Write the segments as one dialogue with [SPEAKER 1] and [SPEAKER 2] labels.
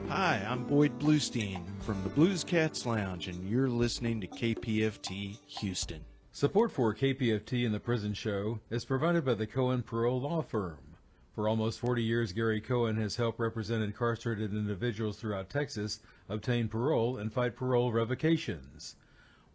[SPEAKER 1] Hi, I'm Boyd Bluestein from the Blues Cats Lounge, and you're listening to KPFT Houston.
[SPEAKER 2] Support for KPFT and the Prison Show is provided by the Cohen Parole Law Firm. For almost 40 years, Gary Cohen has helped represent incarcerated individuals throughout Texas obtain parole and fight parole revocations.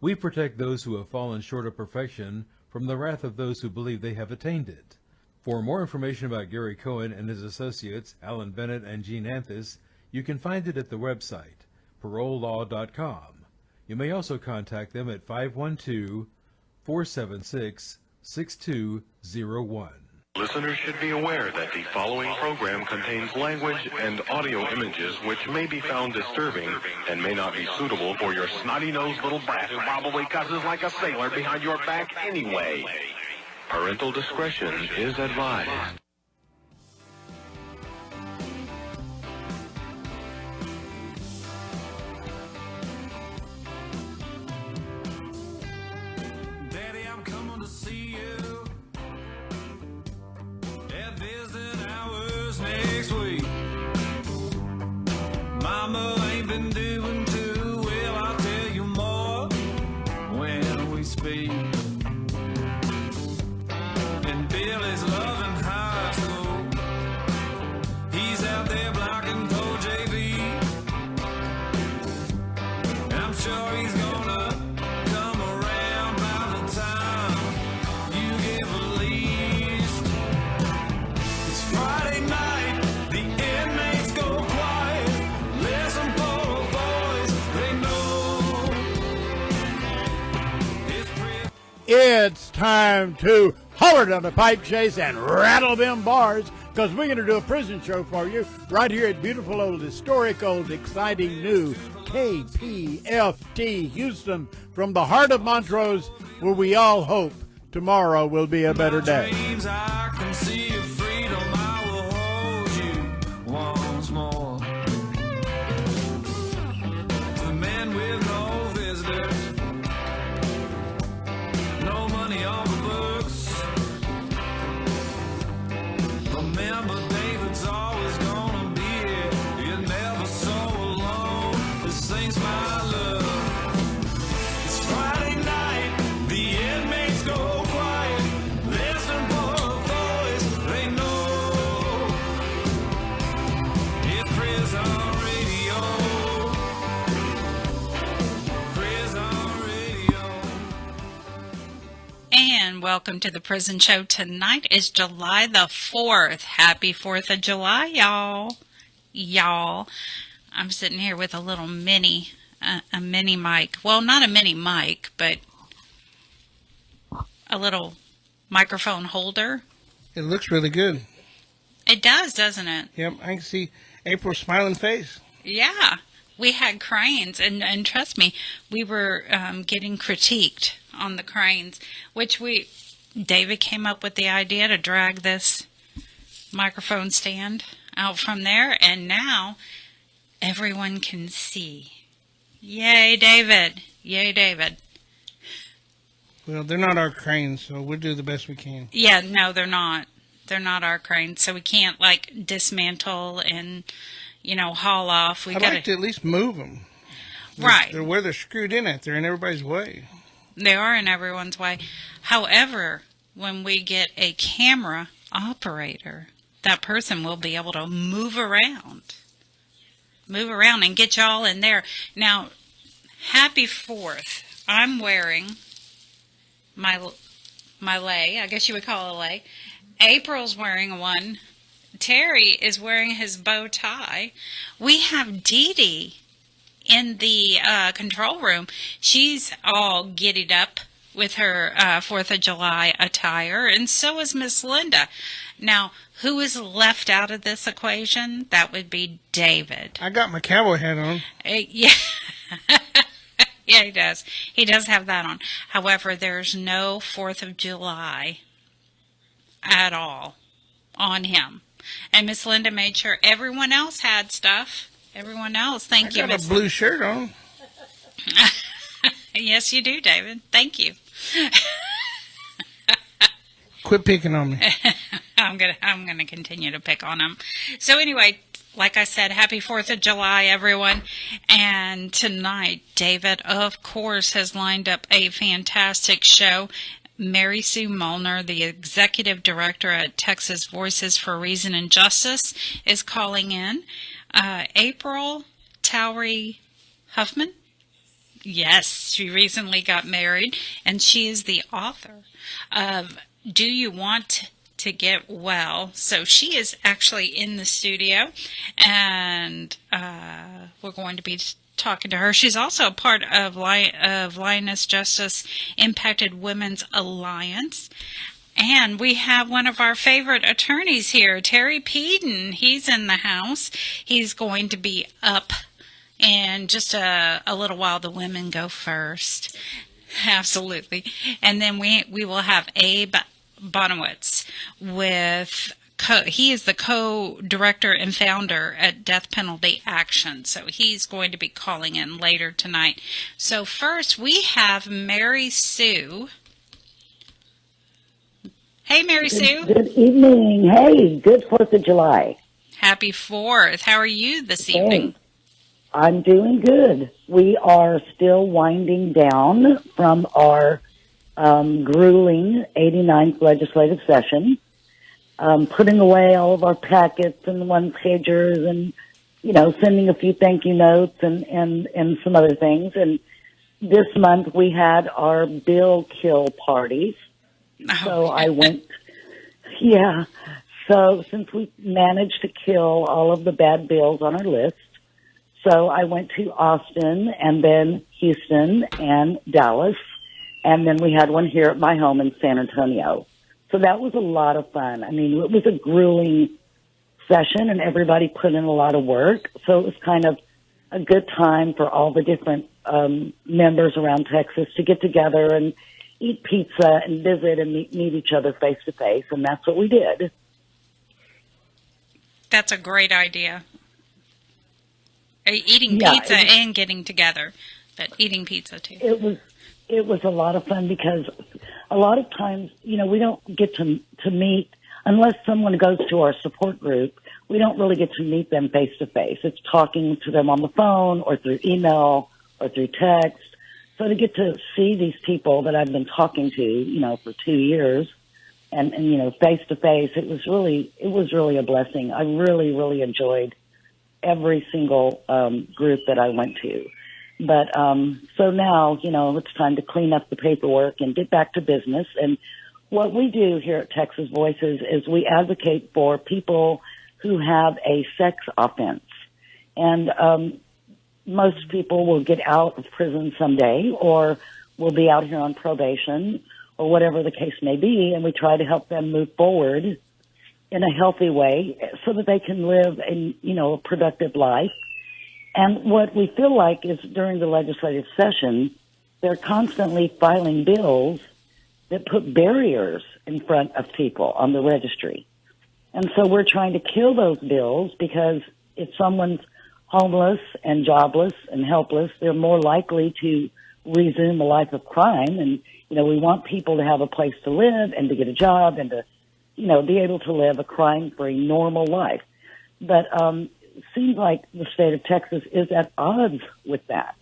[SPEAKER 2] We protect those who have fallen short of perfection from the wrath of those who believe they have attained it. For more information about Gary Cohen and his associates, Alan Bennett and Gene Anthus, you can find it at the website, parolelaw.com. You may also contact them at 512-476-6201.
[SPEAKER 3] Listeners should be aware that the following program contains language and audio images which may be found disturbing and may not be suitable for your snotty-nosed little brat who probably cusses like a sailor behind your back anyway. Parental discretion is advised.
[SPEAKER 4] Next week, Mama ain't been doing too well. I'll tell you more when we speak. And Billy's loving high school. He's out there blocking pro JV. I'm sure he's gonna come around by the time you get released. It's Friday night.
[SPEAKER 5] It's time to holler down the pipe chase and rattle them bars, because we're going to do a prison show for you right here at beautiful old, historic old, exciting new KPFT Houston, from the heart of Montrose, where we all hope tomorrow will be a better day.
[SPEAKER 4] I can see your freedom. I will hold you once more. The man with no visitors. No money on the books. Remember, David's always gonna be here. You're never so alone. This thing's my love. It's Friday night. The inmates go quiet. Listen for a voice they know. It's prison radio. Prison radio.
[SPEAKER 6] And welcome to the Prison Show. Tonight is July the 4th. Happy 4th of July, y'all. I'm sitting here with a little mini mic. Well, not a mini mic, but a little microphone holder.
[SPEAKER 7] It looks really good.
[SPEAKER 6] It does, doesn't it?
[SPEAKER 7] Yep, I can see April's smiling face.
[SPEAKER 6] Yeah. We had cranes, and trust me, we were getting critiqued on the cranes, which David came up with the idea to drag this microphone stand out from there, and now everyone can see. Yay, David. Yay, David.
[SPEAKER 7] Well, they're not our cranes, so we'll do the best we can.
[SPEAKER 6] Yeah, no, they're not. They're not our cranes, so we can't, dismantle and, haul off.
[SPEAKER 7] I'd like to at least move them.
[SPEAKER 6] Right.
[SPEAKER 7] They're where they're screwed in at. They're in everybody's way.
[SPEAKER 6] They are in everyone's way. However, when we get a camera operator, that person will be able to move around and get y'all in there. Now, happy 4th. I'm wearing my lei. I guess you would call it a lei. April's wearing one. Terry is wearing his bow tie. We have Dee Dee in the control room. She's all giddied up with her 4th of July attire, and so is Miss Linda. Now, who is left out of this equation? That would be David.
[SPEAKER 7] I got my cowboy hat on.
[SPEAKER 6] Yeah. Yeah, he does. He does have that on. However, there's no 4th of July at all on him. And Miss Linda made sure everyone else had stuff. Everyone else. Thank you,
[SPEAKER 7] I got a blue shirt on.
[SPEAKER 6] Yes, you do, David. Thank you.
[SPEAKER 7] Quit picking on me.
[SPEAKER 6] I'm gonna continue to pick on him. So anyway, like I said, happy 4th of July, everyone. And tonight, David, of course, has lined up a fantastic show. Mary Sue Molnar, the executive director at Texas Voices for Reason and Justice, is calling in. April Towery Huffman. Yes, she recently got married, and she is the author of Do You Want to Get Well? So she is actually in the studio, and we're going to be talking to her. She's also a part of Lioness Justice Impacted Women's Alliance. And we have one of our favorite attorneys here, Terry Peden. He's in the house. He's going to be up in just a little while. The women go first. Absolutely. And then we will have Abe Bonowitz he is the co-director and founder at Death Penalty Action. So he's going to be calling in later tonight. So first we have Mary Sue. Hey, Mary Sue.
[SPEAKER 8] Good evening. Hey, good 4th of July.
[SPEAKER 6] Happy 4th. How are you this evening?
[SPEAKER 8] I'm doing good. We are still winding down from our grueling 89th legislative session, putting away all of our packets and one-pagers and, sending a few thank you notes and some other things. And this month we had our bill kill parties. So I went, so since we managed to kill all of the bad bills on our list, so I went to Austin and then Houston and Dallas, and then we had one here at my home in San Antonio. So that was a lot of fun. I mean, it was a grueling session and everybody put in a lot of work. So it was kind of a good time for all the different members around Texas to get together and eat pizza and visit and meet each other face to face, and that's what we did.
[SPEAKER 6] That's a great idea. Eating pizza and getting together, but eating pizza too.
[SPEAKER 8] It was a lot of fun because a lot of times, we don't get to meet unless someone goes to our support group. We don't really get to meet them face to face. It's talking to them on the phone or through email or through text. So to get to see these people that I've been talking to, for 2 years and face to face, it was really a blessing. I really, really enjoyed every single group that I went to. But so now, it's time to clean up the paperwork and get back to business. And what we do here at Texas Voices is we advocate for people who have a sex offense. And most people will get out of prison someday or will be out here on probation or whatever the case may be, and we try to help them move forward in a healthy way so that they can live a productive life. And what we feel like is during the legislative session, they're constantly filing bills that put barriers in front of people on the registry. And so we're trying to kill those bills because if someone's homeless and jobless and helpless, they're more likely to resume a life of crime. And, we want people to have a place to live and to get a job and to, be able to live a crime-free, normal life. But it seems like the state of Texas is at odds with that.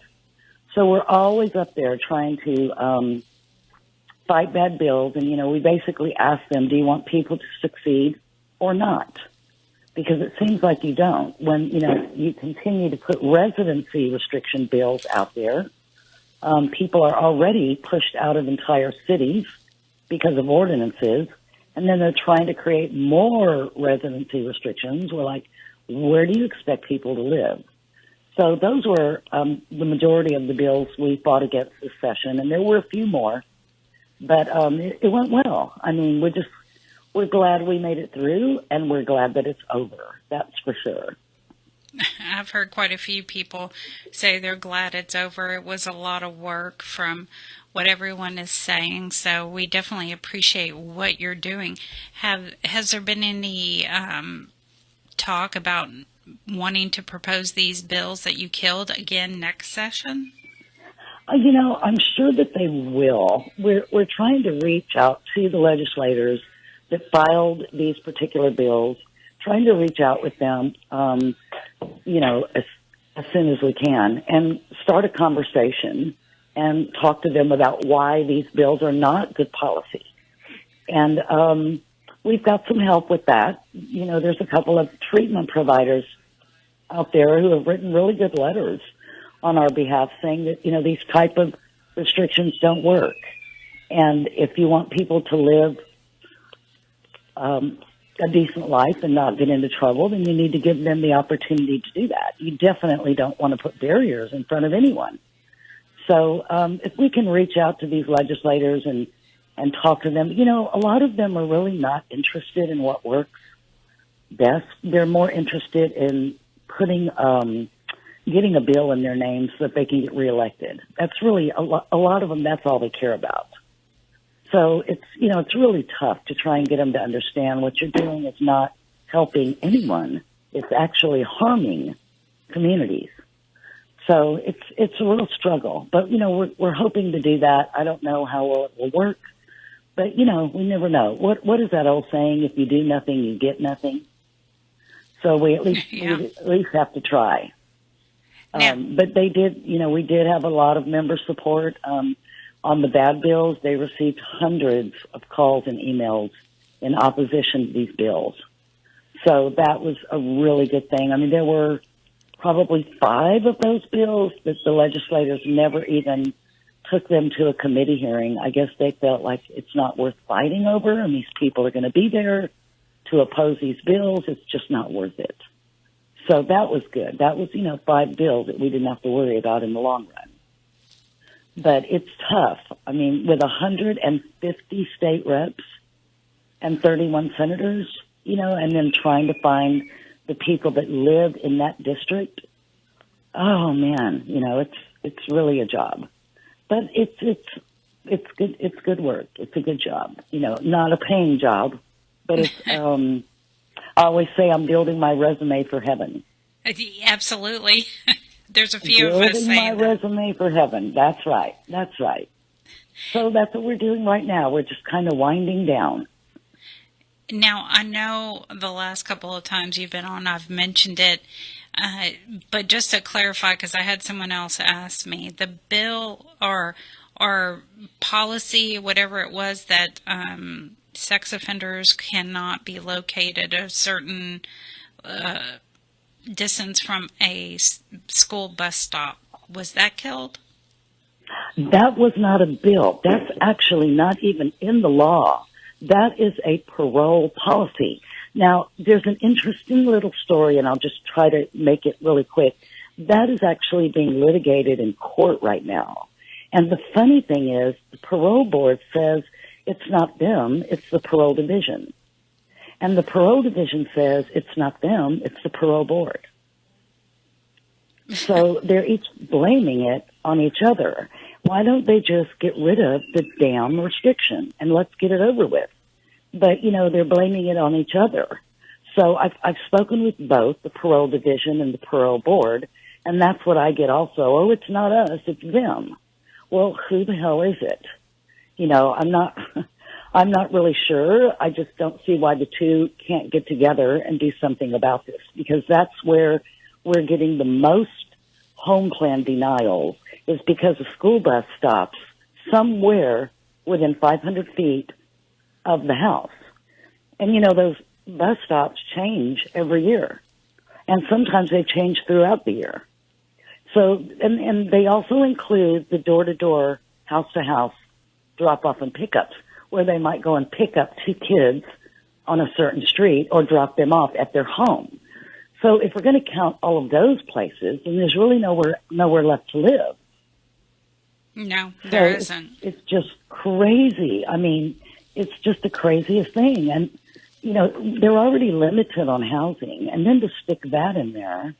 [SPEAKER 8] So we're always up there trying to fight bad bills. And, we basically ask them, do you want people to succeed or not? Because it seems like you don't. When, you continue to put residency restriction bills out there, people are already pushed out of entire cities because of ordinances, and then they're trying to create more residency restrictions. We're like, where do you expect people to live? So those were the majority of the bills we fought against this session, and there were a few more, but it went well. I mean, we're glad we made it through, and we're glad that it's over. That's for sure.
[SPEAKER 6] I've heard quite a few people say they're glad it's over. It was a lot of work from what everyone is saying, so we definitely appreciate what you're doing. Has there been any talk about wanting to propose these bills that you killed again next session?
[SPEAKER 8] I'm sure that they will. We're trying to reach out to the legislators that filed these particular bills, trying to reach out with them as soon as we can, and start a conversation and talk to them about why these bills are not good policy. And we've got some help with that. There's a couple of treatment providers out there who have written really good letters on our behalf saying that, these type of restrictions don't work. And if you want people to live a decent life and not get into trouble, then you need to give them the opportunity to do that. You definitely don't want to put barriers in front of anyone. So if we can reach out to these legislators and talk to them, a lot of them are really not interested in what works best. They're more interested in putting getting a bill in their name so that they can get reelected. That's really a lot of them. That's all they care about. So it's really tough to try and get them to understand what you're doing is not helping anyone. It's actually harming communities. So it's a real struggle, but we're hoping to do that. I don't know how well it will work, but we never know. What is that old saying? If you do nothing, you get nothing. So we at least have to try. But they did, we did have a lot of member support. On the bad bills, they received hundreds of calls and emails in opposition to these bills. So that was a really good thing. I mean, there were probably 5 of those bills that the legislators never even took them to a committee hearing. I guess they felt like it's not worth fighting over, and these people are going to be there to oppose these bills. It's just not worth it. So that was good. That was, 5 bills that we didn't have to worry about in the long run. But it's tough. I mean, with 150 state reps and 31 senators, and then trying to find the people that live in that district. Oh man, it's really a job. But it's good. It's good work. It's a good job. Not a paying job, but it's. I always say I'm building my resume for heaven.
[SPEAKER 6] Absolutely. There's a few of us saying
[SPEAKER 8] building my resume for heaven. That's right. That's right. So that's what we're doing right now. We're just kind of winding down.
[SPEAKER 6] Now, I know the last couple of times you've been on, I've mentioned it, but just to clarify, because I had someone else ask me, the bill or policy, whatever it was, that sex offenders cannot be located a certain distance from a school bus stop. Was that killed?
[SPEAKER 8] That was not a bill. That's actually not even in the law. That is a parole policy. Now, there's an interesting little story, and I'll just try to make it really quick. That is actually being litigated in court right now. And the funny thing is, the parole board says it's not them, it's the parole division. And the parole division says it's not them, it's the parole board. So they're each blaming it on each other. Why don't they just get rid of the damn restriction and let's get it over with? But, they're blaming it on each other. So I've spoken with both the parole division and the parole board, and that's what I get also. Oh, it's not us, it's them. Well, who the hell is it? I'm not really sure. I just don't see why the two can't get together and do something about this, because that's where we're getting the most home plan denials, is because a school bus stops somewhere within 500 feet of the house. And, those bus stops change every year. And sometimes they change throughout the year. So, and they also include the door-to-door, house-to-house drop-off and pickups, where they might go and pick up 2 kids on a certain street or drop them off at their home. So if we're going to count all of those places, then there's really nowhere left to live.
[SPEAKER 6] No, there isn't.
[SPEAKER 8] It's just crazy. I mean, it's just the craziest thing. And, they're already limited on housing. And then to stick that in there,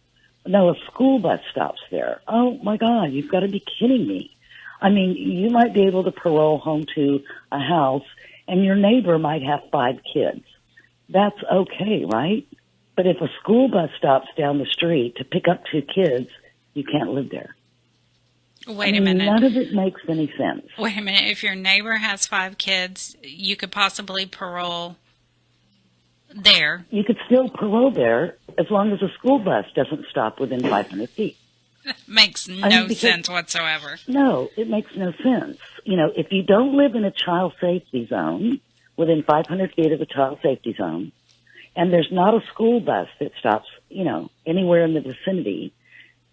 [SPEAKER 8] no, a school bus stops there. Oh, my God, you've got to be kidding me. I mean, you might be able to parole home to a house, and your neighbor might have 5 kids. That's okay, right? But if a school bus stops down the street to pick up 2 kids, you can't live there.
[SPEAKER 6] Wait a minute.
[SPEAKER 8] None of it makes any sense.
[SPEAKER 6] Wait a minute. If your neighbor has 5 kids, you could possibly parole there.
[SPEAKER 8] You could still parole there as long as a school bus doesn't stop within 500 feet.
[SPEAKER 6] Makes no sense whatsoever.
[SPEAKER 8] No, it makes no sense. If you don't live in a child safety zone, within 500 feet of a child safety zone, and there's not a school bus that stops, anywhere in the vicinity,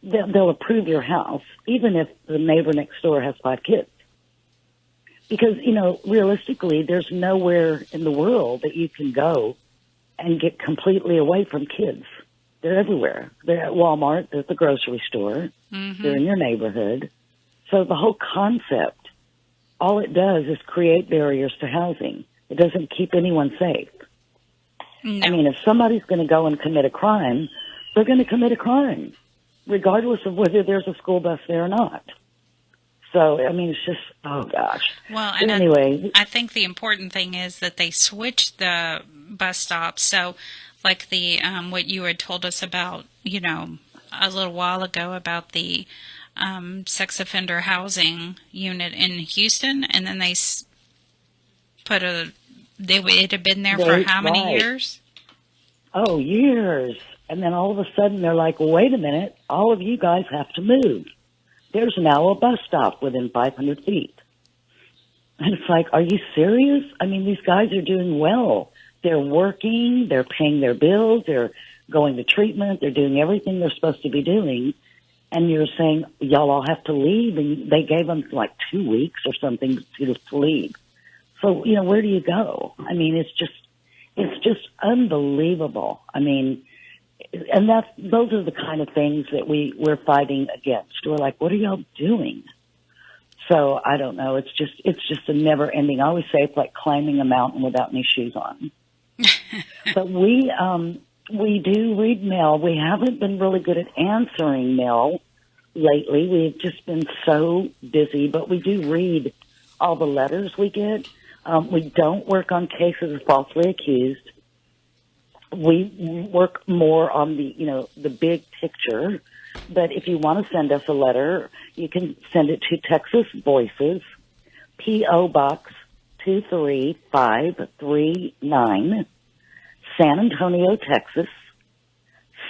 [SPEAKER 8] they'll approve your house, even if the neighbor next door has 5 kids. Because, realistically, there's nowhere in the world that you can go and get completely away from kids. They're everywhere. They're at Walmart, they're at the grocery store, they're in your neighborhood. So the whole concept, all it does is create barriers to housing. It doesn't keep anyone safe.
[SPEAKER 6] No.
[SPEAKER 8] I mean, if somebody's going to go and commit a crime, they're going to commit a crime, regardless of whether there's a school bus there or not. So, I mean, it's just, oh gosh.
[SPEAKER 6] Well, and
[SPEAKER 8] anyway,
[SPEAKER 6] I think the important thing is that they switched the bus stops. So, like the what you had told us about, a little while ago about the sex offender housing unit in Houston, and then they put it had been there for how many years?
[SPEAKER 8] Oh, years. And then all of a sudden they're like, wait a minute, all of you guys have to move. There's now a bus stop within 500 feet. And it's like, are you serious? I mean, these guys are doing well. They're working, they're paying their bills, they're going to treatment, they're doing everything they're supposed to be doing. And you're saying, y'all all have to leave. And they gave them like 2 weeks or something to leave. So, where do you go? I mean, it's just unbelievable. I mean, and those are the kind of things that we're fighting against. We're like, what are y'all doing? So I don't know. It's just a never ending. I always say it's like climbing a mountain without any shoes on. But we do read mail. We haven't been really good at answering mail lately. We've just been so busy, but we do read all the letters we get. We don't work on cases of falsely accused. We work more on the big picture. But if you want to send us a letter, you can send it to Texas Voices, P.O. Box 23539, San Antonio, Texas,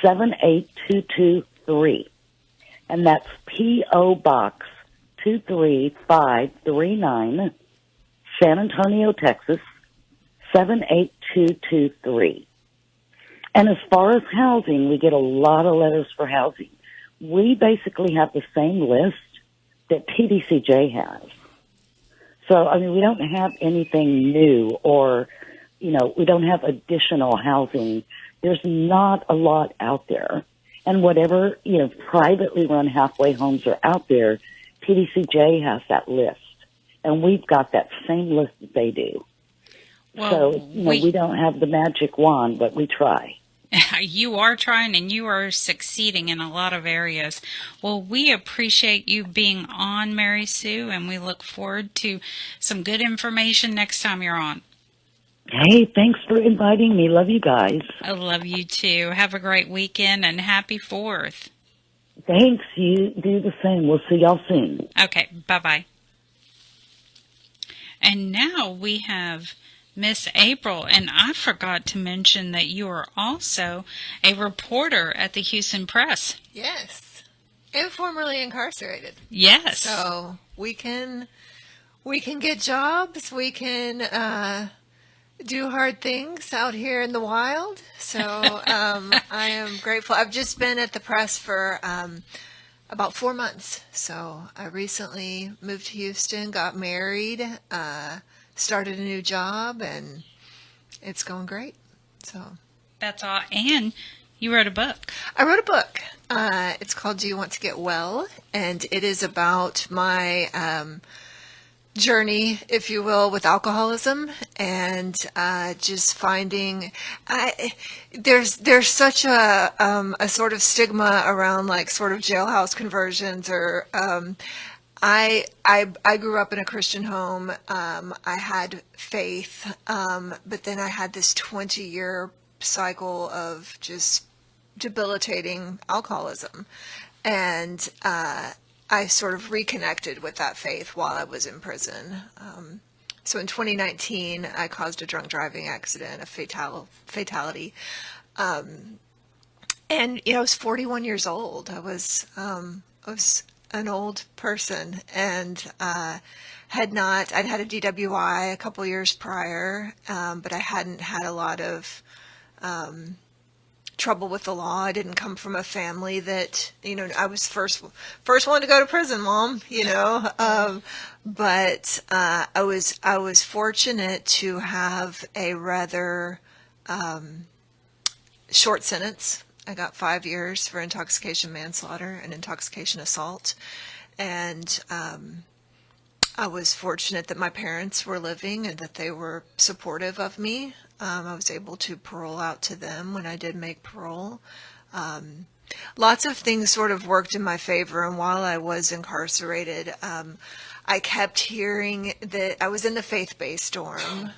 [SPEAKER 8] 78223. And that's P.O. Box 23539, San Antonio, Texas, 78223. And as far as housing, we get a lot of letters for housing. We basically have the same list that TDCJ has. So, I mean, we don't have anything new or, we don't have additional housing. There's not a lot out there. And whatever, privately run halfway homes are out there, TDCJ has that list. And we've got that same list that they do.
[SPEAKER 6] Well,
[SPEAKER 8] so, we don't have the magic wand, but we try.
[SPEAKER 6] You are trying, and you are succeeding in a lot of areas. Well, we appreciate you being on, Mary Sue, and we look forward to some good information next time you're on.
[SPEAKER 8] Hey, thanks for inviting me. Love you guys.
[SPEAKER 6] I love you too. Have a great weekend, and happy 4th.
[SPEAKER 8] Thanks. You do the same. We'll see y'all soon.
[SPEAKER 6] Okay, bye-bye. And now we have Miss April, and I forgot to mention that you are also a reporter at the Houston Press.
[SPEAKER 9] Yes, and formerly incarcerated.
[SPEAKER 6] Yes.
[SPEAKER 9] So we can get jobs. We can do hard things out here in the wild. So I am grateful. I've just been at the press for about 4 months. So I recently moved to Houston, got married, started a new job, and it's going great. So
[SPEAKER 6] That's all. And you wrote a book.
[SPEAKER 9] I wrote a book. It's called Do You Want to Get Well? And it is about my journey, if you will, with alcoholism, and just finding there's such a sort of stigma around like sort of jailhouse conversions or I grew up in a Christian home. I had faith, but then I had this 20-year cycle of just debilitating alcoholism. And I sort of reconnected with that faith while I was in prison. So in 2019, I caused a drunk driving accident, a fatality. And, I was 41 years old. I was an old person, and I'd had a DWI a couple years prior, but I hadn't had a lot of trouble with the law. I didn't come from a family that, I was first one to go to prison, Mom, but I was fortunate to have a rather short sentence. I got 5 years for intoxication manslaughter and intoxication assault. And I was fortunate that my parents were living and that they were supportive of me. I was able to parole out to them when I did make parole. Lots of things sort of worked in my favor. And while I was incarcerated, I kept hearing that I was in the faith-based dorm.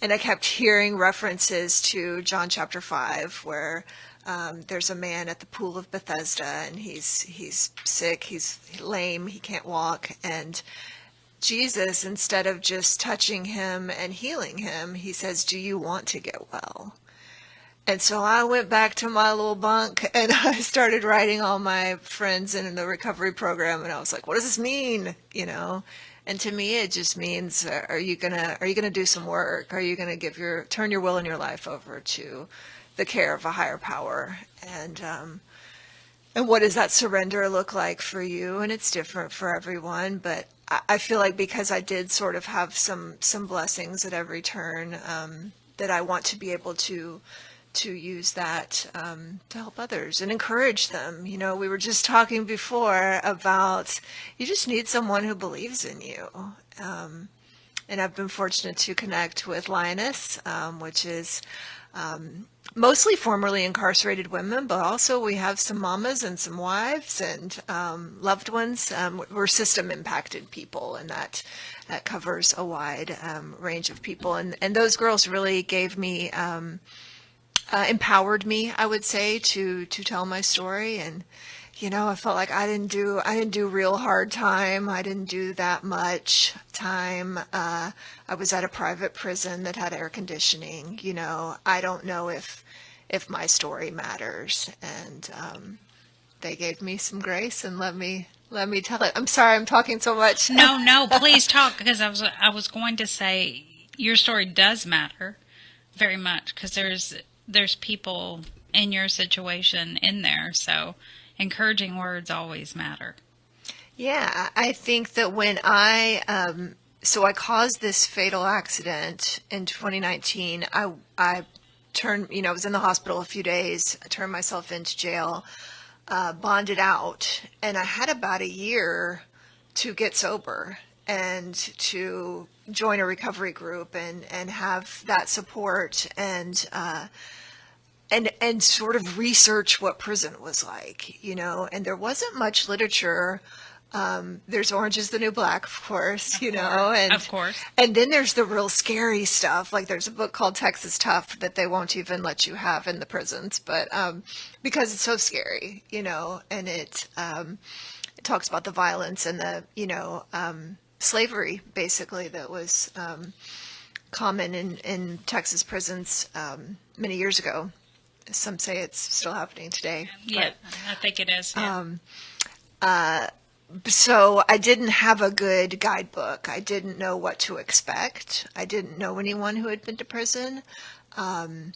[SPEAKER 9] And I kept hearing references to John chapter 5, where there's a man at the pool of Bethesda, and he's sick, he's lame, he can't walk. And Jesus, instead of just touching him and healing him, he says, "Do you want to get well?" And so I went back to my little bunk, and I started writing all my friends in the recovery program, and I was like, what does this mean? And to me, it just means, are you gonna do some work? Are you gonna turn your will and your life over to the care of a higher power? And what does that surrender look like for you? And it's different for everyone, but I feel like because I did sort of have some blessings at every turn, that I want to be able to use that to help others and encourage them. We were just talking before about you just need someone who believes in you. And I've been fortunate to connect with Lioness, which is mostly formerly incarcerated women, but also we have some mamas and some wives and loved ones. We're system impacted people, and that covers a wide range of people. And those girls really gave me empowered me, I would say, to tell my story. And I felt like I didn't do real hard time. I didn't do that much time. I was at a private prison that had air conditioning. I don't know if my story matters. And they gave me some grace and let me tell it. I'm sorry I'm talking so much.
[SPEAKER 6] No, please talk, because I was going to say your story does matter very much, because there's people in your situation in there, so encouraging words always matter.
[SPEAKER 9] Yeah, I think that when I caused this fatal accident in 2019. I turned, I was in the hospital a few days. I turned myself into jail, bonded out, and I had about a year to get sober and to join a recovery group and have that support and sort of research what prison was like, and there wasn't much literature. There's Orange is the New Black, of course, and
[SPEAKER 6] of course.
[SPEAKER 9] And then there's the real scary stuff. Like there's a book called Texas Tough that they won't even let you have in the prisons, but because it's so scary, and it talks about the violence and the slavery basically that was common in Texas prisons many years ago. Some say it's still happening today.
[SPEAKER 6] Yeah, I think it is. Yeah.
[SPEAKER 9] So I didn't have a good guidebook. I didn't know what to expect. I didn't know anyone who had been to prison. And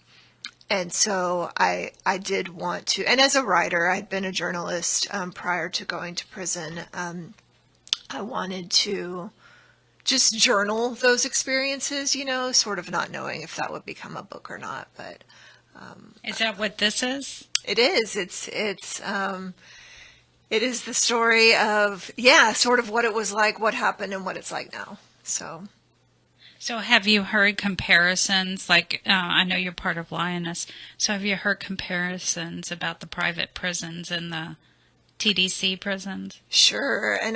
[SPEAKER 9] so I did want to, and as a writer, I'd been a journalist prior to going to prison. I wanted to just journal those experiences, sort of not knowing if that would become a book or not, but
[SPEAKER 6] is that what this is?
[SPEAKER 9] It is. It is the story of, sort of what it was like, what happened, and what it's like now. So
[SPEAKER 6] have you heard comparisons? Like, I know you're part of Lioness. So have you heard comparisons about the private prisons and the TDC prisons? Sure.
[SPEAKER 9] And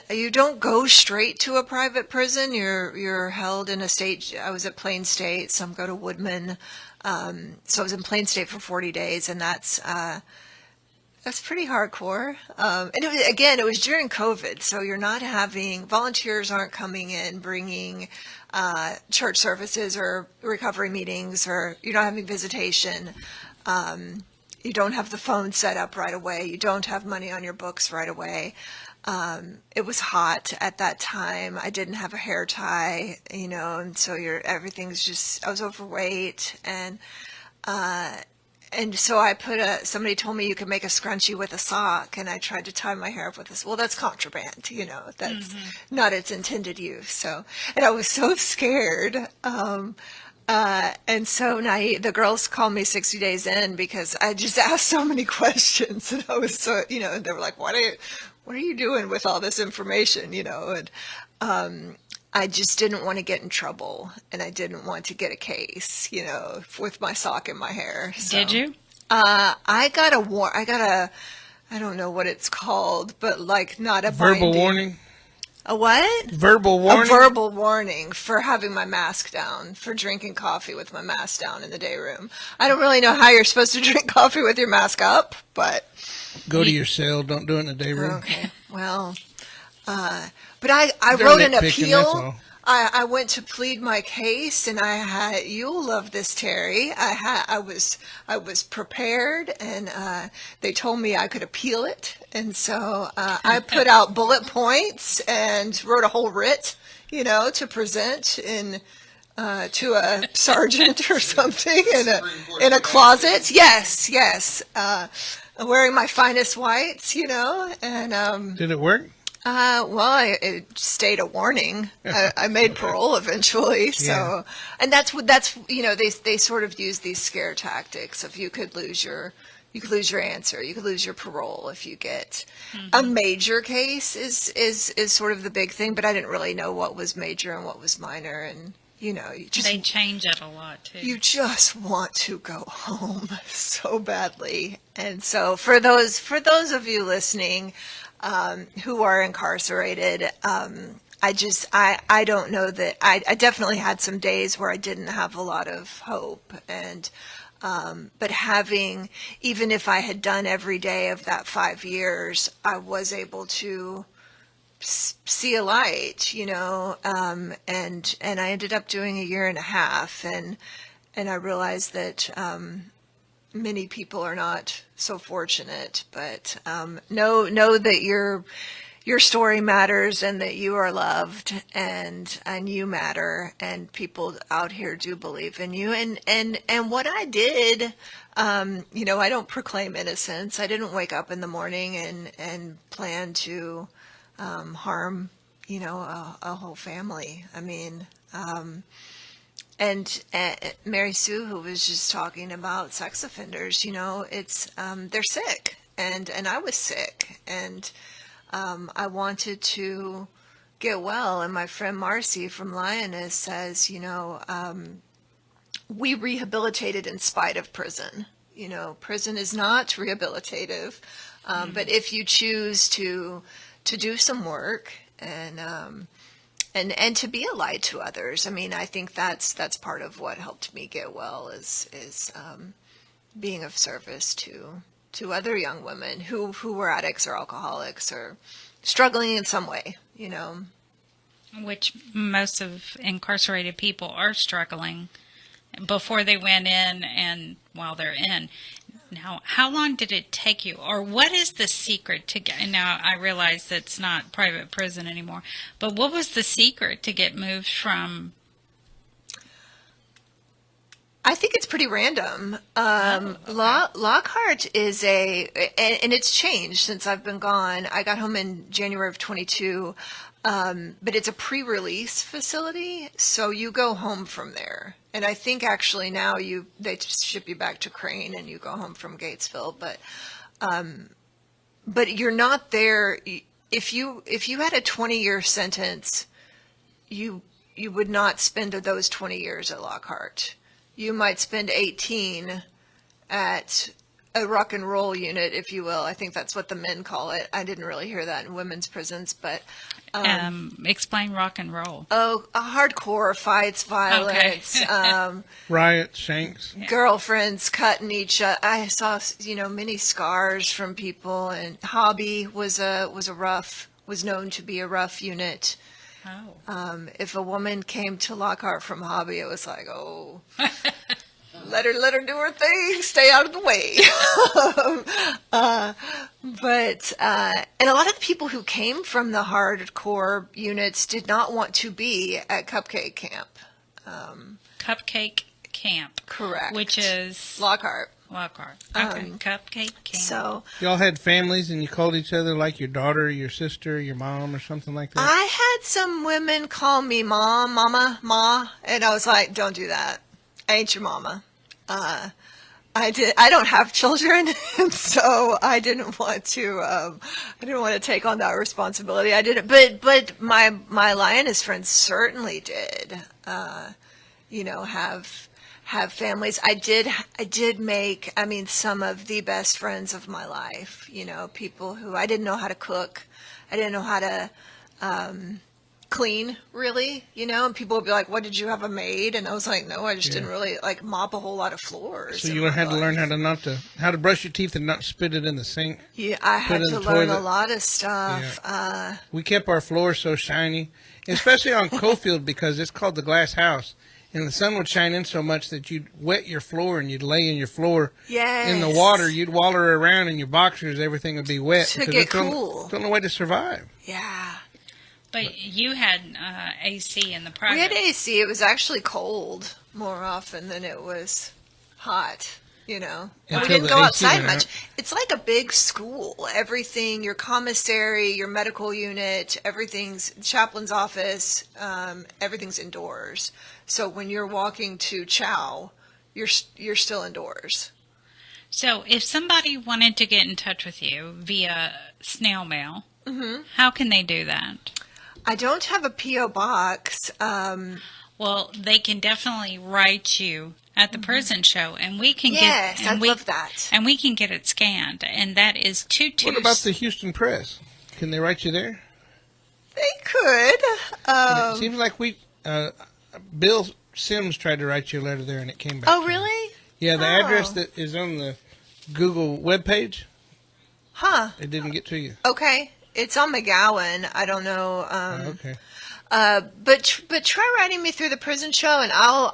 [SPEAKER 9] you don't go straight to a private prison. You're held in a state. I was at Plain State. Some go to Woodman. So I was in Plain State for 40 days, and that's That's pretty hardcore. And it was during COVID, so you're not having, volunteers aren't coming in bringing church services or recovery meetings, or you're not having visitation. You don't have the phone set up right away. You don't have money on your books right away. It was hot at that time. I didn't have a hair tie, and so everything's just, I was overweight, and so I somebody told me you could make a scrunchie with a sock, and I tried to tie my hair up with this. Well, that's contraband, that's not its intended use. So, and I was so scared. And so the girls called me 60 days in because I just asked so many questions, and I was so, they were like, what are you doing with all this information, and, I just didn't want to get in trouble, and I didn't want to get a case, with my sock in my hair. So,
[SPEAKER 6] Did you?
[SPEAKER 9] I got I don't know what it's called, but like not a
[SPEAKER 7] Verbal
[SPEAKER 9] binding.
[SPEAKER 7] warning?
[SPEAKER 9] A what?
[SPEAKER 7] Verbal warning?
[SPEAKER 9] A verbal warning for having my mask down, for drinking coffee with my mask down in the day room. I don't really know how you're supposed to drink coffee with your mask up, but...
[SPEAKER 7] Go to your cell. Don't do it in the day room.
[SPEAKER 9] Okay, well... but I wrote an appeal. I went to plead my case, and you'll love this, Terry. I was prepared, and they told me I could appeal it, and so I put out bullet points and wrote a whole writ, to present to a sergeant or something in a closet. Yes. Wearing my finest whites, and
[SPEAKER 7] Did it work?
[SPEAKER 9] Well, it stayed a warning. I made parole eventually. So, and that's they sort of use these scare tactics of you could lose your answer, you could lose your parole if you get a major case is sort of the big thing. But I didn't really know what was major and what was minor, and
[SPEAKER 6] they change it a lot too.
[SPEAKER 9] You just want to go home so badly, and so for those of you listening. Who are incarcerated. I don't know that I definitely had some days where I didn't have a lot of hope, and but even if I had done every day of that 5 years, I was able to see a light, and I ended up doing 1.5 years, and I realized that many people are not so fortunate, but know that your story matters, and that you are loved, and you matter, and people out here do believe in you. And what I did, I don't proclaim innocence. I didn't wake up in the morning and plan to harm, a whole family. I mean, and Mary Sue, who was just talking about sex offenders, it's they're sick, and I was sick, and I wanted to get well. And my friend Marcy from Lioness says, we rehabilitated in spite of prison. Prison is not rehabilitative, but if you choose to do some work and to be a light to others. I mean, I think that's part of what helped me get well is being of service to other young women who were addicts or alcoholics or struggling in some way,
[SPEAKER 6] Which most of incarcerated people are struggling before they went in and while they're in. Now, how long did it take you, or what is the secret to get, now I realize it's not private prison anymore, but what was the secret to get moved from?
[SPEAKER 9] I think it's pretty random. Lockhart is and it's changed since I've been gone. I got home in January of 22, but it's a pre-release facility, so you go home from there. And I think actually now they ship you back to Crane and you go home from Gatesville, but you're not there. If you had a 20-year sentence, you would not spend those 20 years at Lockhart. You might spend 18 at a rock and roll unit, if you will. I think that's what the men call it. I didn't really hear that in women's prisons, but
[SPEAKER 6] explain rock and roll.
[SPEAKER 9] Hardcore fights, violence,
[SPEAKER 7] Riot, shanks.
[SPEAKER 9] girlfriends cutting each other. I saw, many scars from people, and Hobby was known to be a rough unit.
[SPEAKER 6] Oh.
[SPEAKER 9] If a woman came to Lockhart from Hobby, it was like, oh, let her do her thing, stay out of the way. And a lot of the people who came from the hardcore units did not want to be at Cupcake Camp.
[SPEAKER 6] Cupcake Camp.
[SPEAKER 9] Correct.
[SPEAKER 6] Which is
[SPEAKER 9] Lockhart.
[SPEAKER 6] Okay. Cupcake Camp.
[SPEAKER 9] So
[SPEAKER 7] Y'all had families and you called each other like your daughter, your sister, your mom, or something like that?
[SPEAKER 9] I had some women call me mom, mama, ma, and I was like, don't do that. I ain't your mama. I don't have children, and so I didn't want to take on that responsibility. I didn't, but my Lioness friends certainly did, have families. I did make, some of the best friends of my life, people who I didn't know how to cook. I didn't know how to, clean, really, and people would be like, what, did you have a maid? And I was like, no, I just didn't really mop a whole lot of floors.
[SPEAKER 7] So you had to learn how to brush your teeth and not spit it in the sink.
[SPEAKER 9] Yeah, I had to learn a lot of stuff.
[SPEAKER 7] Yeah. We kept our floors so shiny, especially on Cofield, because it's called the glass house. And the sun would shine in so much that you'd wet your floor and you'd lay in your floor in the water. You'd waller around in your boxers. Everything would be wet.
[SPEAKER 9] To get cool.
[SPEAKER 7] It's the only way to survive.
[SPEAKER 9] Yeah.
[SPEAKER 6] But you had AC in the private.
[SPEAKER 9] We had AC. It was actually cold more often than it was hot, we didn't go outside much. It's like a big school. Everything, your commissary, your medical unit, everything's chaplain's office, everything's indoors. So when you're walking to chow, you're still indoors.
[SPEAKER 6] So if somebody wanted to get in touch with you via snail mail, how can they do that?
[SPEAKER 9] I don't have a P.O. box.
[SPEAKER 6] Well, they can definitely write you at the prison show, and we can
[SPEAKER 9] love that.
[SPEAKER 6] And we can get it scanned, and that is 22.
[SPEAKER 7] What about the Houston Press? Can they write you there?
[SPEAKER 9] They could.
[SPEAKER 7] It seems like Bill Sims tried to write you a letter there, and it came back.
[SPEAKER 9] Oh, really?
[SPEAKER 7] Yeah, the address that is on the Google webpage.
[SPEAKER 9] Huh.
[SPEAKER 7] It didn't get to you.
[SPEAKER 9] Okay. It's on McGowan. I don't know.
[SPEAKER 7] Okay.
[SPEAKER 9] But try writing me through the prison show, and I'll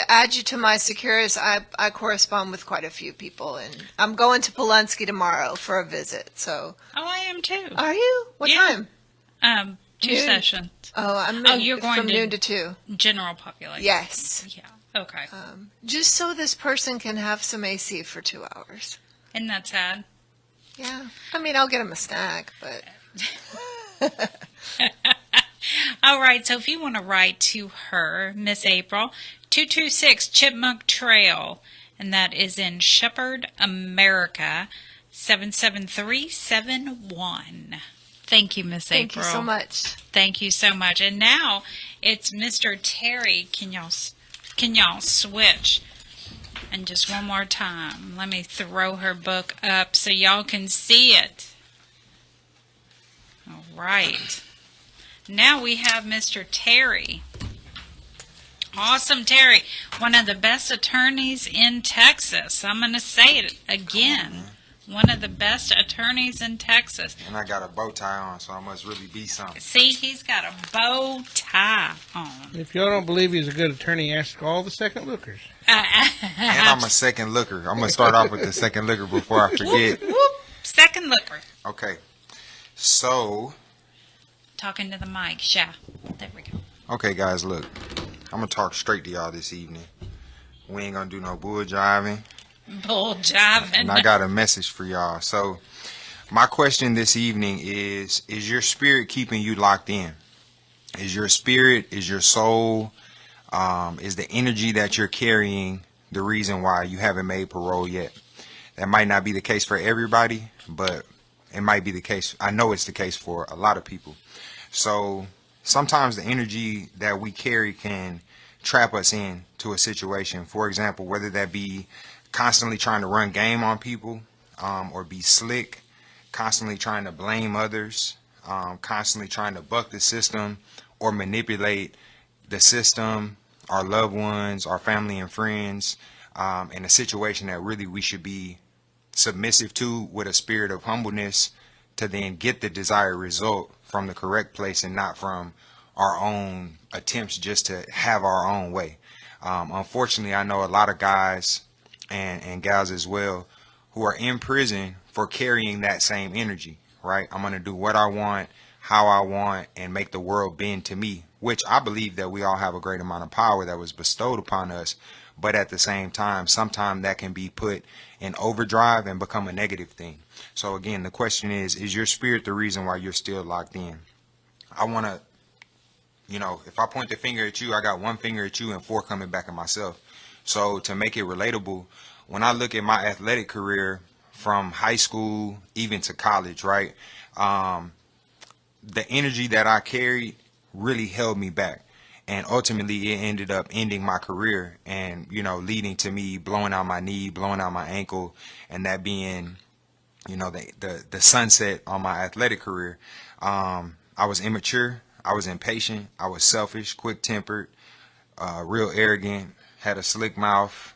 [SPEAKER 9] add you to my Securus. I correspond with quite a few people, and I'm going to Polunsky tomorrow for a visit. So.
[SPEAKER 6] Oh, I am too.
[SPEAKER 9] Are you? What time?
[SPEAKER 6] 2
[SPEAKER 9] noon?
[SPEAKER 6] Sessions.
[SPEAKER 9] Oh,
[SPEAKER 6] you're going
[SPEAKER 9] from noon to 2.
[SPEAKER 6] General population.
[SPEAKER 9] Yes.
[SPEAKER 6] Yeah. Okay.
[SPEAKER 9] Just so this person can have some AC for 2 hours.
[SPEAKER 6] Isn't that sad?
[SPEAKER 9] Yeah. I'll get him a snack, but.
[SPEAKER 6] All right. So if you want to write to her, Miss April, 226 Chipmunk Trail, and that is in Shepherd, America, 77371. Thank you, Miss April.
[SPEAKER 9] Thank you so much.
[SPEAKER 6] Thank you so much. And now it's Mr. Terry. Can y'all switch? And just one more time, let me throw her book up so y'all can see it. All right. Now we have Mr. Terry. Awesome Terry, one of the best attorneys in Texas. I'm going to say it again. One of the best attorneys in Texas.
[SPEAKER 10] And I got a bow tie on, so I must really be something.
[SPEAKER 6] See, he's got a bow tie on.
[SPEAKER 7] If y'all don't believe he's a good attorney, ask all the second lookers.
[SPEAKER 10] And I'm a second looker. I'm going to start off with the second looker before I forget.
[SPEAKER 6] Whoop, whoop. Second looker.
[SPEAKER 10] Okay. So.
[SPEAKER 6] Talking to the mic. Yeah. There we go.
[SPEAKER 10] Okay, guys, look. I'm going to talk straight to y'all this evening. We ain't going to do no bull jiving.
[SPEAKER 6] Bull jiving.
[SPEAKER 10] And I got a message for y'all. So, my question this evening is your spirit keeping you locked in? Is your spirit, is your soul, is the energy that you're carrying the reason why you haven't made parole yet? That might not be the case for everybody, but it might be the case. I know it's the case for a lot of people. So, sometimes the energy that we carry can trap us into a situation. For example, whether that be constantly trying to run game on people, or be slick, constantly trying to blame others, constantly trying to buck the system or manipulate the system, our loved ones, our family and friends, in a situation that really we should be submissive to with a spirit of humbleness to then get the desired result from the correct place and not from our own attempts just to have our own way. Unfortunately, I know a lot of guys and gals as well who are in prison for carrying that same energy, right? I'm going to do what I want, how I want, and make the world bend to me, which I believe that we all have a great amount of power that was bestowed upon us. But at the same time, sometimes that can be put in overdrive and become a negative thing. So again, the question is your spirit the reason why you're still locked in? I want to, if I point the finger at you, I got one finger at you and four coming back at myself. So to make it relatable, when I look at my athletic career from high school, even to college, right? The energy that I carried really held me back. And ultimately, it ended up ending my career and, leading to me blowing out my knee, blowing out my ankle, and that being, the sunset on my athletic career. I was immature. I was impatient. I was selfish, quick-tempered, real arrogant, had a slick mouth,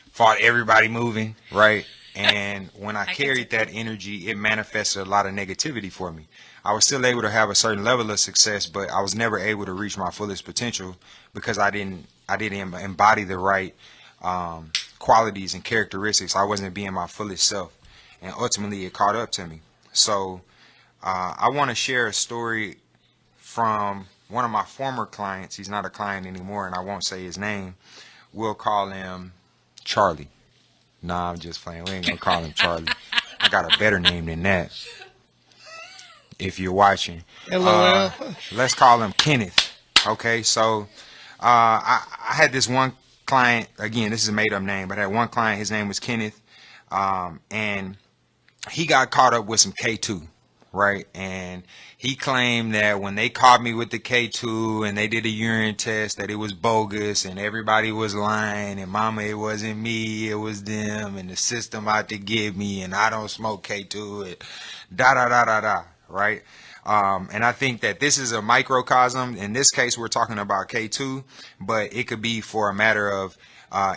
[SPEAKER 10] fought everybody moving, right? And when I carried that energy, it manifested a lot of negativity for me. I was still able to have a certain level of success, but I was never able to reach my fullest potential because I didn't embody the right qualities and characteristics. I wasn't being my fullest self, and ultimately it caught up to me. So I want to share a story from one of my former clients. He's not a client anymore, and I won't say his name. We'll call him Charlie. Nah, I'm just playing. We ain't gonna call him Charlie. I got a better name than that. If you're watching,
[SPEAKER 7] LOL.
[SPEAKER 10] Let's call him Kenneth. Okay, so I had this one client. Again, this is a made-up name, but I had one client. His name was Kenneth, and he got caught up with some K2, right? And he claimed that when they caught me with the K2 and they did a urine test, that it was bogus and everybody was lying, and mama, it wasn't me, it was them, and the system out to get me, and I don't smoke K2, and da da da da da. Right. And I think that this is a microcosm. In this case, we're talking about K2, but it could be for a matter of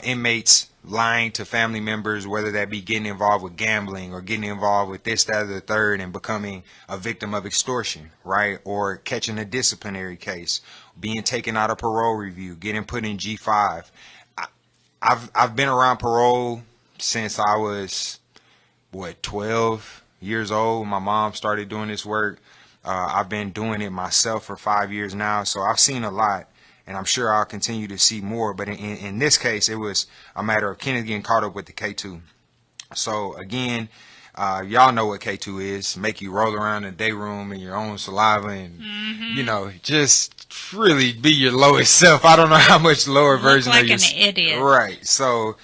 [SPEAKER 10] inmates lying to family members, whether that be getting involved with gambling or getting involved with this, that, or the third, and becoming a victim of extortion, right? Or catching a disciplinary case, being taken out of parole review, getting put in G5. I've been around parole since I was, 12 years old. My mom started doing this work. I've been doing it myself for 5 years now, so I've seen a lot, and I'm sure I'll continue to see more. But in this case, it was a matter of Kenneth getting caught up with the K2. So again, y'all know what K2 is. Make you roll around in the day room in your own saliva and, just really be your lowest self. I don't know how much lower version
[SPEAKER 6] like
[SPEAKER 10] of your...
[SPEAKER 6] an idiot.
[SPEAKER 10] Right. So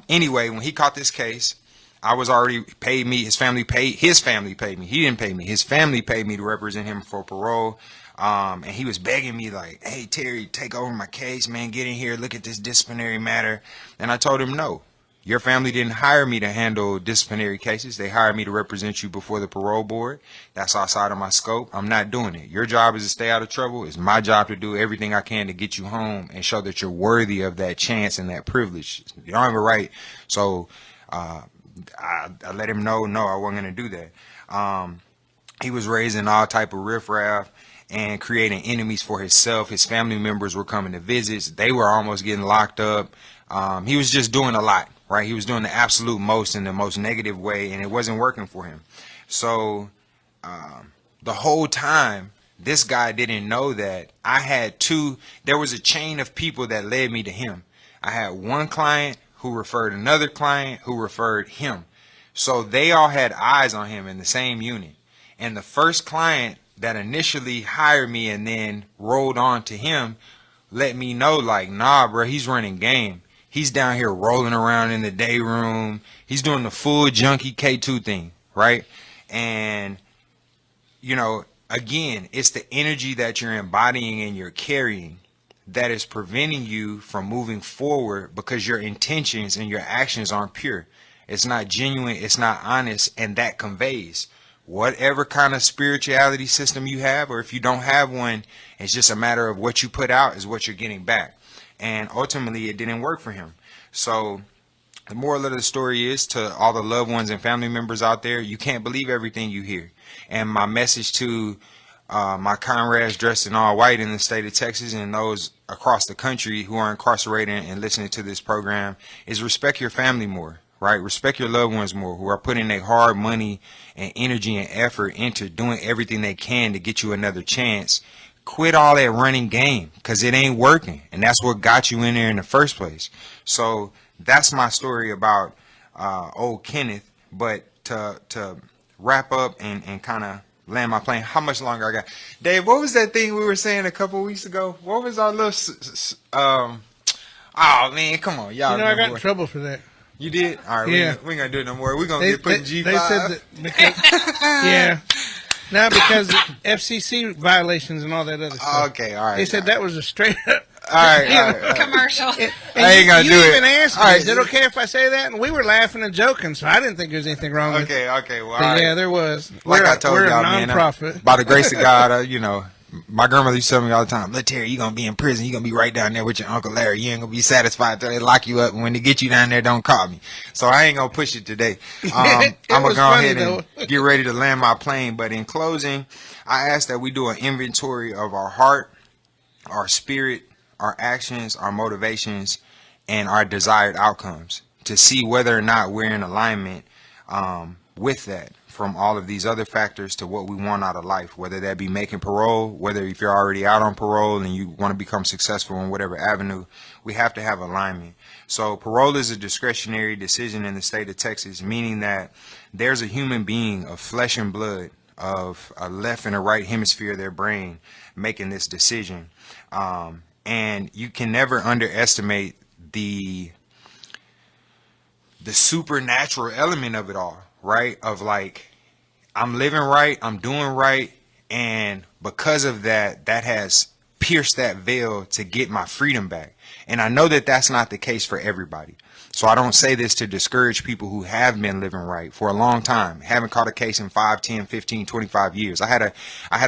[SPEAKER 10] anyway, when he caught this case, I was already paid me. His family paid me. He didn't pay me. His family paid me to represent him for parole. And he was begging me like, hey, Terry, take over my case, man. Get in here. Look at this disciplinary matter. And I told him, no, your family didn't hire me to handle disciplinary cases. They hired me to represent you before the parole board. That's outside of my scope. I'm not doing it. Your job is to stay out of trouble. It's my job to do everything I can to get you home and show that you're worthy of that chance and that privilege. You don't have a right. So, I let him know, no, I wasn't going to do that. He was raising all type of riffraff and creating enemies for himself. His family members were coming to visits. They were almost getting locked up. He was just doing a lot, right? He was doing the absolute most in the most negative way, and it wasn't working for him. So the whole time, this guy didn't know that there was a chain of people that led me to him. I had one client who referred another client who referred him. So they all had eyes on him in the same unit. And the first client that initially hired me and then rolled on to him let me know like, nah, bro, he's running game. He's down here rolling around in the day room. He's doing the full junkie K2 thing, right? And, again, it's the energy that you're embodying and you're carrying that is preventing you from moving forward because your intentions and your actions aren't pure. It's not genuine, it's not honest, and that conveys. Whatever kind of spirituality system you have, or if you don't have one, it's just a matter of what you put out is what you're getting back. And ultimately, it didn't work for him. So the moral of the story is, to all the loved ones and family members out there, you can't believe everything you hear. And my message to my comrades dressed in all white in the state of Texas and those across the country who are incarcerated and listening to this program is respect your family more. Right? Respect your loved ones more, who are putting their hard money and energy and effort into doing everything they can to get you another chance. Quit all that running game, because it ain't working. And that's what got you in there in the first place. So that's my story about old Kenneth. But to wrap up and kind of land my plane, how much longer I got? Dave, what was that thing we were saying a couple weeks ago? What was our little... oh, man, come on. Y'all
[SPEAKER 7] I got in trouble for that.
[SPEAKER 10] You did? All right,
[SPEAKER 7] yeah.
[SPEAKER 10] we ain't going to do it no more. We're going to get put in G5.
[SPEAKER 7] They said that because, yeah. Now, because FCC violations and all that other stuff.
[SPEAKER 10] Okay, all right.
[SPEAKER 7] They said that was a straight up
[SPEAKER 10] all right.
[SPEAKER 6] Commercial.
[SPEAKER 10] I ain't going to do it.
[SPEAKER 7] You even asked me,
[SPEAKER 10] all right.
[SPEAKER 7] is it okay if I say that? And we were laughing and joking, so I didn't think there was anything wrong with it.
[SPEAKER 10] Okay, well, all
[SPEAKER 7] right.
[SPEAKER 10] right.
[SPEAKER 7] Yeah, there was.
[SPEAKER 10] Like I told
[SPEAKER 7] y'all,
[SPEAKER 10] man,
[SPEAKER 7] non-profit.
[SPEAKER 10] By the grace of God, my grandmother used to tell me all the time, look, Terry, you're going to be in prison. You're going to be right down there with your Uncle Larry. You ain't going to be satisfied until they lock you up. And when they get you down there, don't call me. So I ain't going to push it today. I'm going to go ahead and get ready to land my plane. But in closing, I ask that we do an inventory of our heart, our spirit, our actions, our motivations, and our desired outcomes to see whether or not we're in alignment with that. From all of these other factors to what we want out of life, whether that be making parole, whether if you're already out on parole and you want to become successful in whatever avenue, we have to have alignment. So parole is a discretionary decision in the state of Texas, meaning that there's a human being of flesh and blood, of a left and a right hemisphere of their brain making this decision. And you can never underestimate the supernatural element of it all. Right? Of like, I'm living right, I'm doing right, and because of that, that has pierced that veil to get my freedom back. And I know that that's not the case for everybody. So I don't say this to discourage people who have been living right for a long time, haven't caught a case in 5, 10, 15, 25 years. I had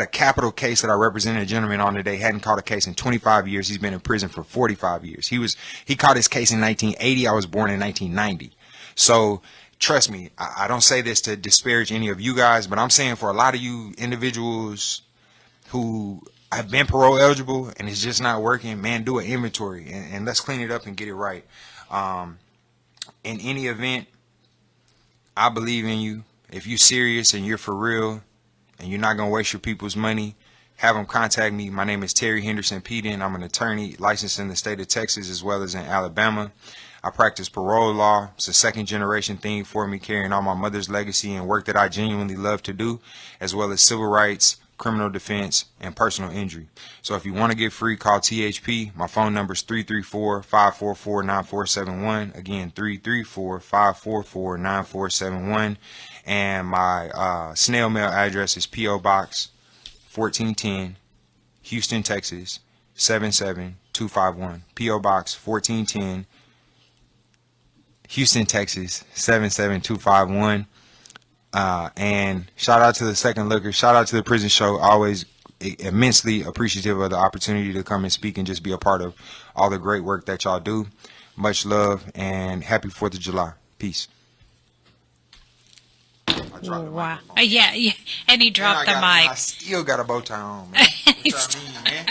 [SPEAKER 10] a capital case that I represented a gentleman on today, hadn't caught a case in 25 years. He's been in prison for 45 years. He caught his case in 1980. I was born in 1990. So trust me, I don't say this to disparage any of you guys, but I'm saying for a lot of you individuals who have been parole eligible and it's just not working, man, do an inventory and let's clean it up and get it right. In any event, I believe in you. If you're serious and you're for real and you're not going to waste your people's money, have them contact me. My name is Terry Peden. I'm an attorney licensed in the state of Texas as well as in Alabama. I practice parole law. It's a second generation thing for me, carrying on my mother's legacy and work that I genuinely love to do, as well as civil rights, criminal defense, and personal injury. So if you want to get free, call THP. My phone number is 334-544-9471. Again, 334-544-9471. And my snail mail address is P.O. Box 1410, Houston, Texas 77251. P.O. Box 1410, Houston, Texas 77251. And shout out to the Second Looker. Shout out to the Prison Show. Always immensely appreciative of the opportunity to come and speak and just be a part of all the great work that y'all do. Much love and happy 4th of July. Peace.
[SPEAKER 6] Wow. Yeah. And he dropped the mic.
[SPEAKER 10] I still got a bow tie on, man. What y'all mean, man?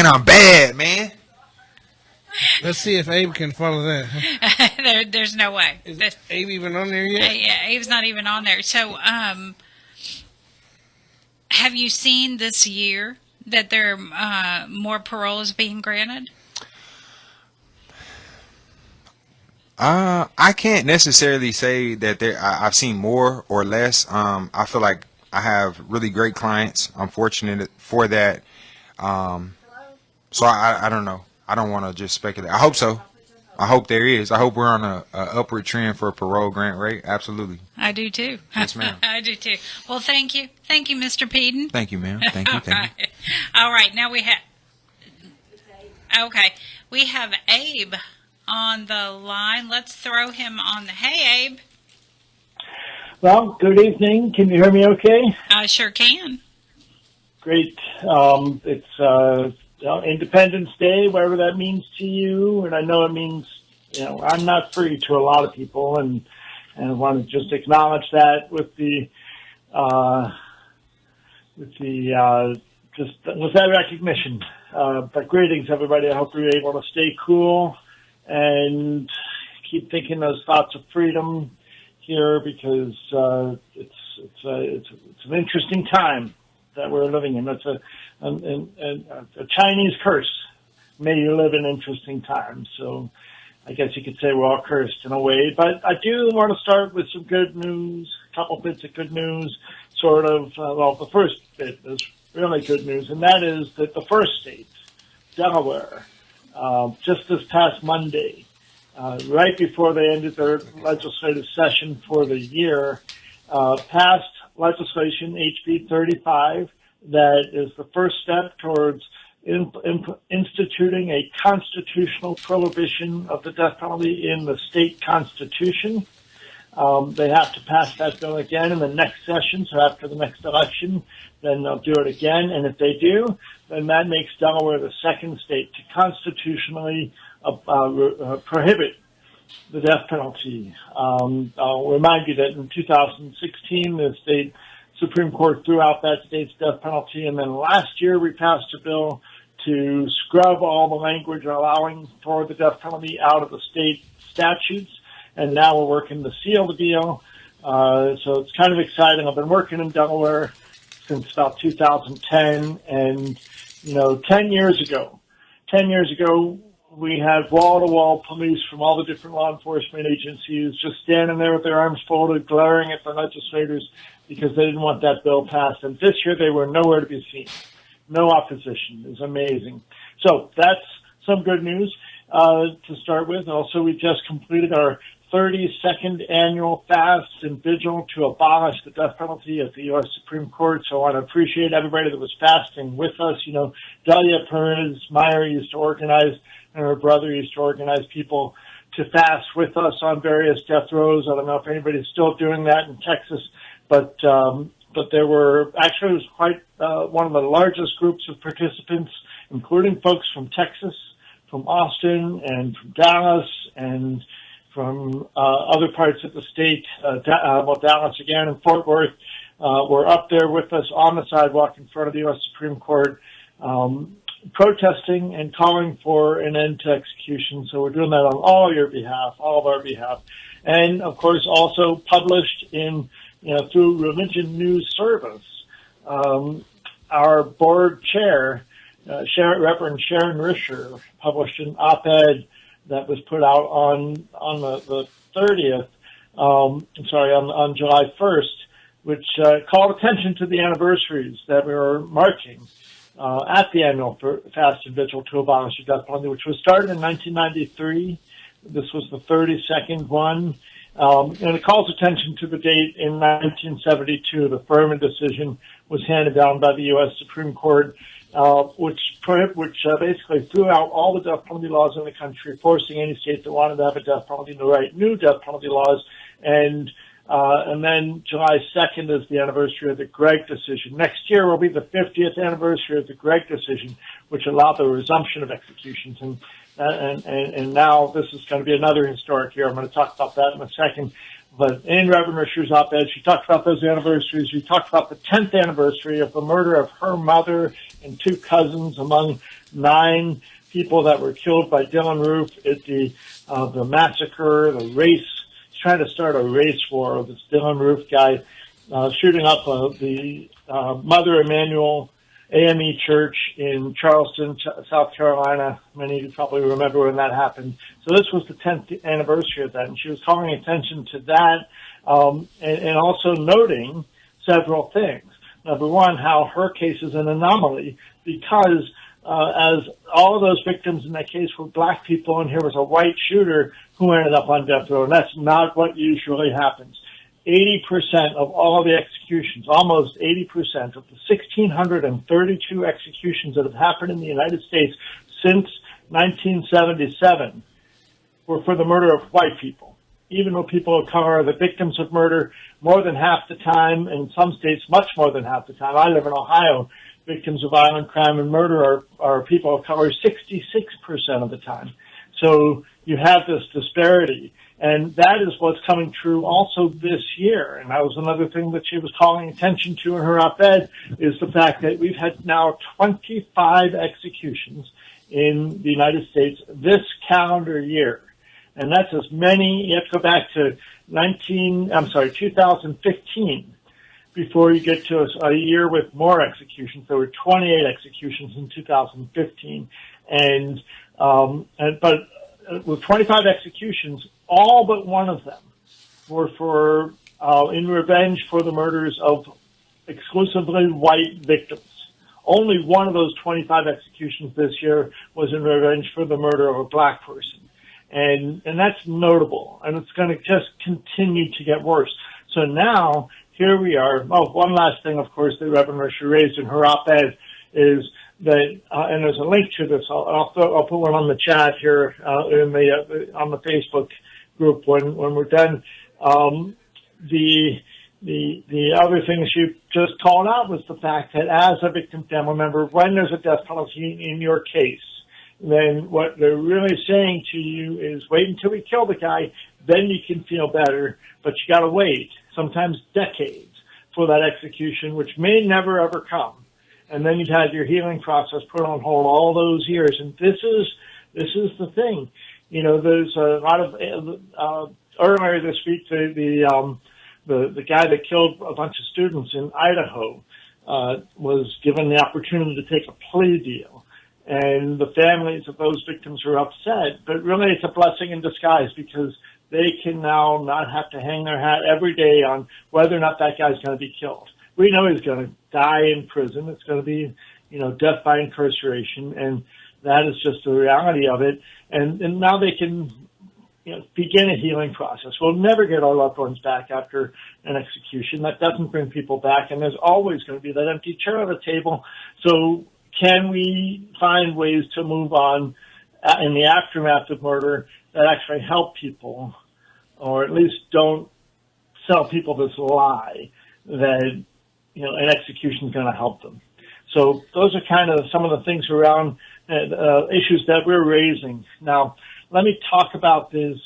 [SPEAKER 10] I'm bad, man.
[SPEAKER 7] Let's see if Abe can follow that.
[SPEAKER 6] There's no way.
[SPEAKER 7] Is Abe even on there yet?
[SPEAKER 6] Yeah, Abe's not even on there. So, have you seen this year that there are more paroles being granted?
[SPEAKER 10] I can't necessarily say that I've seen more or less. I feel like I have really great clients. I'm fortunate for that. So I don't know. I don't want to just speculate. I hope so. I hope there is. I hope we're on a upward trend for a parole grant rate. Absolutely.
[SPEAKER 6] I do too.
[SPEAKER 10] Yes, ma'am.
[SPEAKER 6] I do too. Well, thank you. Thank you, Mr. Peden.
[SPEAKER 10] Thank you, ma'am. Thank you.
[SPEAKER 6] All right. Now we have Okay. We have Abe on the line. Let's throw him on the... Hey, Abe.
[SPEAKER 11] Well, good evening. Can you hear me okay?
[SPEAKER 6] I sure can.
[SPEAKER 11] Great. It's Independence Day, whatever that means to you. And I know it means, I'm not free to a lot of people. And I want to just acknowledge that with that recognition. But greetings, everybody. I hope you're able to stay cool and keep thinking those thoughts of freedom here, because it's an interesting time that we're living in. It's a Chinese curse. May you live in interesting times. So I guess you could say we're all cursed in a way. But I do want to start with some good news, a couple bits of good news, sort of. The first bit is really good news, and that is that the first state, Delaware, just this past Monday, right before they ended their legislative session for the year, passed legislation HB 35 that is the first step towards instituting a constitutional prohibition of the death penalty in the state constitution. They have to pass that bill again in the next session, so after the next election, then they'll do it again. And if they do, then that makes Delaware the second state to constitutionally prohibit the death penalty. I'll remind you that in 2016, the state Supreme Court threw out that state's death penalty, and then last year we passed a bill to scrub all the language allowing for the death penalty out of the state statutes, and now we're working to seal the deal. So it's kind of exciting. I've been working in Delaware since about 2010, and 10 years ago, we had wall-to-wall police from all the different law enforcement agencies just standing there with their arms folded, glaring at the legislators because they didn't want that bill passed. And this year they were nowhere to be seen. No opposition. It was amazing. So that's some good news to start with. Also, we just completed our 32nd annual fast and vigil to abolish the death penalty at the U.S. Supreme Court. So I want to appreciate everybody that was fasting with us. Delia Perez Meyer used to organize, and her brother used to organize people to fast with us on various death rows. I don't know if anybody's still doing that in Texas, but there were actually, it was quite one of the largest groups of participants, including folks from Texas, from Austin, and from Dallas, and from other parts of the state. Dallas again and Fort Worth were up there with us on the sidewalk in front of the U.S. Supreme Court, protesting and calling for an end to execution. So we're doing that on all of our behalf. And of course also published in, through Religion News Service, our board chair, Reverend Sharon Risher, published an op-ed that was put out on the 30th, on July 1st, which called attention to the anniversaries that we were marking at the annual fast and vigil to abolish the death penalty, which was started in 1993. This was the 32nd one. And it calls attention to the date in 1972. The Furman decision was handed down by the U.S. Supreme Court, which basically threw out all the death penalty laws in the country, forcing any state that wanted to have a death penalty to write new death penalty laws. And then July 2nd is the anniversary of the Gregg decision. Next year will be the 50th anniversary of the Gregg decision, which allowed the resumption of executions. And now this is going to be another historic year. I'm going to talk about that in a second. But in Reverend Risher's op-ed, she talked about those anniversaries. She talked about the 10th anniversary of the murder of her mother and two cousins among 9 people that were killed by Dylan Roof at the massacre, the race. He's trying to start a race war of this Dylan Roof guy, shooting up the Mother Emanuel AME Church in Charleston, South Carolina. Many of you probably remember when that happened. So this was the 10th anniversary of that, and she was calling attention to that, and also noting several things. Number one, how her case is an anomaly because as all of those victims in that case were black people, and here was a white shooter who ended up on death row, and that's not what usually happens. 80% of all the executions, almost 80% of the 1,632 executions that have happened in the United States since 1977 were for the murder of white people. Even though people of color are the victims of murder more than half the time, and in some states much more than half the time. I live in Ohio. Victims of violent crime and murder are people of color 66% of the time. So you have this disparity. And that is what's coming true also this year. And that was another thing that she was calling attention to in her op-ed, is the fact that we've had now 25 executions in the United States this calendar year. And that's as many, you have to go back to 2015 before you get to a year with more executions. There were 28 executions in 2015. But with 25 executions, all but one of them were for in revenge for the murders of exclusively white victims. Only one of those 25 executions this year was in revenge for the murder of a black person. And that's notable, and it's going to just continue to get worse. So now, here we are. Oh, one last thing, of course, that Reverend Risher raised in her op-ed is that, and there's a link to this. I'll put one on the chat here on the Facebook group when we're done. The other thing she just called out was the fact that as a victim family member, when there's a death penalty in your case, then what they're really saying to you is wait until we kill the guy, then you can feel better, but you got to wait, sometimes decades, for that execution, which may never ever come. And then you've had your healing process put on hold all those years. And this is the thing. You know, there's a lot of earlier this week, the guy that killed a bunch of students in Idaho was given the opportunity to take a plea deal. And the families of those victims are upset, but really it's a blessing in disguise because they can now not have to hang their hat every day on whether or not that guy's going to be killed. We know he's going to die in prison. It's going to be, death by incarceration, and that is just the reality of it. And now they can, begin a healing process. We'll never get our loved ones back after an execution. That doesn't bring people back, and there's always going to be that empty chair at the table. So can we find ways to move on in the aftermath of murder that actually help people, or at least don't sell people this lie that an execution is going to help them? So those are kind of some of the things around issues that we're raising. Now, let me talk about these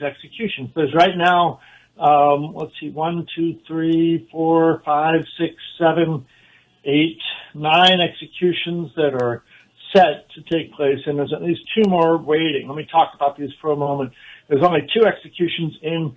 [SPEAKER 11] executions. There's right now, 1, 2, 3, 4, 5, 6, 7, 8, 9 executions that are set to take place, and there's at least 2 more waiting. Let me talk about these for a moment. There's only 2 executions in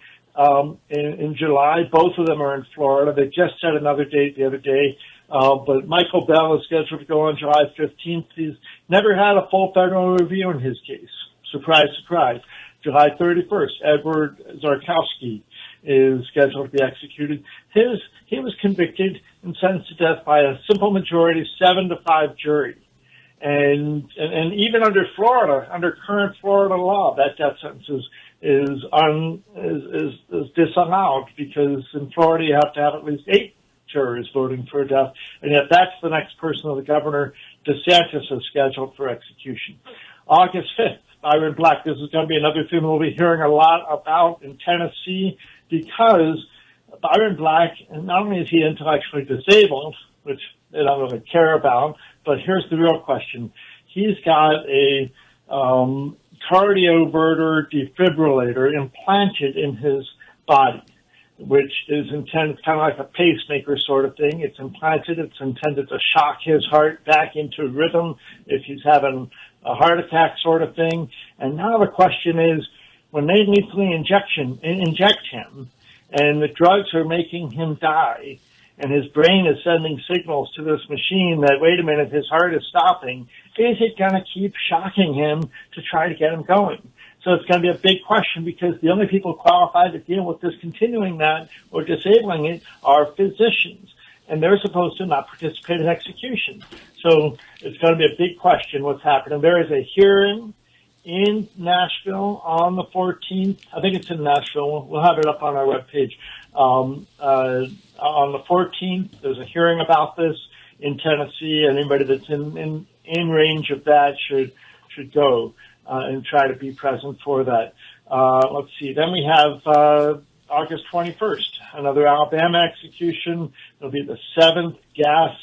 [SPEAKER 11] July. Both of them are in Florida. They just set another date the other day. But Michael Bell is scheduled to go on July 15th. He's never had a full federal review in his case. Surprise, surprise. July 31st, Edward Zarkowski is scheduled to be executed. He was convicted and sentenced to death by a simple majority, 7-5 jury. And even under current Florida law, that death sentence is disallowed, because in Florida you have to have at least 8 jurors voting for death, and yet that's the next person of the governor. DeSantis is scheduled for execution. August 5th, Byron Black. This is going to be another thing we'll be hearing a lot about in Tennessee, because Byron Black, and not only is he intellectually disabled, which they don't really care about, but here's the real question. He's got a cardioverter defibrillator implanted in his body, which is intended kind of like a pacemaker sort of thing. It's implanted. It's intended to shock his heart back into rhythm if he's having a heart attack sort of thing. And now the question is, when they lethally inject him, and the drugs are making him die, and his brain is sending signals to this machine that, wait a minute, his heart is stopping, is it going to keep shocking him to try to get him going? So it's going to be a big question, because the only people qualified to deal with discontinuing that or disabling it are physicians, and they're supposed to not participate in execution. So it's going to be a big question what's happening. There is a hearing in Nashville on the 14th. I think it's in Nashville. We'll have it up on our webpage. On the 14th, there's a hearing about this in Tennessee. Anybody that's in range of that should should go and try to be present for that. Let's see. Then we have August 21st, another Alabama execution. It'll be the 7th gas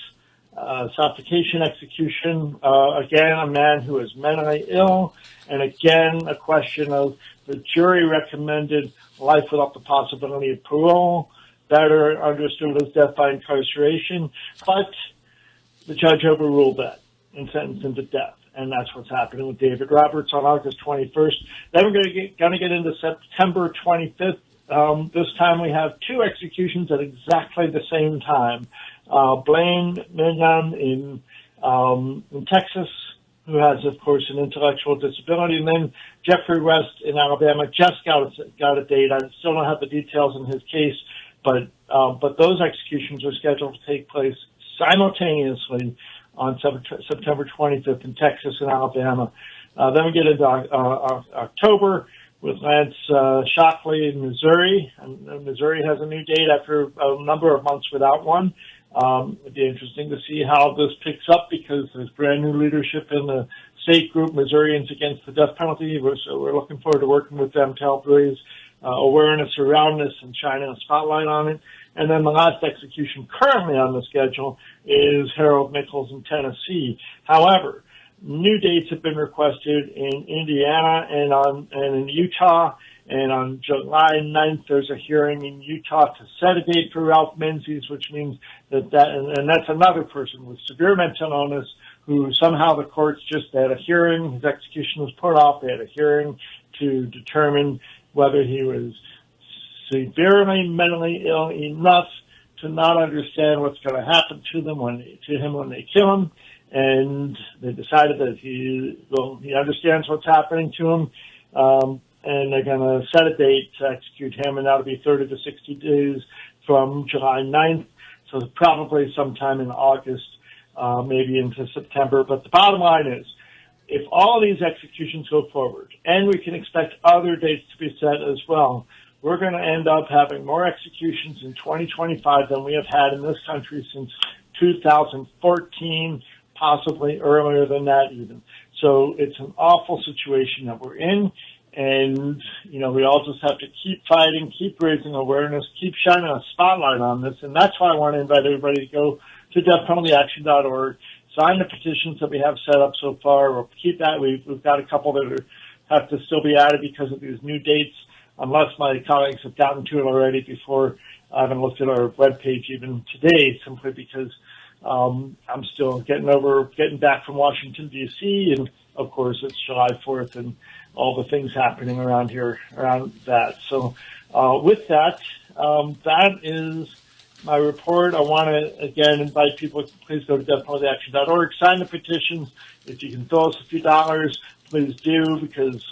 [SPEAKER 11] suffocation execution. Again, a man who is mentally ill, and again, a question of the jury recommended life without the possibility of parole, better understood as death by incarceration, but the judge overruled that and sentenced him to death. And that's what's happening with David Roberts on August 21st. Then we're going to get into September 25th. This time we have 2 executions at exactly the same time. Blaine Mignon in Texas, who has, of course, an intellectual disability, and then Jeffrey West in Alabama just got a date. I still don't have the details in his case, but those executions are scheduled to take place simultaneously on September 25th in Texas and Alabama. Then we get into October with Lance Shockley in Missouri. And Missouri has a new date after a number of months without one. It'd be interesting to see how this picks up because there's brand new leadership in the state group, Missourians Against the Death Penalty. So we're looking forward to working with them to help raise awareness around this and shining a spotlight on it. And then the last execution currently on the schedule is Harold Nichols in Tennessee. However, new dates have been requested in Indiana and in Utah. And on July 9th, there's a hearing in Utah to set a date for Ralph Menzies, which means and that's another person with severe mental illness who somehow the courts just had a hearing. His execution was put off. They had a hearing to determine whether he was severely mentally ill enough to not understand what's going to happen to him when they kill him. And they decided that he understands what's happening to him. And they're going to set a date to execute him, and that'll be 30 to 60 days from July 9th. So probably sometime in August, maybe into September. But the bottom line is, if all these executions go forward, and we can expect other dates to be set as well, we're going to end up having more executions in 2025 than we have had in this country since 2014, possibly earlier than that even. So it's an awful situation that we're in. And, we all just have to keep fighting, keep raising awareness, keep shining a spotlight on this. And that's why I want to invite everybody to go to deathpenaltyaction.org, sign the petitions that we have set up so far. We'll keep that. We've got a couple that have to still be added because of these new dates, unless my colleagues have gotten to it already before. I haven't looked at our webpage even today, simply because I'm still getting back from Washington, D.C., and, of course, it's July 4th, and all the things happening around here, around that. So with that, that is my report. I want to, again, invite people to please go to deathpenaltyaction.org, sign the petitions. If you can throw us a few dollars, please do, because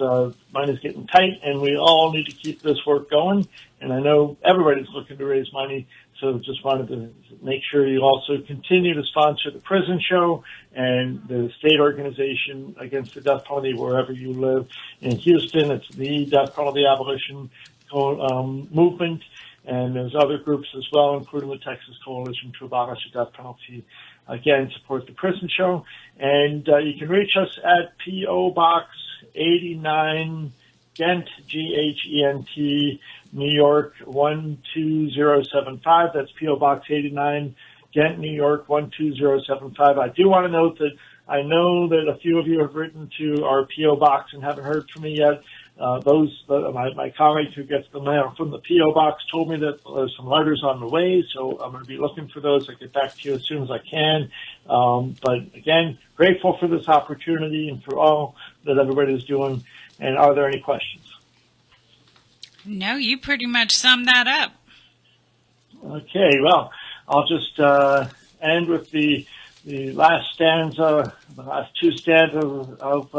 [SPEAKER 11] money's getting tight, and we all need to keep this work going. And I know everybody's looking to raise money, so just wanted to make sure you also continue to sponsor the prison show and the state organization against the death penalty wherever you live. In Houston, it's the Death Penalty Abolition movement, and there's other groups as well, including the Texas Coalition to Abolish the Death Penalty. Again, support the prison show. And you can reach us at P.O. Box 89, Ghent, G-H-E-N-T, New York 12075. That's P.O. Box 89, Ghent, New York 12075. I do want to note that I know that a few of you have written to our P.O. Box and haven't heard from me yet. My colleague who gets the mail from the P.O. Box told me that there's some letters on the way, so I'm going to be looking for those. I'll get back to you as soon as I can. But again, grateful for this opportunity and for all that everybody's doing. And are there any questions?
[SPEAKER 6] No, you pretty much summed that up.
[SPEAKER 11] Okay, well, I'll just end with the last stanza, the last two stanzas of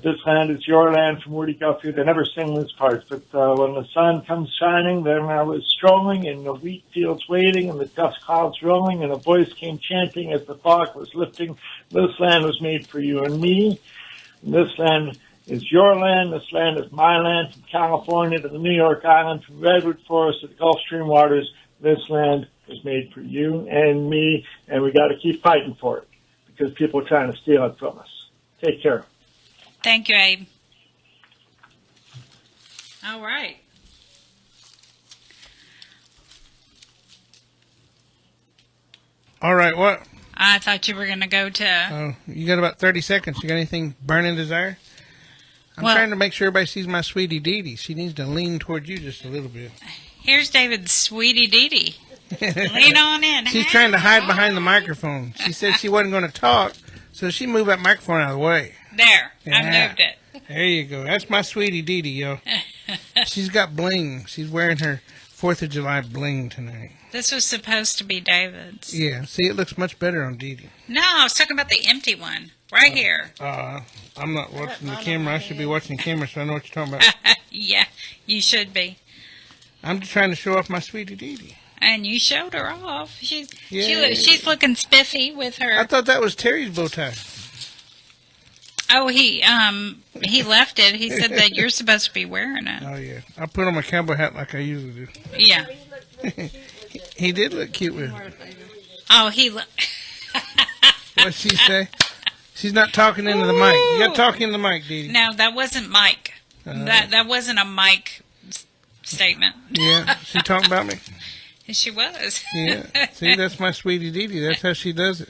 [SPEAKER 11] This Land Is Your Land from Woody Guthrie. They never sing this part, but when the sun comes shining, then I was strolling in the wheat fields waiting and the dust clouds rolling, and a voice came chanting as the fog was lifting, this land was made for you and me. And this land is your land, this land is my land, from California to the New York Island, from Redwood Forest to the Gulf Stream waters, this land is made for you and me, and we got to keep fighting for it because people are trying to steal it from us. Take care.
[SPEAKER 6] Thank you, Abe. All right.
[SPEAKER 7] All right, what?
[SPEAKER 6] I thought you were going to go to...
[SPEAKER 7] Oh, you got about 30 seconds. You got anything burning desire? I'm
[SPEAKER 6] Well-
[SPEAKER 7] trying to make sure everybody sees my sweetie Dee. She needs to lean toward you just a little bit.
[SPEAKER 6] Here's David's sweetie Dee. Lean on in.
[SPEAKER 7] She's trying to hide behind the microphone. She said she wasn't going to talk, so she moved that microphone out of the way.
[SPEAKER 6] There.
[SPEAKER 7] Yeah.
[SPEAKER 6] I moved it.
[SPEAKER 7] There you go. That's my sweetie Dee, yo. She's got bling. She's wearing her 4th of July bling tonight.
[SPEAKER 6] This was supposed to be David's.
[SPEAKER 7] Yeah, see, it looks much better on Dee.
[SPEAKER 6] No, I was talking about the empty one. Right here.
[SPEAKER 7] I'm not watching the camera. I should be watching the camera so I know what you're talking about.
[SPEAKER 6] Yeah, you should be.
[SPEAKER 7] I'm just trying to show off my sweetie Dee.
[SPEAKER 6] And you showed her off. She's
[SPEAKER 7] Yeah.
[SPEAKER 6] she's looking spiffy with her.
[SPEAKER 7] I thought that was Terry's bow tie.
[SPEAKER 6] Oh, he left it. He said that you're supposed to be wearing it.
[SPEAKER 7] Oh, yeah. I put on my cowboy hat like I usually do.
[SPEAKER 6] Yeah.
[SPEAKER 7] He did look cute with it.
[SPEAKER 6] Oh,
[SPEAKER 7] What'd she say? She's not talking into the mic. You got to talk into the mic, Dee.
[SPEAKER 6] No, that wasn't Mike. That wasn't a Mike statement.
[SPEAKER 7] Yeah, she talking about me?
[SPEAKER 6] She was.
[SPEAKER 7] Yeah. See, that's my sweetie Dee. That's how she does it.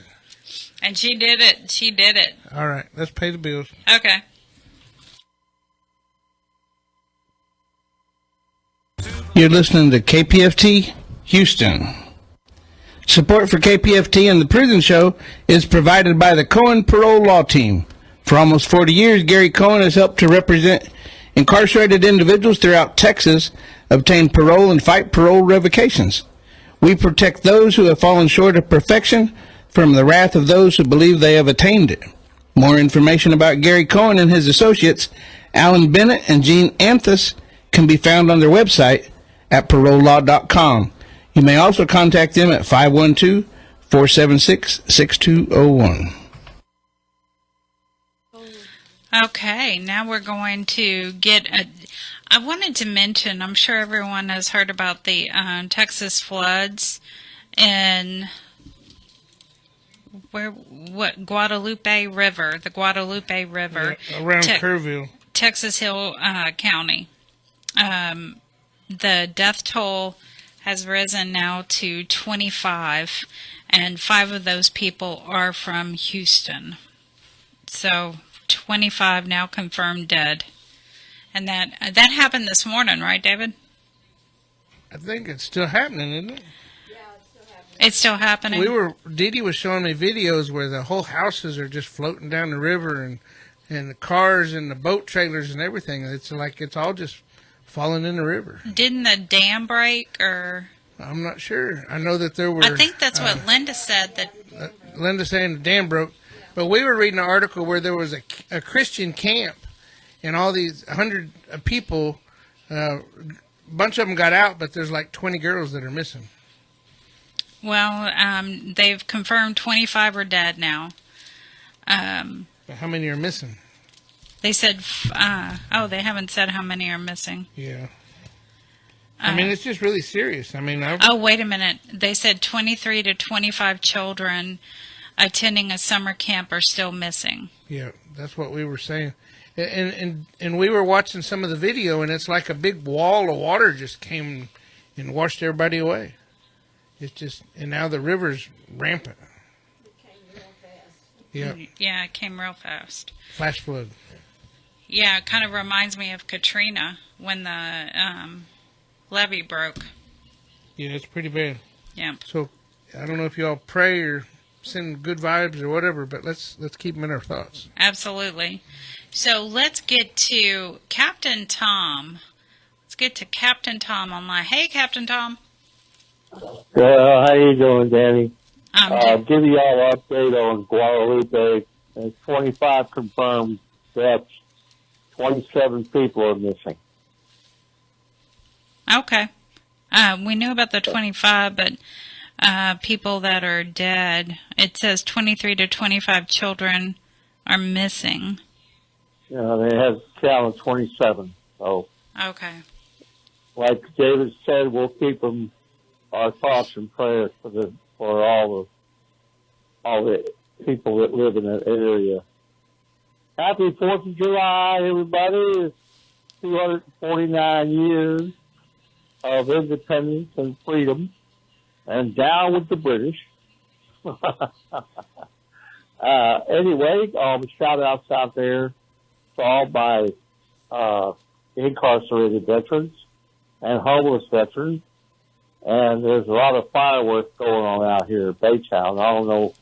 [SPEAKER 6] And she did it. She did it.
[SPEAKER 7] All right, let's pay the bills.
[SPEAKER 6] Okay.
[SPEAKER 7] You're listening to KPFT Houston. Support for KPFT and the Prison Show is provided by the Cohen Parole Law Team. For almost 40 years, Gary Cohen has helped to represent incarcerated individuals throughout Texas, obtain parole, and fight parole revocations. We protect those who have fallen short of perfection from the wrath of those who believe they have attained it. More information about Gary Cohen and his associates, Alan Bennett and Gene Anthus, can be found on their website at parolelaw.com. You may also contact them at 512-476-6201.
[SPEAKER 6] Okay, now we're going to get a... I wanted to mention, I'm sure everyone has heard about the Texas floods in... Guadalupe River, the Guadalupe River.
[SPEAKER 7] Yeah, around Kerrville.
[SPEAKER 6] Texas Hill County. The death toll has risen now to 25, and 5 of those people are from Houston. So 25 now confirmed dead. And that happened this morning, right, David?
[SPEAKER 7] I think it's still happening, isn't it?
[SPEAKER 6] It's still happening.
[SPEAKER 7] Dee was showing me videos where the whole houses are just floating down the river, and the cars and the boat trailers and everything. It's like it's all just falling in the river.
[SPEAKER 6] Didn't the dam break, or?
[SPEAKER 7] I'm not sure. I know that there were...
[SPEAKER 6] I think that's what Linda said. That
[SPEAKER 7] Linda saying the dam broke. But we were reading an article where there was a Christian camp, and all these 100 people, a bunch of them got out, but there's like 20 girls that are missing.
[SPEAKER 6] Well, they've confirmed 25 are dead now.
[SPEAKER 7] But how many are missing?
[SPEAKER 6] They said, they haven't said how many are missing.
[SPEAKER 7] Yeah. I mean, it's just really serious. I mean,
[SPEAKER 6] wait a minute. They said 23 to 25 children attending a summer camp are still missing.
[SPEAKER 7] Yeah, that's what we were saying. And we were watching some of the video, and it's like a big wall of water just came and washed everybody away. It's just, and now the river's rampant.
[SPEAKER 12] It came real fast.
[SPEAKER 7] Yeah.
[SPEAKER 6] Yeah, it came real fast.
[SPEAKER 7] Flash flood.
[SPEAKER 6] Yeah, it kind of reminds me of Katrina when the levee broke.
[SPEAKER 7] Yeah, it's pretty bad.
[SPEAKER 6] Yeah.
[SPEAKER 7] So I don't know if y'all pray or send good vibes or whatever, but let's keep them in our thoughts.
[SPEAKER 6] Absolutely. So let's get to Captain Tom. Let's get to Captain Tom online. Hey, Captain Tom.
[SPEAKER 13] How you doing, Dani?
[SPEAKER 6] I'm
[SPEAKER 13] give you all an update on Guadalupe. There's 25 confirmed deaths. 27 people are missing.
[SPEAKER 6] Okay. We knew about the 25, but people that are dead, it says 23 to 25 children are missing.
[SPEAKER 13] They have counted 27. So,
[SPEAKER 6] okay.
[SPEAKER 13] Like David said, we'll keep them our thoughts and prayers for all the people that live in that area. Happy 4th of July, everybody. It's 249 years of independence and freedom. And down with the British. Anyway, all the shout-outs out there to all my incarcerated veterans and homeless veterans. And there's a lot of fireworks going on out here at Baytown. I don't know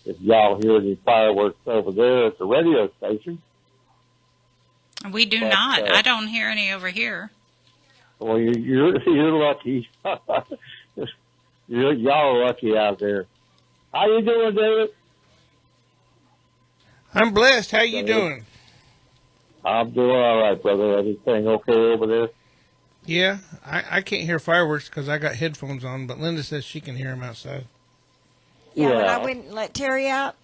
[SPEAKER 13] if y'all hear any fireworks over there at the radio station.
[SPEAKER 6] We do not. I don't hear any over here.
[SPEAKER 13] Well, you're lucky. Y'all are lucky out there. How you doing, David?
[SPEAKER 7] I'm blessed. How you doing?
[SPEAKER 13] I'm doing all right, brother. Everything okay over there?
[SPEAKER 7] Yeah, I can't hear fireworks because I got headphones on, but Linda says she can hear them outside.
[SPEAKER 12] Yeah, when I went and let Terry out,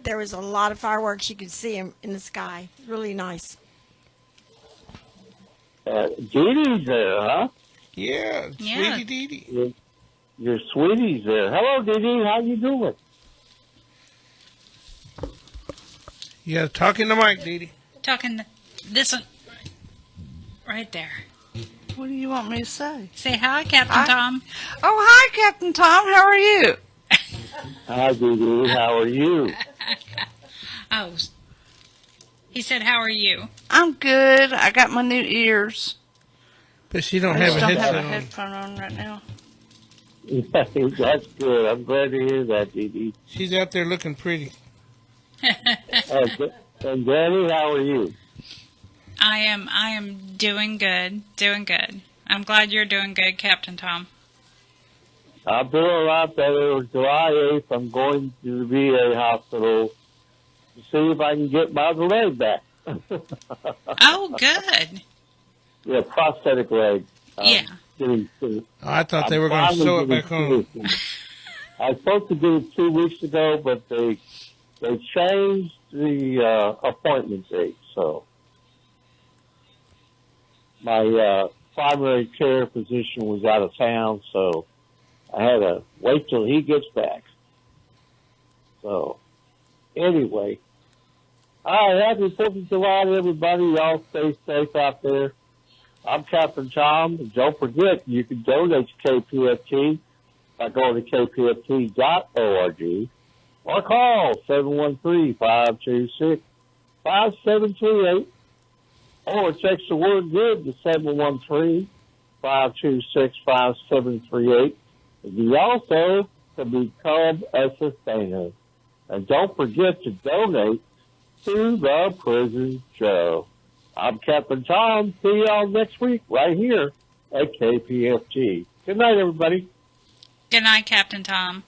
[SPEAKER 12] there was a lot of fireworks. You could see them in the sky. Really nice.
[SPEAKER 13] Dee Dee's there, huh?
[SPEAKER 7] Yeah, Sweetie Dee Dee.
[SPEAKER 13] Your sweetie's there. Hello, Dee Dee. How you doing?
[SPEAKER 7] Yeah, talking to Mike, Dee Dee.
[SPEAKER 6] Talking this one right there.
[SPEAKER 14] What do you want me to say?
[SPEAKER 6] Say hi, Captain Tom.
[SPEAKER 14] Oh, hi, Captain Tom. How are you?
[SPEAKER 13] Hi, Dee Dee. How are you?
[SPEAKER 6] Oh, he said, how are you?
[SPEAKER 14] I'm good. I got my new ears.
[SPEAKER 7] But she don't
[SPEAKER 14] I
[SPEAKER 7] have
[SPEAKER 14] just
[SPEAKER 7] a
[SPEAKER 14] don't
[SPEAKER 7] headset
[SPEAKER 14] have a
[SPEAKER 7] on.
[SPEAKER 14] headphone on right now.
[SPEAKER 13] Yeah, that's good. I'm glad to hear that, Dee Dee.
[SPEAKER 7] She's out there looking pretty.
[SPEAKER 13] And Dani, how are you?
[SPEAKER 6] I am doing good. I'm glad you're doing good, Captain Tom.
[SPEAKER 13] I'm doing a lot better. July 8th, I'm going to the VA hospital to see if I can get my leg back.
[SPEAKER 6] Oh, good.
[SPEAKER 13] Yeah, prosthetic leg.
[SPEAKER 6] Yeah.
[SPEAKER 7] I thought they were going to sew it back on.
[SPEAKER 13] I was supposed to do it 2 weeks ago, but they changed the appointment date. So my primary care physician was out of town, so I had to wait till he gets back. So anyway, all right, happy 4th of July to everybody. Y'all stay safe out there. I'm Captain Tom. Don't forget, you can donate to KPFT by going to kpft.org or call 713-526-5738 or text the word GIVE to 713-526-5738. You also can become a sustainer. And don't forget to donate to the Prison Show. I'm Captain Tom. See y'all next week right here at KPFT. Good night, everybody.
[SPEAKER 6] Good night, Captain Tom.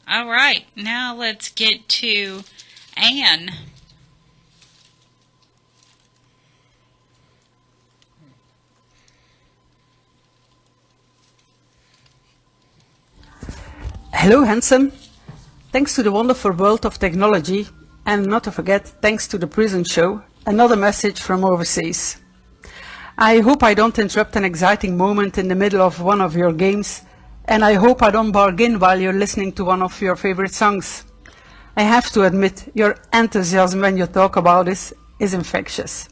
[SPEAKER 6] All right, now let's get to Anne.
[SPEAKER 15] Hello, handsome. Thanks to the wonderful world of technology, and not to forget, thanks to the prison show, another message from overseas. I hope I don't interrupt an exciting moment in the middle of one of your games, and I hope I don't bargain while you're listening to one of your favorite songs. I have to admit, your enthusiasm when you talk about this is infectious.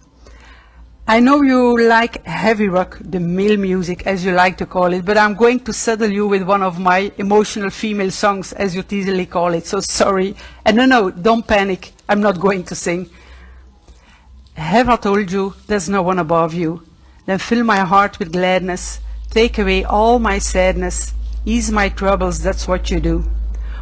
[SPEAKER 15] I know you like heavy rock, the male music as you like to call it, but I'm going to settle you with one of my emotional female songs as you teasily call it, so sorry. And no, don't panic, I'm not going to sing. Have I told you there's no one above you? Then fill my heart with gladness, take away all my sadness, ease my troubles, that's what you do.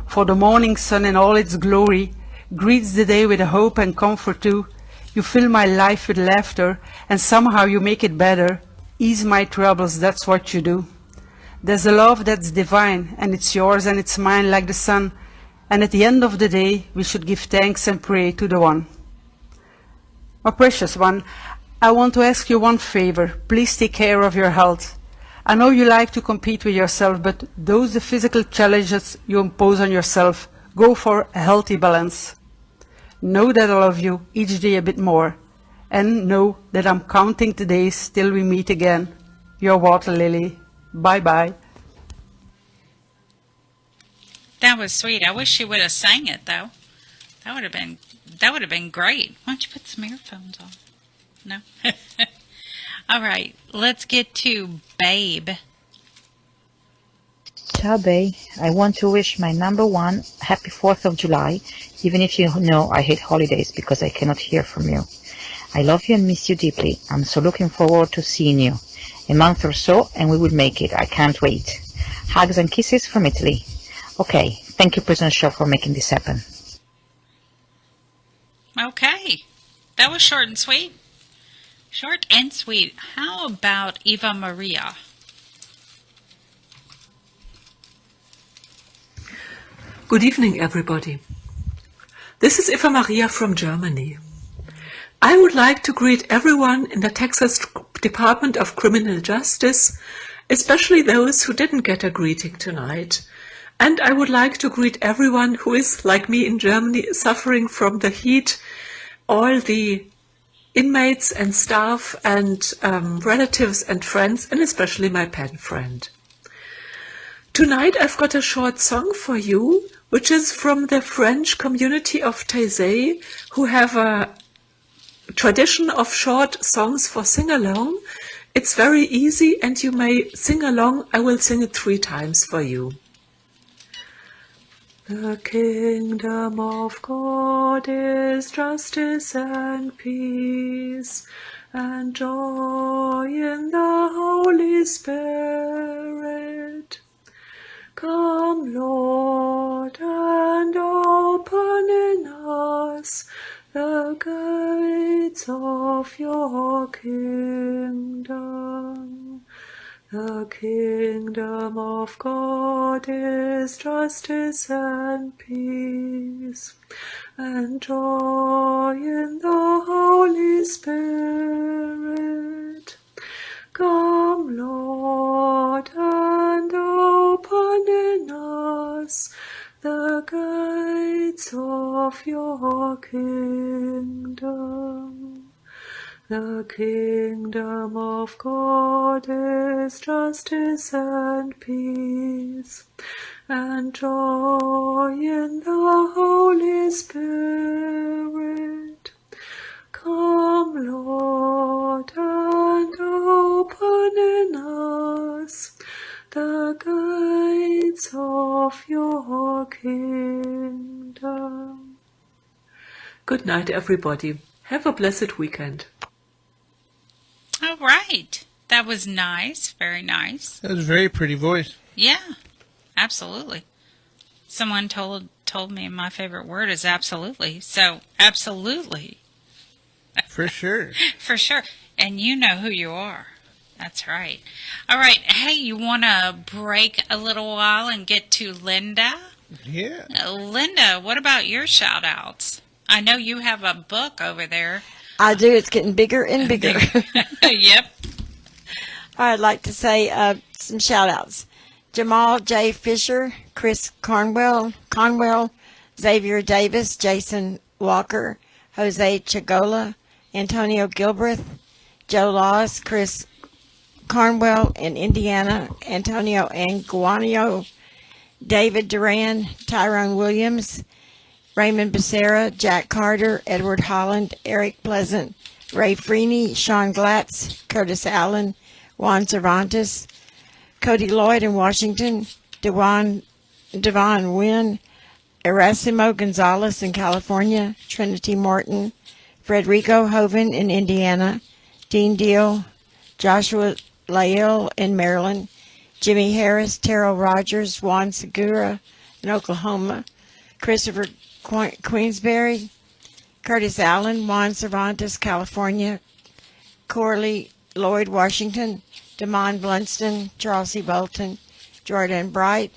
[SPEAKER 15] For the morning sun in all its glory greets the day with hope and comfort too. You fill my life with laughter, and somehow you make it better. Ease my troubles, that's what you do. There's a love that's divine, and it's yours and it's mine like the sun. And at the end of the day, we should give thanks and pray to the one. My precious one, I want to ask you one favor. Please take care of your health. I know you like to compete with yourself, but those the physical challenges you impose on yourself, go for a healthy balance. Know that I love you each day a bit more, and know that I'm counting the days till we meet again. Your water lily. Bye-bye.
[SPEAKER 6] That was sweet. I wish she would have sang it, though. That would have been great. Why don't you put some earphones on? No? All right, let's get to Babe.
[SPEAKER 16] Ciao, Babe. I want to wish my number one happy 4th of July, even if you know I hate holidays because I cannot hear from you. I love you and miss you deeply. I'm so looking forward to seeing you. A month or so and we will make it. I can't wait. Hugs and kisses from Italy. Okay, thank you, Prison Show, for making this happen.
[SPEAKER 6] Okay, that was short and sweet. Short and sweet. How about Eva Maria?
[SPEAKER 17] Good evening, everybody. This is Eva Maria from Germany. I would like to greet everyone in the Texas Department of Criminal Justice, especially those who didn't get a greeting tonight. And I would like to greet everyone who is, like me in Germany, suffering from the heat, all the inmates and staff and relatives and friends, and especially my pen friend. Tonight I've got a short song for you, which is from the French community of Taizé, who have a tradition of short songs for sing-along. It's very easy and you may sing along. I will sing it 3 times for you. The kingdom of God is justice and peace, and joy in the Holy Spirit. Come, Lord, and open in us the gates of your kingdom. The kingdom of God is justice and peace, and joy in the Holy Spirit. Come, Lord, and open in us the gates of your kingdom. The kingdom of God is justice and peace, and joy in the Holy Spirit. Come, Lord, and open in us the gates of your kingdom. Good night, everybody. Have a blessed weekend.
[SPEAKER 6] All right. That was nice. Very nice.
[SPEAKER 7] That was a very pretty voice.
[SPEAKER 6] Yeah, absolutely. Someone told me my favorite word is absolutely. So, absolutely.
[SPEAKER 7] For sure.
[SPEAKER 6] For sure. And you know who you are. That's right. All right. Hey, you want to break a little while and get to Linda?
[SPEAKER 7] Yeah.
[SPEAKER 6] Linda, what about your shout-outs? I know you have a book over there.
[SPEAKER 12] I do. It's getting bigger and bigger.
[SPEAKER 6] Yep.
[SPEAKER 12] I'd like to say some shout-outs. Jamal J. Fisher, Chris Conwell, Xavier Davis, Jason Walker, Jose Chagola, Antonio Gilbreth, Joe Laws, Chris Cornwell in Indiana, Antonio Anguanio, David Duran, Tyrone Williams, Raymond Becerra, Jack Carter, Edward Holland, Eric Pleasant, Ray Freeney, Sean Glatz, Curtis Allen, Juan Cervantes, Cody Lloyd in Washington, Devon Wynn, Erasimo Gonzalez in California, Trinity Morton, Frederico Hoven in Indiana, Dean Deal, Joshua Lael in Maryland, Jimmy Harris, Terrell Rogers, Juan Segura in Oklahoma, Christopher Queensberry, Curtis Allen, Juan Cervantes, California, Corley Lloyd, Washington, Damon Blunston, Charles C. Bolton, Jordan Bright,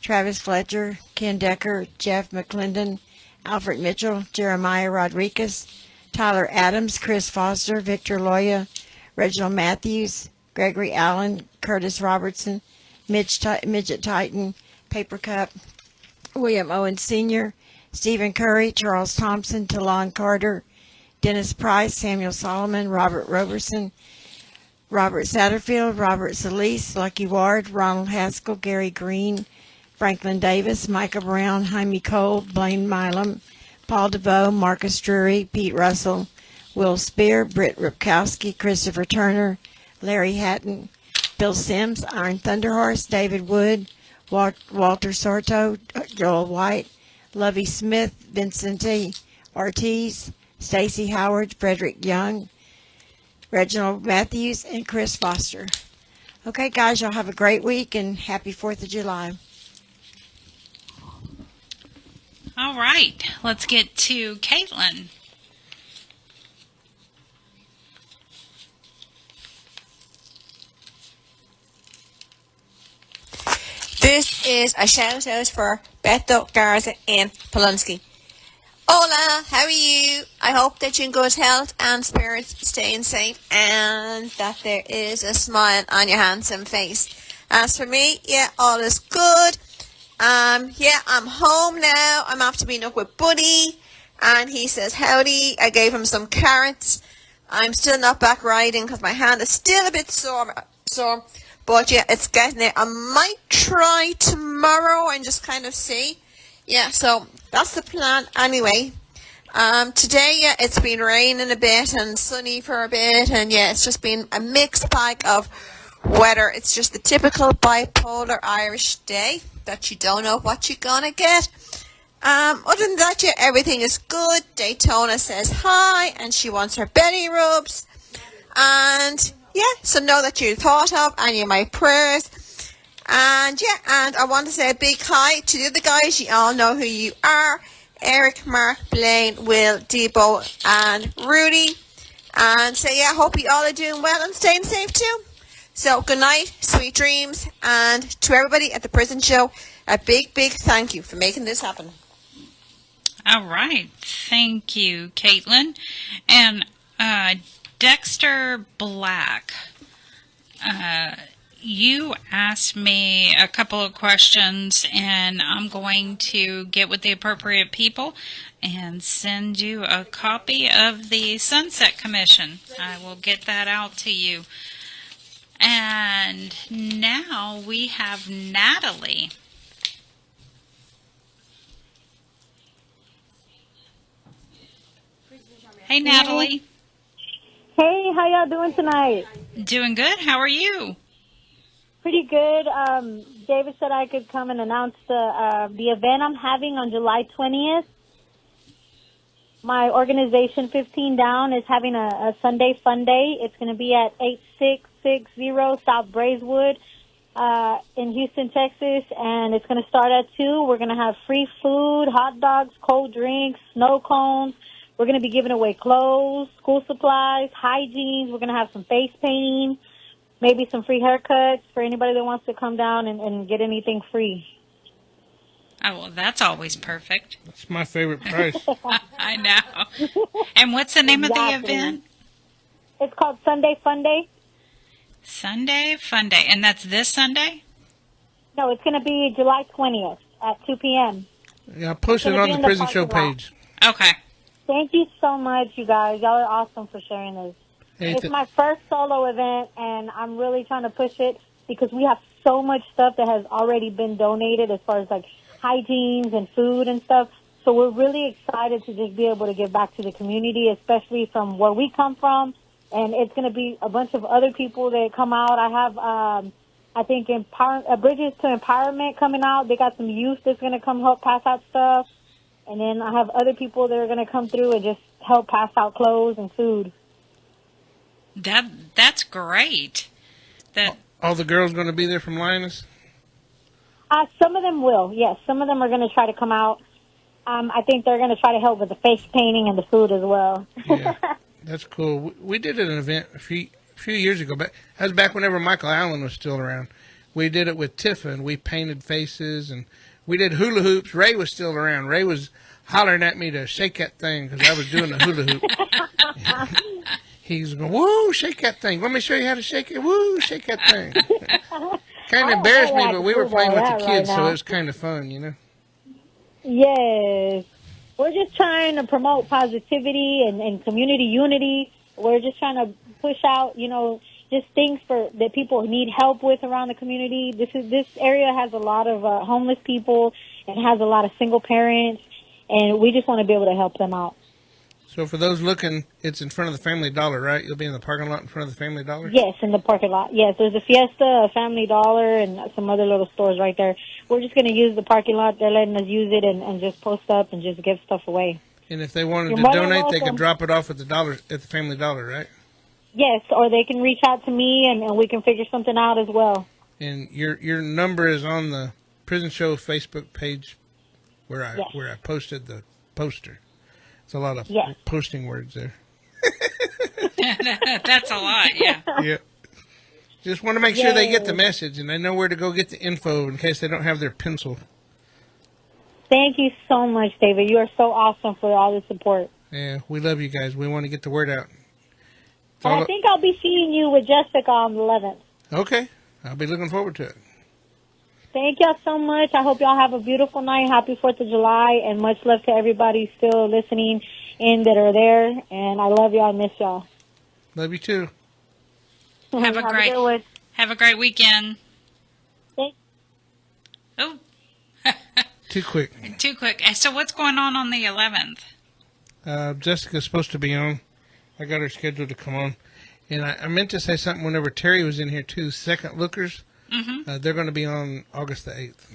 [SPEAKER 12] Travis Fletcher, Ken Decker, Jeff McClendon, Alfred Mitchell, Jeremiah Rodriguez, Tyler Adams, Chris Foster, Victor Loya, Reginald Matthews, Gregory Allen, Curtis Robertson, Midget Titan, Paper Cup, William Owen Sr., Stephen Curry, Charles Thompson, Talon Carter, Dennis Price, Samuel Solomon, Robert Roberson, Robert Satterfield, Robert Solis, Lucky Ward, Ronald Haskell, Gary Green, Franklin Davis, Micah Brown, Jaime Cole, Blaine Milam, Paul DeVoe, Marcus Drury, Pete Russell, Will Spear, Britt Ripkowski, Christopher Turner, Larry Hatton, Bill Sims, Iron Thunderhorse, David Wood, Walter Sorto, Joel White, Lovey Smith, Vincente Ortiz, Stacy Howard, Frederick Young, Reginald Matthews, and Chris Foster. Okay, guys, y'all have a great week and happy 4th of July.
[SPEAKER 6] All right, let's get to Caitlin.
[SPEAKER 18] This is a shout out for Beto Garza and Polonsky. Hola, how are you? I hope that you're in good health and spirits, staying safe, and that there is a smile on your handsome face. As for me, yeah, all is good. Yeah, I'm home now. I'm after being up with Buddy, and he says howdy. I gave him some carrots. I'm still not back riding because my hand is still a bit sore. But yeah, it's getting there. I might try tomorrow and just kind of see. Yeah, so that's the plan anyway. Today, yeah, it's been raining a bit and sunny for a bit, and yeah, it's just been a mixed bag of weather. It's just the typical bipolar Irish day that you don't know what you're gonna get. Other than that, yeah, everything is good. Daytona says hi, and she wants her belly rubs. And yeah, so know that you're thought of and you're my prayers. And yeah, and I want to say a big hi to the other guys. You all know who you are. Eric, Mark, Blaine, Will, Debo, and Rudy. And so yeah, I hope you all are doing well and staying safe too. So good night, sweet dreams, and to everybody at the prison show, a big, big thank you for making this happen.
[SPEAKER 6] All right. Thank you, Caitlin. And Dexter Black, you asked me a couple of questions, and I'm going to get with the appropriate people and send you a copy of the Sunset Commission. I will get that out to you. And now we have Natalie. Hey, Natalie.
[SPEAKER 19] Hey, how y'all doing tonight?
[SPEAKER 6] Doing good. How are you?
[SPEAKER 19] Pretty good. David said I could come and announce the event I'm having on July 20th. My organization, 15 Down, is having a Sunday Fun Day. It's going to be at 8660 South Braeswood in Houston, Texas, and it's going to start at 2. We're going to have free food, hot dogs, cold drinks, snow cones. We're going to be giving away clothes, school supplies, hygiene. We're going to have some face painting, maybe some free haircuts for anybody that wants to come down and get anything free.
[SPEAKER 6] Oh, well, that's always perfect.
[SPEAKER 7] That's my favorite price.
[SPEAKER 6] I know. And what's the name of the event?
[SPEAKER 19] It's called Sunday Fun Day.
[SPEAKER 6] Sunday Fun Day. And that's this Sunday?
[SPEAKER 19] No, it's going to be July 20th at 2 p.m.
[SPEAKER 7] Yeah, I'll post it on the Prison Show page.
[SPEAKER 6] Okay.
[SPEAKER 19] Thank you so much, you guys. Y'all are awesome for sharing this.
[SPEAKER 7] Hey,
[SPEAKER 19] it's my first solo event, and I'm really trying to push it because we have so much stuff that has already been donated as far as like hygienes and food and stuff. So we're really excited to just be able to give back to the community, especially from where we come from. And it's going to be a bunch of other people that come out. I have, I think, Bridges to Empowerment coming out. They got some youth that's going to come help pass out stuff. And then I have other people that are going to come through and just help pass out clothes and food.
[SPEAKER 6] That's great.
[SPEAKER 7] All the girls going to be there from Lioness?
[SPEAKER 19] Some of them will, yes. Some of them are going to try to come out. I think they're going to try to help with the face painting and the food as well.
[SPEAKER 7] Yeah, that's cool. We did an event a few years ago. That was back whenever Michael Allen was still around. We did it with Tifa, and we painted faces, and we did hula hoops. Ray was still around. Ray was hollering at me to shake that thing because I was doing the hula hoop. He's going, woo, shake that thing. Let me show you how to shake it. Woo, shake that thing. Kind of embarrassed me, but we were playing with the kids, so it was kind of fun, you know?
[SPEAKER 19] Yes. We're just trying to promote positivity and community unity. We're just trying to push out, just things that people need help with around the community. This area has a lot of homeless people and has a lot of single parents. and we just want to be able to help them out.
[SPEAKER 7] So for those looking, it's in front of the Family Dollar, right? You'll be in the parking lot in front of the Family Dollar?
[SPEAKER 19] Yes, in the parking lot. Yes, there's a Fiesta, a Family Dollar, and some other little stores right there. We're just going to use the parking lot. They're letting us use it and just post up and just give stuff away.
[SPEAKER 7] And if they wanted
[SPEAKER 19] You're
[SPEAKER 7] to
[SPEAKER 19] more than
[SPEAKER 7] donate, they
[SPEAKER 19] welcome.
[SPEAKER 7] could drop it off at the Family Dollar, right?
[SPEAKER 19] Yes, or they can reach out to me, and we can figure something out as well.
[SPEAKER 7] And your number is on the Prison Show Facebook page where I posted the poster. It's a lot of posting words there.
[SPEAKER 6] That's a lot, yeah.
[SPEAKER 7] Yeah. Just want to make sure they get the message and they know where to go get the info in case they don't have their pencil.
[SPEAKER 19] Thank you so much, David. You are so awesome for all the support.
[SPEAKER 7] Yeah, we love you guys. We want to get the word out.
[SPEAKER 19] And I think I'll be seeing you with Jessica on the 11th.
[SPEAKER 7] Okay. I'll be looking forward to it.
[SPEAKER 19] Thank y'all so much. I hope y'all have a beautiful night. Happy 4th of July, and much love to everybody still listening in that are there. And I love y'all. I miss y'all.
[SPEAKER 7] Love you too.
[SPEAKER 6] Have a great weekend.
[SPEAKER 19] Thanks.
[SPEAKER 6] Oh.
[SPEAKER 7] Too quick.
[SPEAKER 6] Too quick. So what's going on the 11th?
[SPEAKER 7] Jessica's supposed to be on. I got her scheduled to come on. And I meant to say something whenever Terry was in here too. Second Lookers.
[SPEAKER 6] Mm-hmm.
[SPEAKER 7] They're going to be on August the 8th.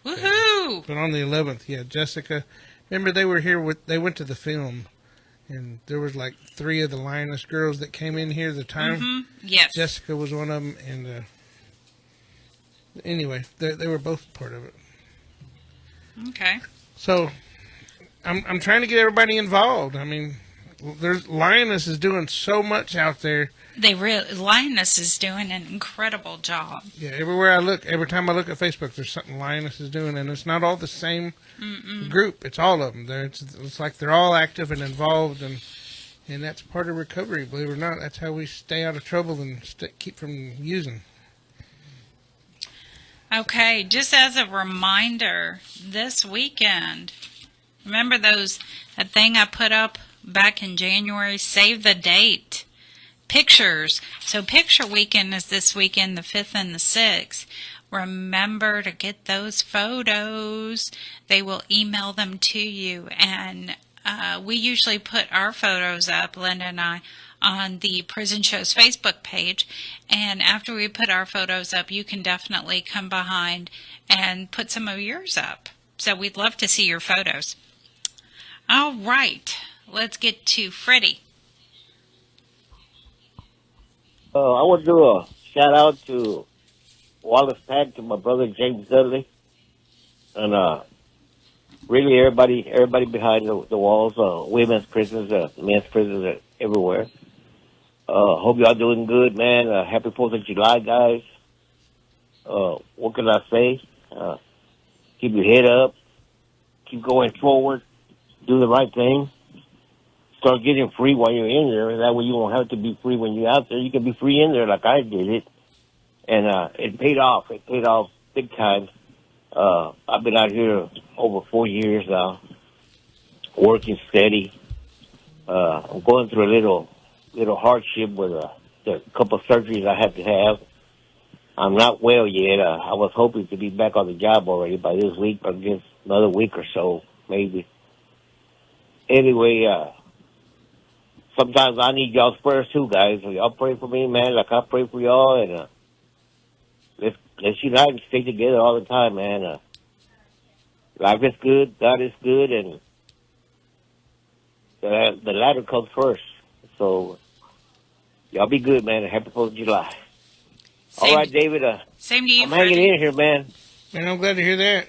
[SPEAKER 6] Woohoo!
[SPEAKER 7] But on the 11th, yeah, Jessica. Remember they were here they went to the film, and there was like 3 of the Lioness girls that came in here at the time.
[SPEAKER 6] Mm-hmm. Yes.
[SPEAKER 7] Jessica was one of them, and anyway, they were both part of it.
[SPEAKER 6] Okay.
[SPEAKER 7] So, I'm trying to get everybody involved. I mean, Lioness is doing so much out there.
[SPEAKER 6] Lioness is doing an incredible job.
[SPEAKER 7] Yeah, everywhere I look, every time I look at Facebook, there's something Lioness is doing, and it's not all the same group. It's all of them. It's like they're all active and involved, and that's part of recovery, believe it or not. That's how we stay out of trouble and keep from using.
[SPEAKER 6] Okay, just as a reminder, this weekend, remember that thing I put up back in January, save the date. Pictures. So Picture Weekend is this weekend, the 5th and the 6th. Remember to get those photos. They will email them to you. And we usually put our photos up, Linda and I, on the Prison Show's Facebook page. And after we put our photos up, you can definitely come behind and put some of yours up. So we'd love to see your photos. All right. Let's get to Freddie.
[SPEAKER 20] I want to do a shout out to Wallace Pack, to my brother James Dudley, and really everybody behind the walls, women's prisons, men's prisons, everywhere. Hope y'all doing good, man. Happy 4th of July, guys. What can I say? Keep your head up. Keep going forward. Do the right thing. Start getting free while you're in there. That way you won't have to be free when you're out there. You can be free in there like I did it. And it paid off. It paid off big time. I've been out here over 4 years now, working steady. I'm going through a little hardship with the couple of surgeries I had to have. I'm not well yet. I was hoping to be back on the job already by this week, but just another week or so, maybe. Anyway, sometimes I need y'all's prayers too, guys. So y'all pray for me, man, like I pray for y'all, and let's unite and stay together all the time, man. Life is good, God is good, and the latter comes first. So y'all be good, man. Happy 4th of July. All right, David.
[SPEAKER 6] Same to you,
[SPEAKER 20] I'm hanging in here, man.
[SPEAKER 7] Man, I'm glad to hear that.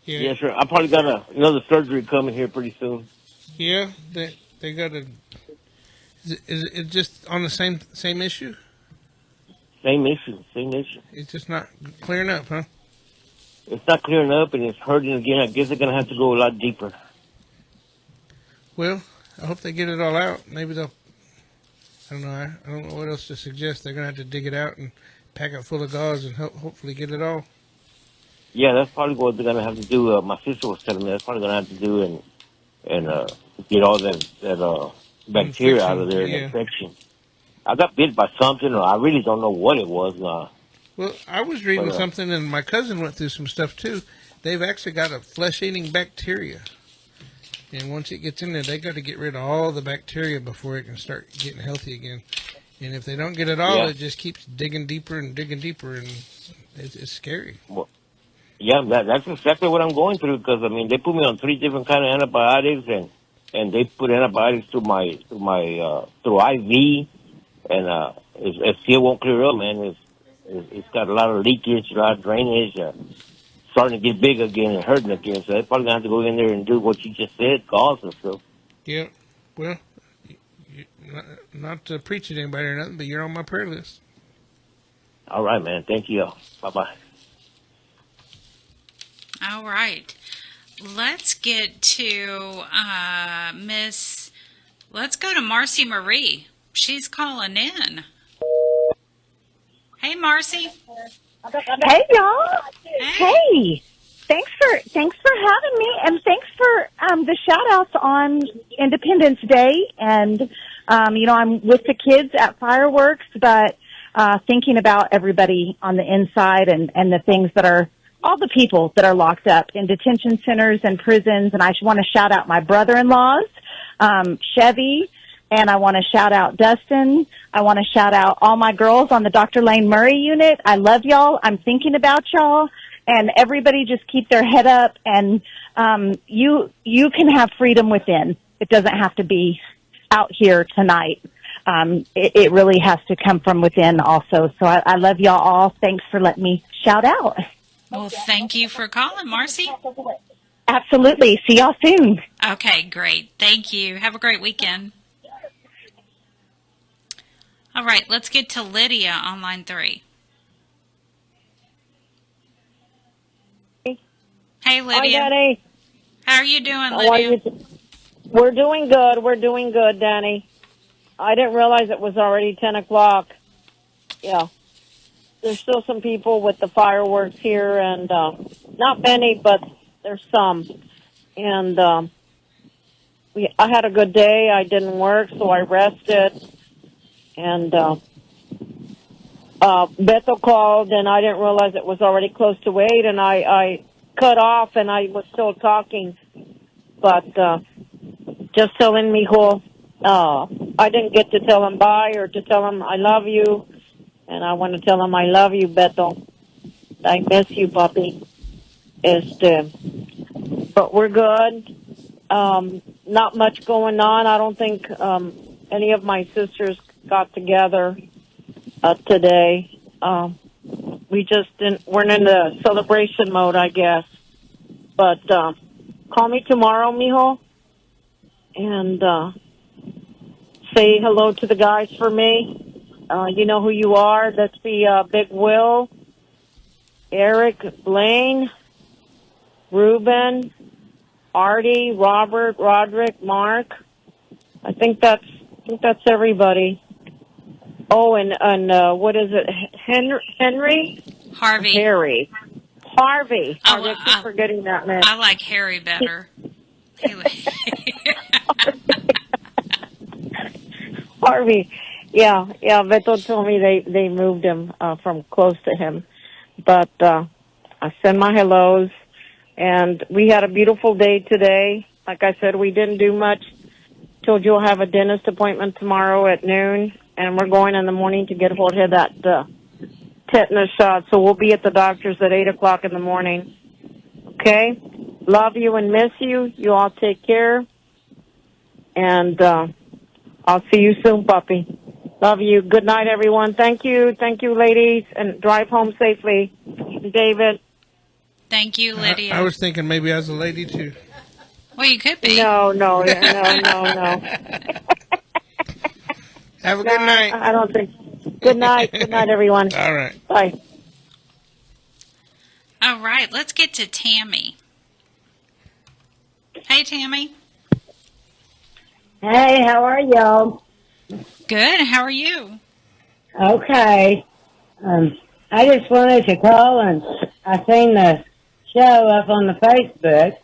[SPEAKER 7] Yeah.
[SPEAKER 20] Yes, sir. I probably got another surgery coming here pretty soon.
[SPEAKER 7] Yeah, they got a. Is it just on the same issue?
[SPEAKER 20] Same issue.
[SPEAKER 7] It's just not clearing up, huh?
[SPEAKER 20] It's not clearing up, and it's hurting again. I guess they're gonna have to go a lot deeper.
[SPEAKER 7] Well, I hope they get it all out. Maybe they'll. I don't know. I don't know what else to suggest. They're gonna have to dig it out and pack it full of gauze and hopefully get it all.
[SPEAKER 20] Yeah, that's probably what they're gonna have to do. My sister was telling me that's probably gonna have to do and get all that bacteria out of there, and infection. I got bit by something, or I really don't know what it was.
[SPEAKER 7] Well, I was reading something, and my cousin went through some stuff too. they've actually got a flesh-eating bacteria. And once it gets in there, they got to get rid of all the bacteria before it can start getting healthy again. And if they don't get it all,
[SPEAKER 20] Yeah.
[SPEAKER 7] it just keeps digging deeper and digging deeper, and it's scary.
[SPEAKER 20] Well, yeah, that's exactly what I'm going through. Because I mean, they put me on 3 different kind of antibiotics, and they put antibiotics through through IV, and it still won't clear up, man. It's got a lot of leakage, a lot of drainage, starting to get big again and hurting again. So they're probably gonna have to go in there and do what you just said, cause us. So.
[SPEAKER 7] Yeah, well, not to preach at anybody or nothing, but you're on my prayer list.
[SPEAKER 20] All right, man. Thank you. Bye-bye.
[SPEAKER 6] All right. Let's get to let's go to Marcy Marie. She's calling in. Hey, Marcy.
[SPEAKER 21] Hey, y'all. Hey. Thanks for having me, and thanks for the shout-outs on Independence Day. And, I'm with the kids at fireworks, but thinking about everybody on the inside and the things that are, all the people that are locked up in detention centers and prisons. And I want to shout out my brother-in-laws, Chevy, and I want to shout out Dustin. I want to shout out all my girls on the Dr. Lane Murray unit. I love y'all. I'm thinking about y'all. And everybody just keep their head up, and you can have freedom within. It doesn't have to be out here tonight. It really has to come from within also. So I love y'all all. Thanks for letting me shout out.
[SPEAKER 6] Well, thank you for calling, Marcy.
[SPEAKER 21] Absolutely. See y'all soon.
[SPEAKER 6] Okay, great. Thank you. Have a great weekend. All right, let's get to Lydia on line 3. Hey, Lydia.
[SPEAKER 22] Hi, Dani.
[SPEAKER 6] How are you doing,
[SPEAKER 22] How
[SPEAKER 6] Lydia?
[SPEAKER 22] are you? We're doing good. We're doing good, Dani. I didn't realize it was already 10 o'clock. Yeah. There's still some people with the fireworks here, and not many, but there's some. And I had a good day. I didn't work, so I rested. And Beto called, and I didn't realize it was already close to 8, and I cut off, and I was still talking. But just telling Mijo, I didn't get to tell him bye or to tell him I love you. And I want to tell him I love you, Beto. I miss you, puppy. But we're good. Not much going on. I don't think any of my sisters got together today. We just weren't in the celebration mode, I guess. But call me tomorrow, mijo, and say hello to the guys for me. You know who you are. That's the Big Will, Eric, Blaine, Ruben, Artie, Robert, Roderick, Mark. I think that's everybody. Oh, and what is it? Henry?
[SPEAKER 6] Harvey.
[SPEAKER 22] Harry. Harvey.
[SPEAKER 6] Oh,
[SPEAKER 22] I keep forgetting that name.
[SPEAKER 6] I like Harry better.
[SPEAKER 22] Harvey. Yeah. Beto told me they moved him from close to him. But I send my hellos. And we had a beautiful day today. Like I said, we didn't do much. Told you I'll have a dentist appointment tomorrow at noon. And we're going in the morning to get Jorge that tetanus shot. So we'll be at the doctor's at 8 o'clock in the morning. Okay? Love you and miss you. You all take care. And I'll see you soon, puppy. Love you. Good night, everyone. Thank you. Thank you, ladies. And drive home safely. David.
[SPEAKER 6] Thank you, Lydia.
[SPEAKER 7] I was thinking maybe I was a lady, too.
[SPEAKER 6] Well, you could be.
[SPEAKER 22] No.
[SPEAKER 7] Have a good night.
[SPEAKER 22] I don't think. Good night. Good night, everyone.
[SPEAKER 7] All right.
[SPEAKER 22] Bye.
[SPEAKER 6] All right, let's get to Tammy. Hey, Tammy.
[SPEAKER 23] Hey, how are y'all?
[SPEAKER 6] Good. How are you?
[SPEAKER 23] Okay. I just wanted to call, and I seen the show up on the Facebook,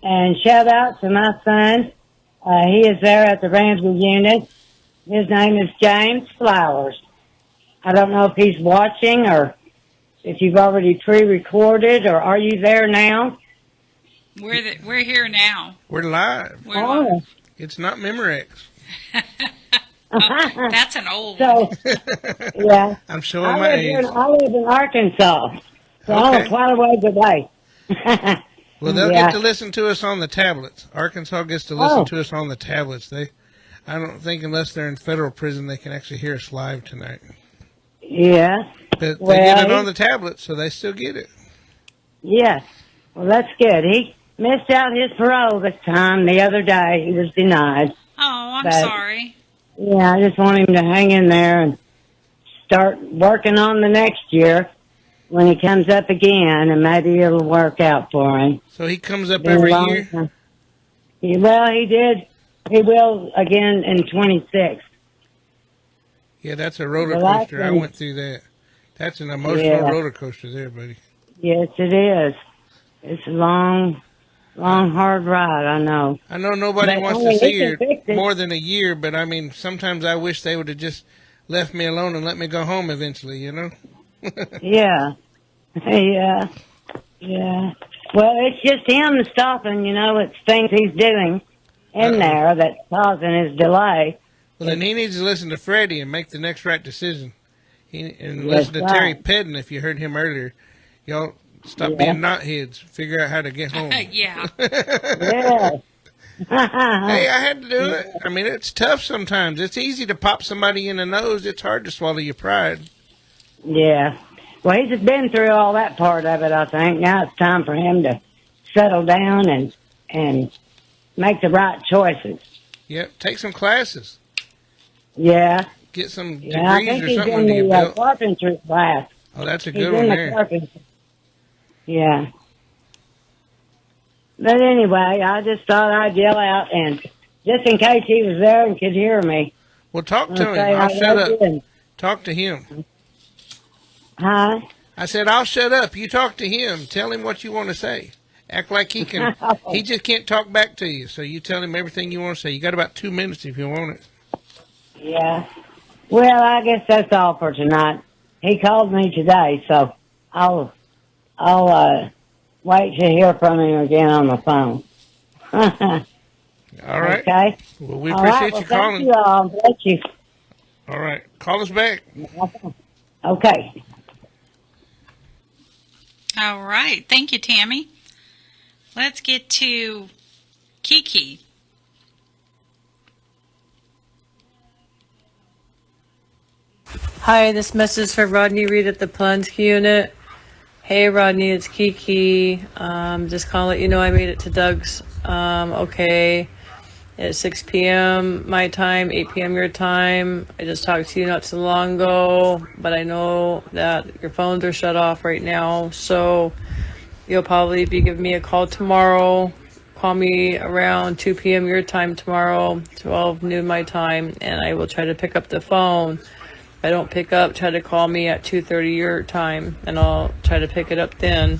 [SPEAKER 23] and shout out to my son. He is there at the Ramsey unit. His name is James Flowers. I don't know if he's watching or if you've already pre-recorded, or are you there now?
[SPEAKER 6] We're here now.
[SPEAKER 7] We're live.
[SPEAKER 6] We're live.
[SPEAKER 7] It's not Memorex.
[SPEAKER 6] That's an old
[SPEAKER 23] So,
[SPEAKER 6] one.
[SPEAKER 23] yeah.
[SPEAKER 7] I'm showing my age.
[SPEAKER 23] I live in Arkansas, so
[SPEAKER 7] Okay.
[SPEAKER 23] I'm quite a ways away.
[SPEAKER 7] Well, they'll
[SPEAKER 23] Yeah.
[SPEAKER 7] get to listen to us on the tablets. Arkansas gets to listen to us on the tablets. I don't think unless they're in federal prison, they can actually hear us live tonight.
[SPEAKER 23] Yeah.
[SPEAKER 7] But
[SPEAKER 23] Well,
[SPEAKER 7] they get it on the tablet, so they still get it.
[SPEAKER 23] Yeah. Well, that's good. He missed out his parole this time. The other day, he was denied.
[SPEAKER 6] Oh, I'm
[SPEAKER 23] But-
[SPEAKER 6] sorry.
[SPEAKER 23] Yeah, I just want him to hang in there and start working on the next year when he comes up again, and maybe it'll work out for him.
[SPEAKER 7] So he comes up
[SPEAKER 23] Been a
[SPEAKER 7] every
[SPEAKER 23] long
[SPEAKER 7] year?
[SPEAKER 23] time. Well, he did. He will again in 26.
[SPEAKER 7] Yeah, that's a roller
[SPEAKER 23] The last
[SPEAKER 7] coaster. I
[SPEAKER 23] one-
[SPEAKER 7] went through that. That's an emotional
[SPEAKER 23] Yeah.
[SPEAKER 7] roller coaster there, buddy.
[SPEAKER 23] Yes, it is. It's a long, hard ride, I know.
[SPEAKER 7] I know nobody
[SPEAKER 23] But
[SPEAKER 7] wants
[SPEAKER 23] only
[SPEAKER 7] to
[SPEAKER 23] he
[SPEAKER 7] see
[SPEAKER 23] can
[SPEAKER 7] her
[SPEAKER 23] fix it.
[SPEAKER 7] more than a year, but I mean, sometimes I wish they would have just left me alone and let me go home eventually, you know?
[SPEAKER 23] Yeah. Yeah. Yeah. Well, it's just him stopping, it's things he's doing in there that's causing his delay.
[SPEAKER 7] Well, then he needs to listen to Freddie and make the next right decision. And
[SPEAKER 23] That's
[SPEAKER 7] listen to Terry
[SPEAKER 23] right.
[SPEAKER 7] Peden if you heard him earlier. Y'all stop
[SPEAKER 23] Yeah.
[SPEAKER 7] being knotheads. Figure out how to get home.
[SPEAKER 6] Yeah.
[SPEAKER 23] Yeah.
[SPEAKER 7] Hey, I had to do it. I mean, it's tough sometimes. It's easy to pop somebody in the nose. It's hard to swallow your pride.
[SPEAKER 23] Yeah. Well, he's just been through all that part of it, I think. Now it's time for him to settle down and make the right choices.
[SPEAKER 7] Yep, take some classes.
[SPEAKER 23] Yeah.
[SPEAKER 7] Get some
[SPEAKER 23] Yeah, I
[SPEAKER 7] degrees
[SPEAKER 23] think
[SPEAKER 7] or
[SPEAKER 23] he's
[SPEAKER 7] something
[SPEAKER 23] in
[SPEAKER 7] under your
[SPEAKER 23] the
[SPEAKER 7] belt.
[SPEAKER 23] carpentry class.
[SPEAKER 7] Oh, that's a
[SPEAKER 23] He's
[SPEAKER 7] good
[SPEAKER 23] in
[SPEAKER 7] one
[SPEAKER 23] the
[SPEAKER 7] there.
[SPEAKER 23] carpentry. Yeah. But anyway, I just thought I'd yell out, and just in case he was there and could hear me.
[SPEAKER 7] Well, talk to
[SPEAKER 23] I'll
[SPEAKER 7] him.
[SPEAKER 23] say
[SPEAKER 7] I'll
[SPEAKER 23] I
[SPEAKER 7] shut
[SPEAKER 23] love
[SPEAKER 7] up.
[SPEAKER 23] you and-
[SPEAKER 7] Talk to him.
[SPEAKER 23] Huh?
[SPEAKER 7] I said, I'll shut up. You talk to him. Tell him what you want to say. Act like he can. He just can't talk back to you. So you tell him everything you want to say. You got about 2 minutes if you want it.
[SPEAKER 23] Yeah. Well, I guess that's all for tonight. He called me today, so I'll wait to hear from him again on the phone.
[SPEAKER 7] All right.
[SPEAKER 23] Okay.
[SPEAKER 7] Well, we
[SPEAKER 23] All
[SPEAKER 7] appreciate
[SPEAKER 23] right, well,
[SPEAKER 7] you calling.
[SPEAKER 23] Thank you all. Bless you.
[SPEAKER 7] All right. Call us back.
[SPEAKER 23] Okay.
[SPEAKER 6] All right. Thank you, Tammy. Let's get to Kiki.
[SPEAKER 1] Hi, this message is for Rodney Reed at the Pulaski unit. Hey Rodney, it's Kiki. Just calling to let you know I made it to Doug's okay at 6 p.m. my time, 8 p.m. your time. I just talked to you not too long ago, but I know that your phones are shut off right now, so you'll probably be giving me a call tomorrow. Call me around 2 p.m. your time tomorrow, 12 noon my time, and I will try to pick up the phone. If I don't pick up, try to call me at 2:30 your time, and I'll try to pick it up then.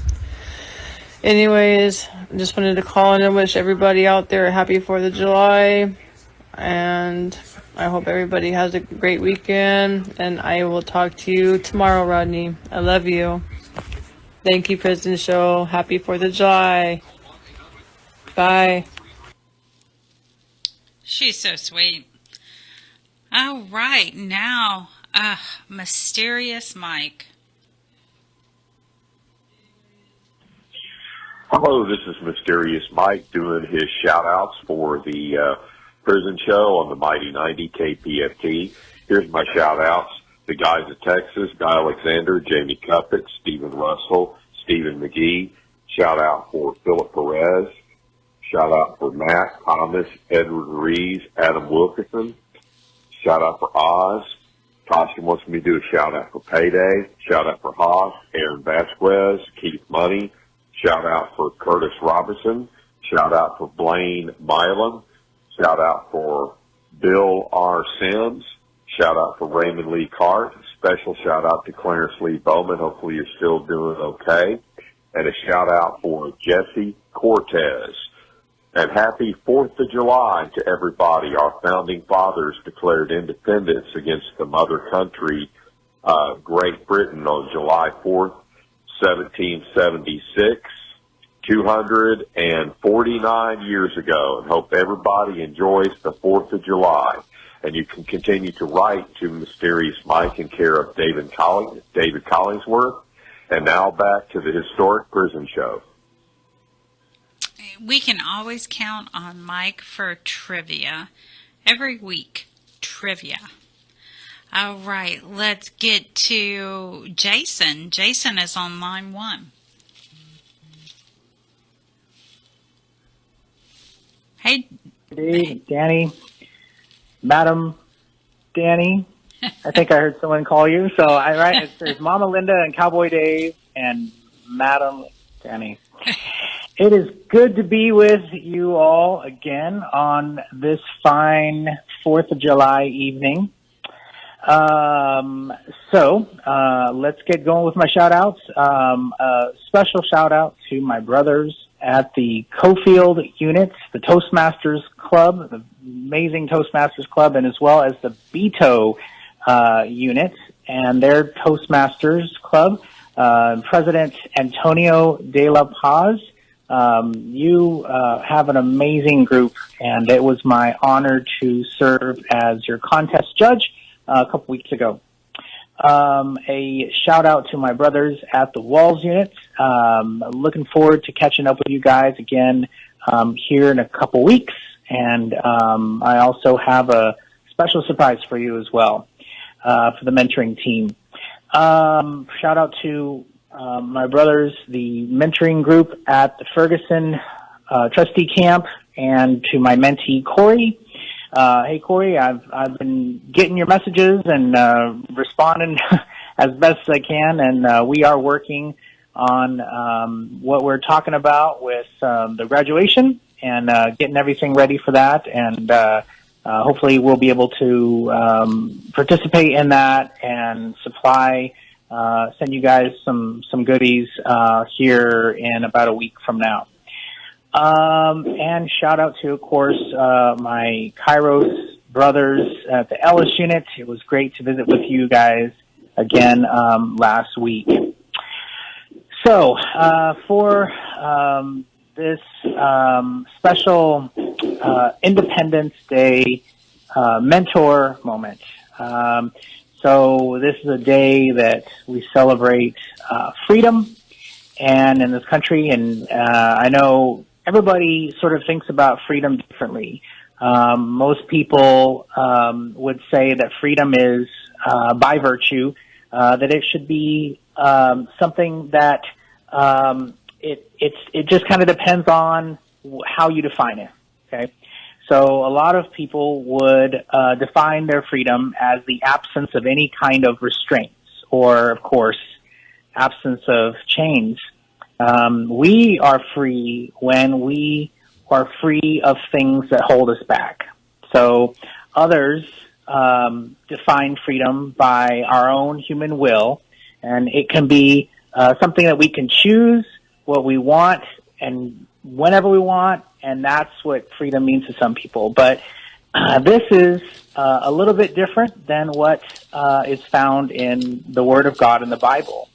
[SPEAKER 1] Anyways, I just wanted to call in and wish everybody out there a happy 4th of July, and I hope everybody has a great weekend, and I will talk to you tomorrow, Rodney. I love you. Thank you, President Show. Happy 4th of July. Bye.
[SPEAKER 6] She's so sweet. All right, now, Mysterious Mike.
[SPEAKER 2] Hello, this is Mysterious Mike doing his shout-outs for the prison show on the Mighty 90 KPFT. Here's my shout-outs. The guys at Texas, Guy Alexander, Jamie Cuppett, Stephen Russell, Stephen McGee. Shout-out for Philip Perez. Shout-out for Matt, Thomas, Edward Reeves, Adam Wilkerson. Shout-out for Oz. Tasha wants me to do a shout-out for Payday. Shout-out for Haas, Aaron Vasquez, Keith Money. Shout-out for Curtis Robertson. Shout-out for Blaine Milam. Shout-out for Bill R. Sims. Shout-out for Raymond Lee Cart. Special shout-out to Clarence Lee Bowman. Hopefully you're still doing okay. And a shout-out for Jesse Cortez. And happy 4th of July to everybody. Our founding fathers declared independence against the mother country, Great Britain, on July 4th, 1776. 249 years ago, and hope everybody enjoys the 4th of July. And you can continue to write to Mysterious Mike in care of David Collingsworth. And now back to the historic prison show.
[SPEAKER 6] We can always count on Mike for trivia. Every week, trivia. All right, let's get to Jason. Jason is on line 1. Hey.
[SPEAKER 3] Dave, Dani, Madam Dani. I think I heard someone call you. So there's Mama Linda and Cowboy Dave and Madam Dani. It is good to be with you all again on this fine 4th of July evening. Let's get going with my shout-outs. A special shout-out to my brothers at the Cofield units, the Toastmasters Club, the amazing Toastmasters Club, and as well as the Beto unit and their Toastmasters Club. President Antonio de la Paz, you have an amazing group, and it was my honor to serve as your contest judge a couple weeks ago. A shout out to my brothers at the Walls unit. Looking forward to catching up with you guys again here in a couple weeks. And I also have a special surprise for you as well for the mentoring team. Shout out to my brothers, the mentoring group at the Ferguson trustee camp, and to my mentee, Corey. Hey, Corey, I've been getting your messages and responding as best as I can, and we are working on what we're talking about with the graduation and getting everything ready for that, and hopefully we'll be able to participate in that and send you guys some goodies here in about a week from now. And shout out to, of course, my Kairos brothers at the Ellis unit. It was great to visit with you guys again last week. So for this special Independence Day mentor moment. So this is a day that we celebrate freedom and in this country, and I know everybody sort of thinks about freedom differently. Most people would say that freedom is by virtue, that it should be something that it just kind of depends on how you define it. Okay, so a lot of people would define their freedom as the absence of any kind of restraints, or of course, absence of chains. We are free when we are free of things that hold us back. So others define freedom by our own human will, and it can be something that we can choose what we want and whenever we want, and that's what freedom means to some people. But this is a little bit different than what is found in the Word of God in the Bible.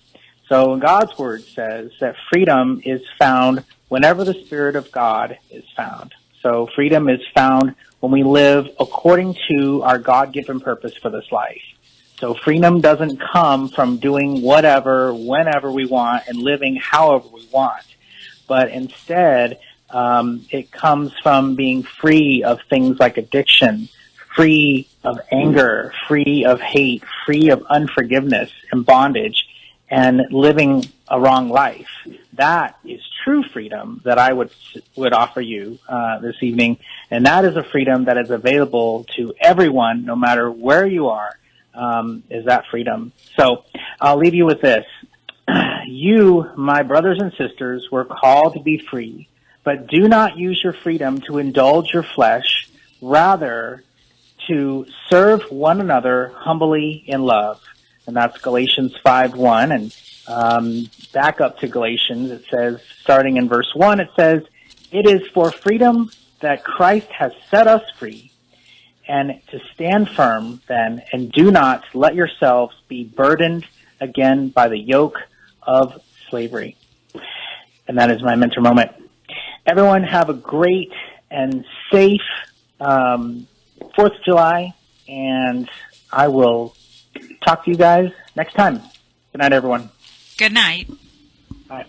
[SPEAKER 3] So God's Word says that freedom is found whenever the Spirit of God is found. So freedom is found when we live according to our God-given purpose for this life. So freedom doesn't come from doing whatever, whenever we want, and living however we want. But instead, it comes from being free of things like addiction, free of anger, free of hate, free of unforgiveness and bondage, and living a wrong life. That is true freedom that I would offer you this evening, and that is a freedom that is available to everyone, no matter where you are, is that freedom. So I'll leave you with this. You, my brothers and sisters, were called to be free, but do not use your freedom to indulge your flesh, rather to serve one another humbly in love. And that's Galatians 5:1. And back up to Galatians, it says, starting in verse 1, it says, "It is for freedom that Christ has set us free. And to stand firm then, and do not let yourselves be burdened again by the yoke of slavery." And that is my mentor moment. Everyone have a great and safe 4th of July, and I will talk to you guys next time. Good night, everyone.
[SPEAKER 6] Good night.
[SPEAKER 3] Bye.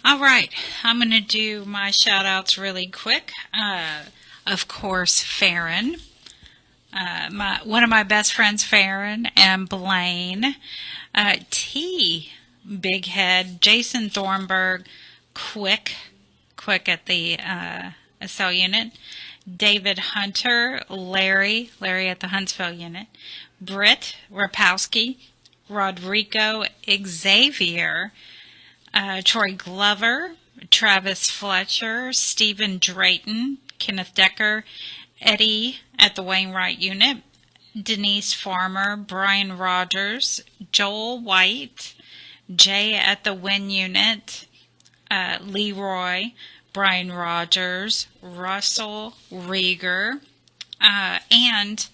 [SPEAKER 6] All right, I'm going to do my shout-outs really quick. Of course, Farron. One of my best friends, Farron, and Blaine. T, Big Head, Jason Thornburg, Quick at the SL unit, David Hunter, Larry at the Huntsville unit, Britt Rapowski, Rodrigo Xavier, Troy Glover, Travis Fletcher, Stephen Drayton, Kenneth Decker, Eddie at the Wainwright unit, Denise Farmer, Brian Rogers, Joel White, Jay at the Wynn unit, Leroy, Brian Rogers, Russell Rieger, and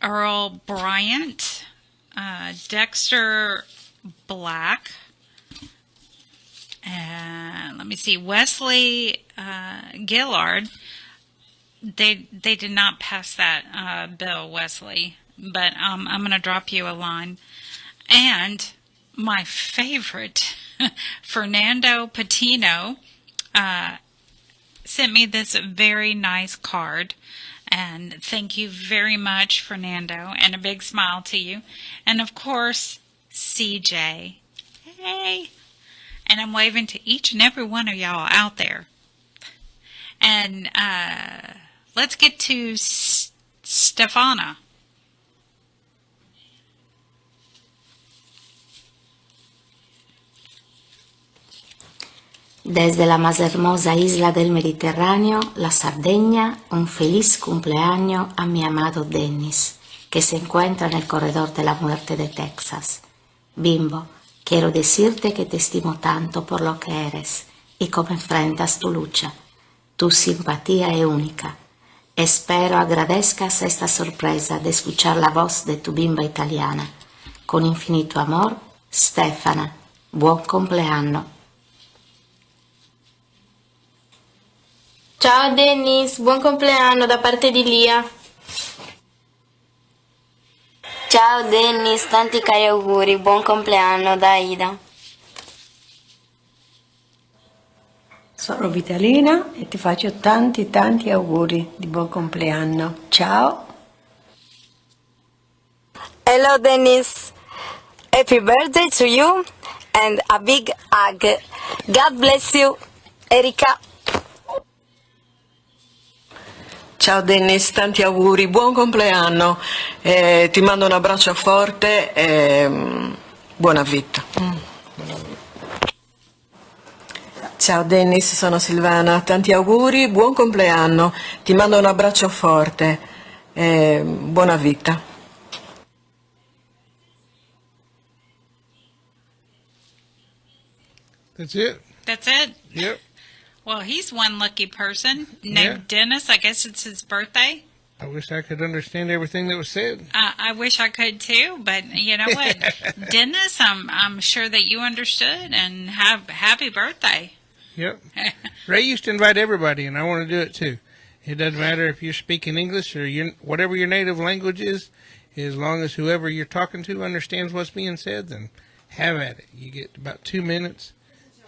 [SPEAKER 6] Earl Bryant, Dexter Black, and let me see, Wesley Gillard. They did not pass that bill, Wesley, but I'm going to drop you a line. And my favorite, Fernando Patino, sent me this very nice card. And thank you very much, Fernando, and a big smile to you. And of course, CJ. Hey! And I'm waving to each and every one of y'all out there. And let's get to Stefana.
[SPEAKER 4] Desde la más hermosa isla del Mediterráneo, la Sardegna, un feliz cumpleaños a mi amado Dennis, que se encuentra en el corredor de la muerte de Texas. Bimbo, quiero decirte que te estimo tanto por lo que eres y cómo enfrentas tu lucha. Tu simpatía es única. Espero agradezcas esta sorpresa de escuchar la voz de tu bimba italiana. Con infinito amor, Stefana. Buon compleanno.
[SPEAKER 5] Ciao Dennis, buon compleanno da parte di Lia. Ciao Dennis, tanti cari auguri, buon compleanno da Ida.
[SPEAKER 8] Sono Vitalina e ti faccio tanti auguri di buon compleanno. Ciao.
[SPEAKER 5] Hello Dennis, happy birthday to you and a big hug. God bless you, Erika.
[SPEAKER 24] Ciao Dennis, tanti auguri, buon compleanno, ti mando un abbraccio forte e buona vita. Ciao Dennis, sono Silvana, tanti auguri, buon compleanno, ti mando un abbraccio forte e buona vita.
[SPEAKER 7] That's it.
[SPEAKER 6] That's it?
[SPEAKER 7] Yep.
[SPEAKER 6] Well, he's one lucky person named Dennis. I guess it's his birthday.
[SPEAKER 7] I wish I could understand everything that was said.
[SPEAKER 6] I wish I could too, but you know what, Dennis, I'm sure that you understood, and happy birthday.
[SPEAKER 7] Yep. Ray used to invite everybody, and I want to do it too. It doesn't matter if you're speaking English or whatever your native language is, as long as whoever you're talking to understands what's being said, then have at it. You get about 2 minutes.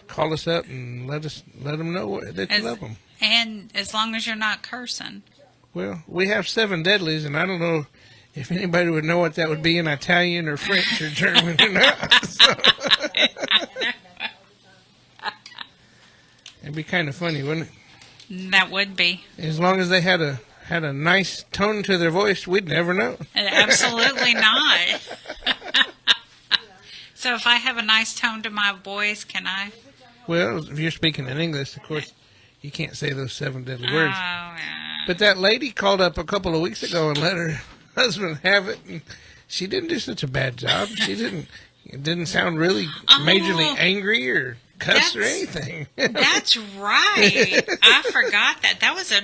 [SPEAKER 7] Call us up and let them know that you love them.
[SPEAKER 6] And as long as you're not cursing.
[SPEAKER 7] Well, we have 7 deadlies, and I don't know if anybody would know what that would be in Italian or French or German or not. So. It'd be kind of funny, wouldn't it?
[SPEAKER 6] That would be.
[SPEAKER 7] As long as they had a nice tone to their voice, we'd never know.
[SPEAKER 6] Absolutely not. So if I have a nice tone to my voice, can I?
[SPEAKER 7] Well, if you're speaking in English, of course, you can't say those 7 deadly words.
[SPEAKER 6] Oh, yeah.
[SPEAKER 7] But that lady called up a couple of weeks ago and let her husband have it, and she didn't do such a bad job. She didn't sound really majorly angry or cuss or anything.
[SPEAKER 6] That's right. I forgot that. That was a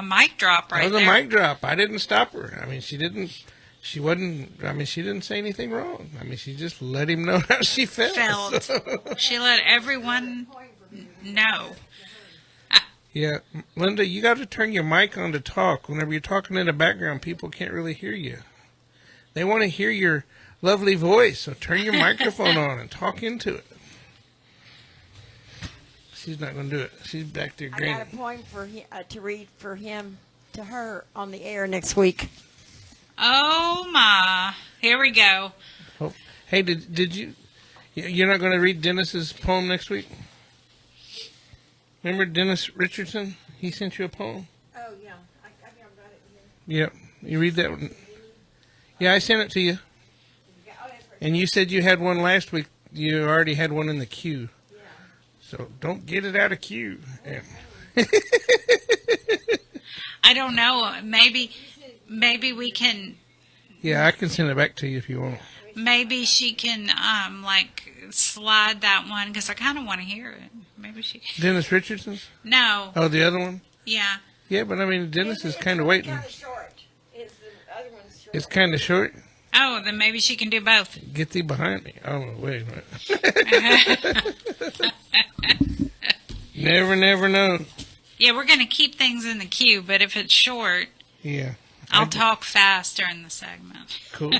[SPEAKER 6] mic drop right there.
[SPEAKER 7] That was a mic drop. I didn't stop her. I mean, she didn't She wasn't, I mean, she didn't say anything wrong. I mean, she just let him know how she felt.
[SPEAKER 6] She let everyone know.
[SPEAKER 7] Yeah. Linda, you got to turn your mic on to talk. Whenever you're talking in the background, people can't really hear you. They want to hear your lovely voice, so turn your microphone on and talk into it. She's not going to do it. She's back there grinning.
[SPEAKER 12] I got a poem for to read for him to her on the air next week.
[SPEAKER 6] Oh my! Here we go.
[SPEAKER 7] Oh, hey, did you? You're not going to read Dennis's poem next week? Remember Dennis Richardson? He sent you a poem.
[SPEAKER 12] Oh yeah, I got it here.
[SPEAKER 7] Yep, you read that one. Yeah, I sent it to you. And you said you had one last week. You already had one in the queue. So don't get it out of queue. Yeah.
[SPEAKER 6] I don't know. Maybe we can.
[SPEAKER 7] Yeah, I can send it back to you if you want.
[SPEAKER 6] Maybe she can like slide that one because I kind of want to hear it. Maybe she.
[SPEAKER 7] Dennis Richardson's?
[SPEAKER 6] No.
[SPEAKER 7] Oh, the other one?
[SPEAKER 6] Yeah.
[SPEAKER 7] Yeah, but I mean, Dennis is kind of waiting. It's kind of short.
[SPEAKER 6] Oh, then maybe she can do both.
[SPEAKER 7] Get thee behind me. Oh, wait a minute. Never know.
[SPEAKER 6] Yeah, we're going to keep things in the queue, but if it's short,
[SPEAKER 7] yeah,
[SPEAKER 6] I'll talk fast during the segment.
[SPEAKER 7] Cool.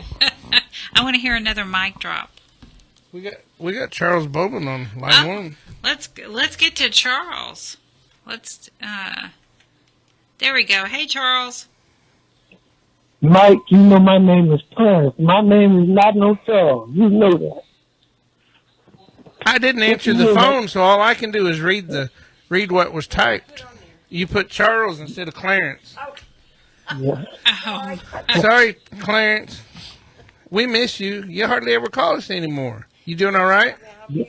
[SPEAKER 6] I want to hear another mic drop.
[SPEAKER 7] We got Charles Bobin on line one.
[SPEAKER 6] Let's get to Charles. There we go. Hey, Charles.
[SPEAKER 9] Mike, you know my name is Clarence. My name is not no Charles. You know that.
[SPEAKER 7] I didn't answer the phone, so all I can do is read what was typed. You put Charles instead of Clarence.
[SPEAKER 9] Yeah.
[SPEAKER 6] Oh.
[SPEAKER 7] Sorry, Clarence. We miss you. You hardly ever call us anymore. You doing all right?
[SPEAKER 9] Yeah.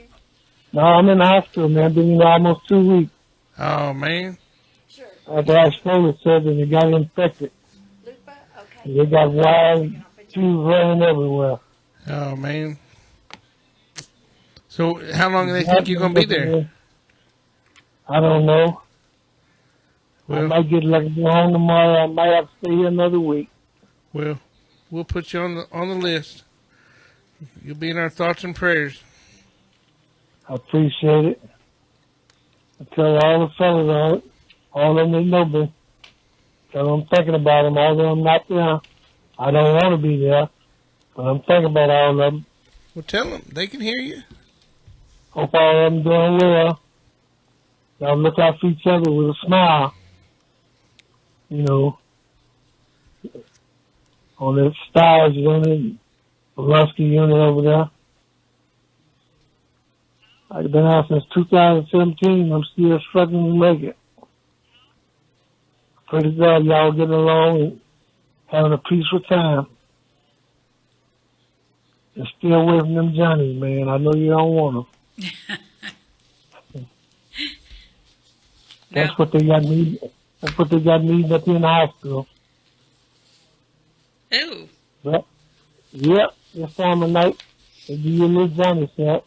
[SPEAKER 9] No, I'm in the hospital, man. I've been in almost 2 weeks.
[SPEAKER 7] Oh, man.
[SPEAKER 9] After I swallowed surgery, it got infected. They got wild tubes running everywhere.
[SPEAKER 7] Oh, man. So how long do they think you're going to be there?
[SPEAKER 9] I don't know.
[SPEAKER 7] Well,
[SPEAKER 9] I might get lucky to go home tomorrow. I might have to stay here another week.
[SPEAKER 7] Well, we'll put you on the list. You'll be in our thoughts and prayers.
[SPEAKER 9] I appreciate it. I tell all the fellas on it, all of them that know me. Tell them I'm thinking about them, although I'm not there. I don't want to be there, but I'm thinking about all of them.
[SPEAKER 7] Well, tell them. They can hear you.
[SPEAKER 9] Hope all of them doing well. Y'all look out for each other with a smile. You know, on that Stars unit, Pulaski unit over there. I've been out since 2017. I'm still struggling to make it. Pray to God y'all getting along and having a peaceful time. And stay away from them Johnnies, man. I know you don't want them. That's what they got me. That's what they got me up in the hospital.
[SPEAKER 6] Ooh.
[SPEAKER 9] But, yep, this time of night, they give you a little Johnny set.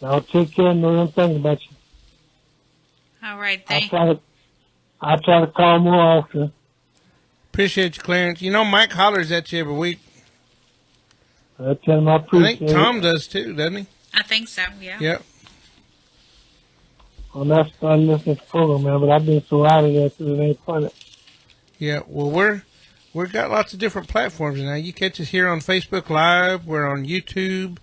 [SPEAKER 9] I'll take care and know them things about you.
[SPEAKER 6] All right,
[SPEAKER 9] I try to call more often.
[SPEAKER 7] Appreciate you, Clarence. You know Mike hollers at you every week.
[SPEAKER 9] I tell him I appreciate it.
[SPEAKER 7] I think Tom does too, doesn't he?
[SPEAKER 6] I think so, yeah.
[SPEAKER 7] Yep.
[SPEAKER 9] I'm not starting listening to the program, man, but I've been so out of there because it ain't funny.
[SPEAKER 7] Yeah, well, we've got lots of different platforms now. You catch us here on Facebook Live. We're on YouTube.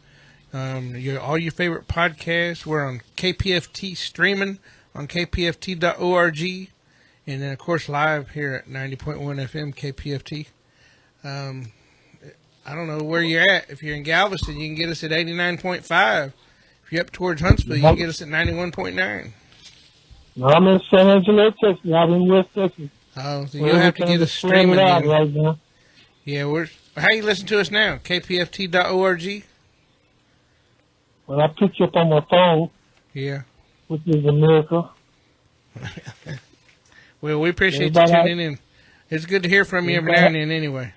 [SPEAKER 7] All your favorite podcasts. We're on KPFT streaming on kpft.org. And then, of course, live here at 90.1 FM KPFT. I don't know where you're at. If you're in Galveston, you can get us at 89.5. If you're up towards Huntsville, you can get us at 91.9.
[SPEAKER 9] No, I'm in San Angelo, Texas. I'm in West Texas.
[SPEAKER 7] Oh, so you'll have to get us streaming in.
[SPEAKER 9] Right now.
[SPEAKER 7] Yeah, how you listen to us now? KPFT.org?
[SPEAKER 9] Well, I picked you up on my phone.
[SPEAKER 7] Yeah.
[SPEAKER 9] Which is a miracle.
[SPEAKER 7] Well, we appreciate you tuning in. It's good to hear from you every now and then anyway.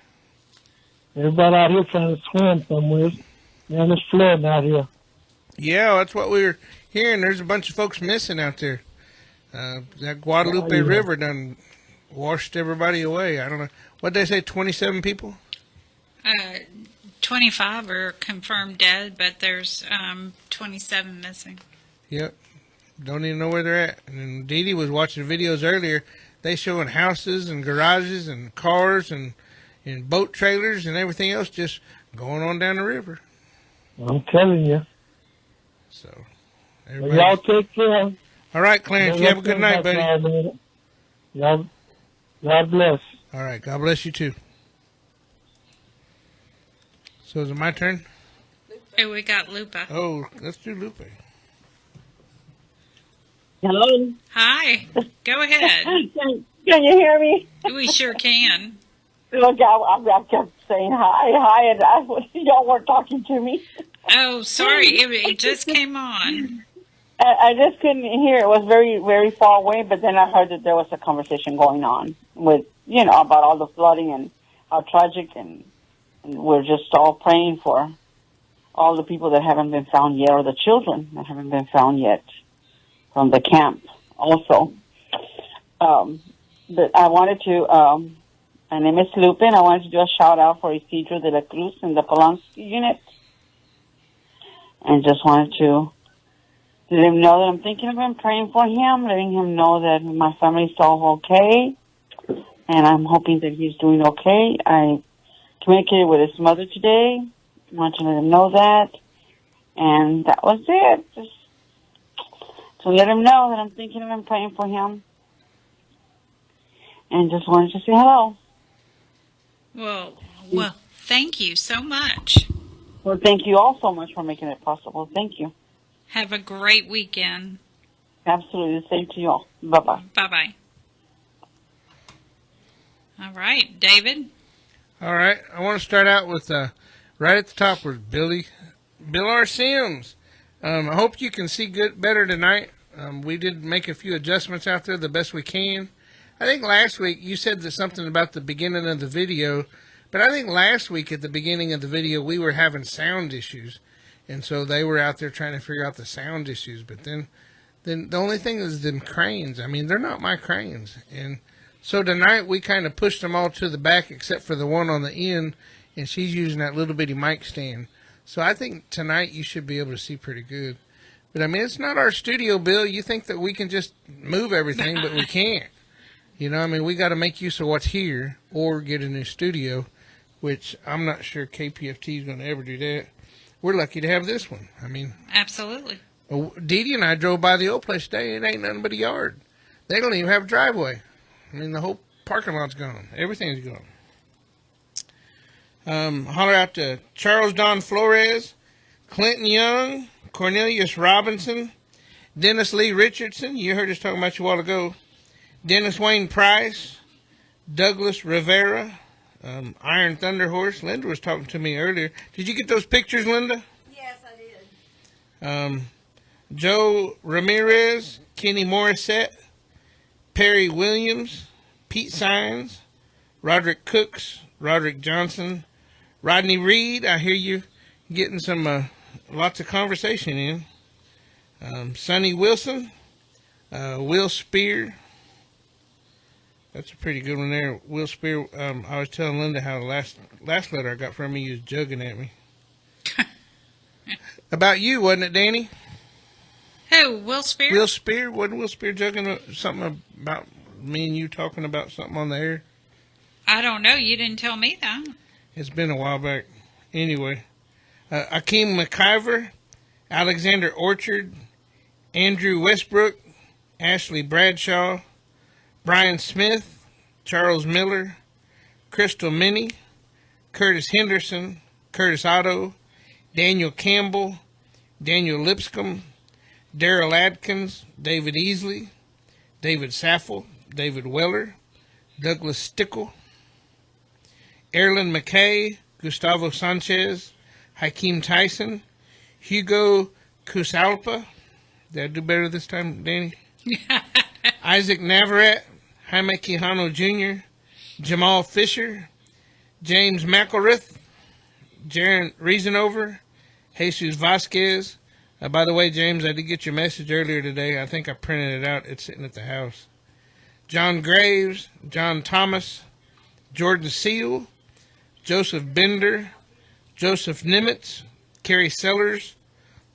[SPEAKER 9] Everybody out here trying to swim somewhere. Man, it's flooding out here.
[SPEAKER 7] Yeah, that's what we were hearing. There's a bunch of folks missing out there. That Guadalupe River done washed everybody away. I don't know. What'd they say, 27 people?
[SPEAKER 6] 25 are confirmed dead, but there's 27 missing.
[SPEAKER 7] Yep. Don't even know where they're at. And then Dee Dee was watching videos earlier. They showing houses and garages and cars and boat trailers and everything else just going on down the river.
[SPEAKER 9] I'm telling you.
[SPEAKER 7] So,
[SPEAKER 9] Y'all take care.
[SPEAKER 7] All right, Clarence, you have a good night, buddy.
[SPEAKER 9] Y'all, God bless.
[SPEAKER 7] All right, God bless you too. So is it my turn?
[SPEAKER 6] Oh, we got Lupa.
[SPEAKER 7] Oh, let's do Lupe.
[SPEAKER 22] Hello.
[SPEAKER 6] Hi. Go ahead.
[SPEAKER 22] Can you hear me?
[SPEAKER 6] We sure can.
[SPEAKER 22] Look, I kept saying hi, and y'all weren't talking to me.
[SPEAKER 6] Oh, sorry. It just came on.
[SPEAKER 22] I just couldn't hear. It was very, very far away, but then I heard that there was a conversation going on with, about all the flooding and how tragic, and we're just all praying for all the people that haven't been found yet, or the children that haven't been found yet from the camp also. But I wanted to, my name is Lupe, and I wanted to do a shout out for Isidro de la Cruz in the Polanski unit. And just wanted to let him know that I'm thinking of him, praying for him, letting him know that my family's all okay. And I'm hoping that he's doing okay. I communicated with his mother today. I wanted to let him know that. And that was it. Just to let him know that I'm thinking of him, praying for him. And just wanted to say hello.
[SPEAKER 6] Well, thank you so much.
[SPEAKER 22] Well, thank you all so much for making it possible. Thank you.
[SPEAKER 6] Have a great weekend.
[SPEAKER 22] Absolutely. The same to you all. Bye-bye.
[SPEAKER 6] Bye-bye. All right, David.
[SPEAKER 7] All right, I want to start out with right at the top was Bill R. Sims. I hope you can see better tonight. We did make a few adjustments out there the best we can. I think last week you said that something about the beginning of the video, but I think last week at the beginning of the video we were having sound issues, and so they were out there trying to figure out the sound issues. But then the only thing is them cranes. I mean, they're not my cranes, and so tonight we kind of pushed them all to the back except for the one on the end, and she's using that little bitty mic stand. So I think tonight you should be able to see pretty good. But I mean, it's not our studio, Bill. You think that we can just move everything, but we can't. I mean, we got to make use of what's here or get a new studio, which I'm not sure KPFT is going to ever do that. We're lucky to have this one. I mean,
[SPEAKER 6] absolutely.
[SPEAKER 7] Dee Dee and I drove by the old place today. It ain't nothing but a yard. They don't even have a driveway. I mean, the whole parking lot's gone. Everything's gone. Holler out to Charles Don Flores, Clinton Young, Cornelius Robinson, Dennis Lee Richardson. You heard us talking about you a while ago. Dennis Wayne Price, Douglas Rivera, Iron Thunder Horse. Linda was talking to me earlier. Did you get those pictures, Linda?
[SPEAKER 12] Yes, I did.
[SPEAKER 7] Joe Ramirez, Kenny Morissette, Perry Williams, Pete Sines, Roderick Cooks, Roderick Johnson, Rodney Reed. I hear you getting some lots of conversation in. Sonny Wilson, Will Spear. That's a pretty good one there. Will Spear. I was telling Linda how the last letter I got from you was jugging at me. About you, wasn't it, Dani?
[SPEAKER 6] Who, Will Spear?
[SPEAKER 7] Will Spear? Wasn't Will Spear jugging something about me and you talking about something on the air?
[SPEAKER 6] I don't know. You didn't tell me that.
[SPEAKER 7] It's been a while back. Anyway. Akeem McIver, Alexander Orchard, Andrew Westbrook, Ashley Bradshaw, Brian Smith, Charles Miller, Crystal Minnie, Curtis Henderson, Curtis Otto, Daniel Campbell, Daniel Lipscomb, Daryl Adkins, David Easley, David Saffel, David Weller, Douglas Stickle, Erlen McKay, Gustavo Sanchez, Hakeem Tyson, Hugo Cusalpa. Did I do better this time, Dani? Isaac Navarrete, Jaime Quijano Jr., Jamal Fisher, James McElrath, Jaron Reasonover, Jesus Vasquez. By the way, James, I did get your message earlier today. I think I printed it out. It's sitting at the house. John Graves, John Thomas, Jordan Seal, Joseph Bender, Joseph Nimitz, Kerry Sellers,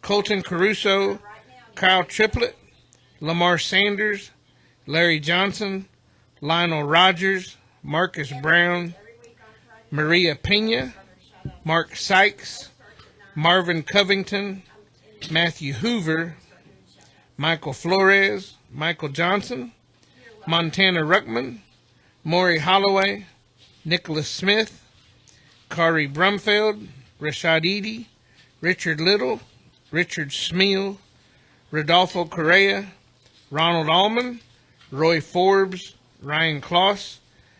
[SPEAKER 7] Colton Caruso, Kyle Triplett, Lamar Sanders, Larry Johnson, Lionel Rogers, Marcus Brown, Maria Pena, Mark Sykes, Marvin Covington, Matthew Hoover, Michael Flores, Michael Johnson, Montana Ruckman, Maury Holloway, Nicholas Smith, Kari Brumfeld, Rashad Eady, Richard Little, Richard Smeal, Rodolfo Correa, Ronald Allman, Roy Forbes, Ryan Kloss,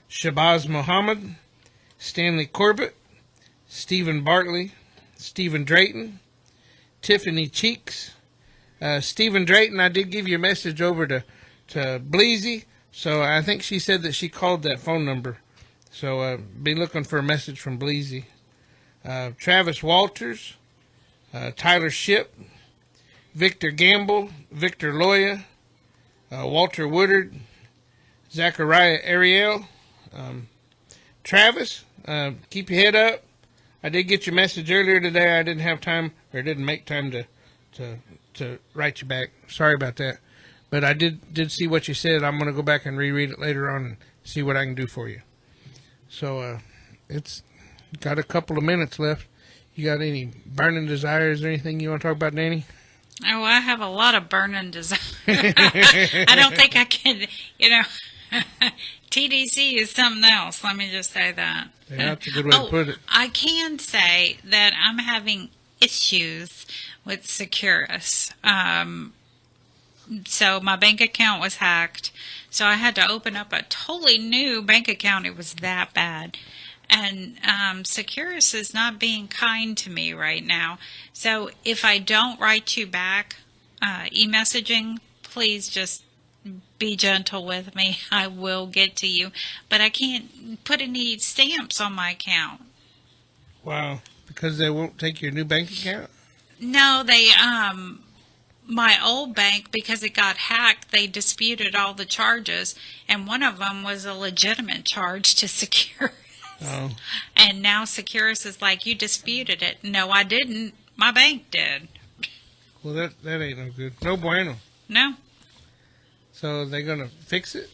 [SPEAKER 7] Shabazz Muhammad, Stanley Corbett, Stephen Bartley, Stephen Drayton, Tiffany Cheeks. Stephen Drayton, I did give you a message over to Bleezy, so I think she said that she called that phone number. So be looking for a message from Bleezy. Travis Walters, Tyler Ship, Victor Gamble, Victor Loya, Walter Woodard, Zachariah Ariel. Travis, keep your head up. I did get your message earlier today. I didn't have time, or didn't make time to write you back. Sorry about that. But I did see what you said. I'm going to go back and reread it later on and see what I can do for you. So it's got a couple of minutes left. You got any burning desires or anything you want to talk about, Dani?
[SPEAKER 6] Oh, I have a lot of burning desires. I don't think I can, TDC is something else. Let me just say that.
[SPEAKER 7] Yeah, that's a good way to put it.
[SPEAKER 6] I can say that I'm having issues with Securus. So my bank account was hacked. So I had to open up a totally new bank account. It was that bad. And Securus is not being kind to me right now. So if I don't write you back e-messaging, please just be gentle with me. I will get to you. But I can't put any stamps on my account.
[SPEAKER 7] Wow. Because they won't take your new bank account?
[SPEAKER 6] No, they, my old bank, because it got hacked, they disputed all the charges. And one of them was a legitimate charge to Securus.
[SPEAKER 7] Oh.
[SPEAKER 6] And now Securus is like, you disputed it. No, I didn't. My bank did.
[SPEAKER 7] Well, that ain't no good. No bueno.
[SPEAKER 6] No.
[SPEAKER 7] So are they going to fix it?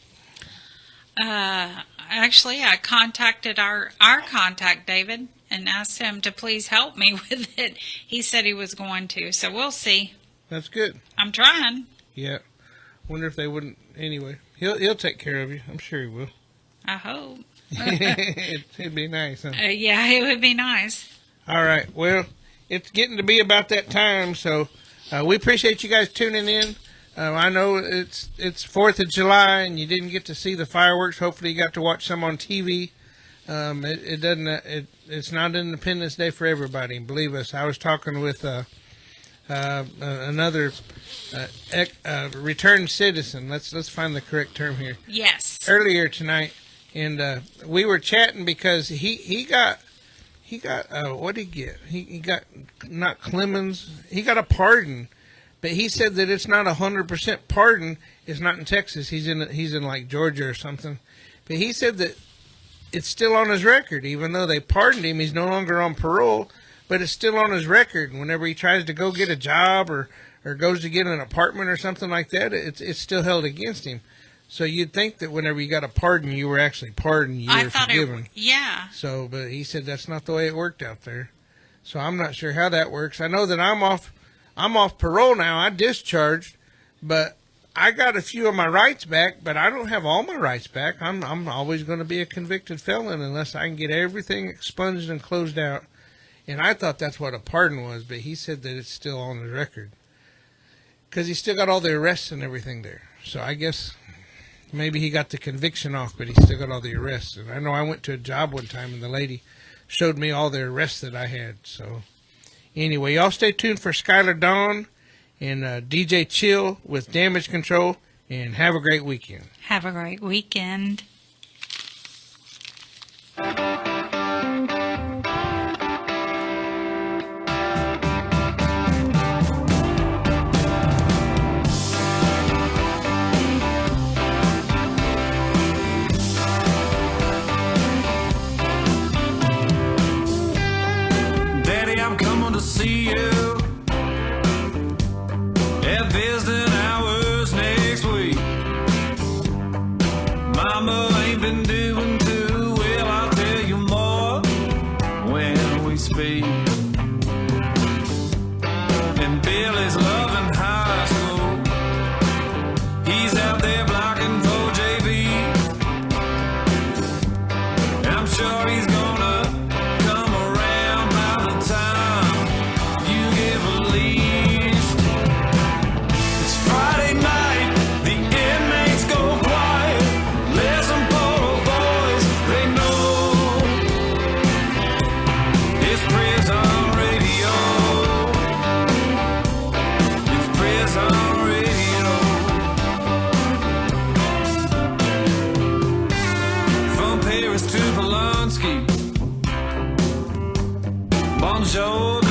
[SPEAKER 6] Actually, I contacted our contact, David, and asked him to please help me with it. He said he was going to, so we'll see.
[SPEAKER 7] That's good.
[SPEAKER 6] I'm trying.
[SPEAKER 7] Yeah. Wonder if they wouldn't. Anyway, he'll take care of you. I'm sure he will.
[SPEAKER 6] I hope.
[SPEAKER 7] It'd be nice, huh?
[SPEAKER 6] Yeah, it would be nice.
[SPEAKER 7] All right. Well, it's getting to be about that time, so we appreciate you guys tuning in. I know it's 4th of July, and you didn't get to see the fireworks. Hopefully, you got to watch some on TV. It's not Independence Day for everybody. Believe us. I was talking with another returned citizen. Let's find the correct term here.
[SPEAKER 6] Yes.
[SPEAKER 7] Earlier tonight. And we were chatting because he got what did he get? He got not Clemens. He got a pardon, but he said that it's not 100% pardon. It's not in Texas. He's in like Georgia or something. But he said that it's still on his record, even though they pardoned him. He's no longer on parole, but it's still on his record. Whenever he tries to go get a job or goes to get an apartment or something like that, it's still held against him. So you'd think that whenever you got a pardon, you were actually pardoned, you were forgiven.
[SPEAKER 6] Yeah.
[SPEAKER 7] So, but he said that's not the way it worked out there. So I'm not sure how that works. I know that I'm off parole now. I discharged, but I got a few of my rights back, but I don't have all my rights back. I'm always going to be a convicted felon unless I can get everything expunged and closed out. And I thought that's what a pardon was, but he said that it's still on the record because he still got all the arrests and everything there. So I guess maybe he got the conviction off, but he still got all the arrests. And I know I went to a job one time, and the lady showed me all the arrests that I had. So anyway, y'all stay tuned for Skyla Dawn and DJ Chill with Damage Control, and have a great weekend.
[SPEAKER 6] Have a great weekend.
[SPEAKER 10] to see you at visiting hours next week. Mama ain't been doing too well, I'll tell you more when we speak. And Billy's loving high school. He's out there blocking for JV. I'm sure he's gonna come around by the time you get released. It's Friday night, the inmates go quiet. Listen for a voice they know. It's prison radio. It's prison radio. From Paris to Polanski. Bonjour.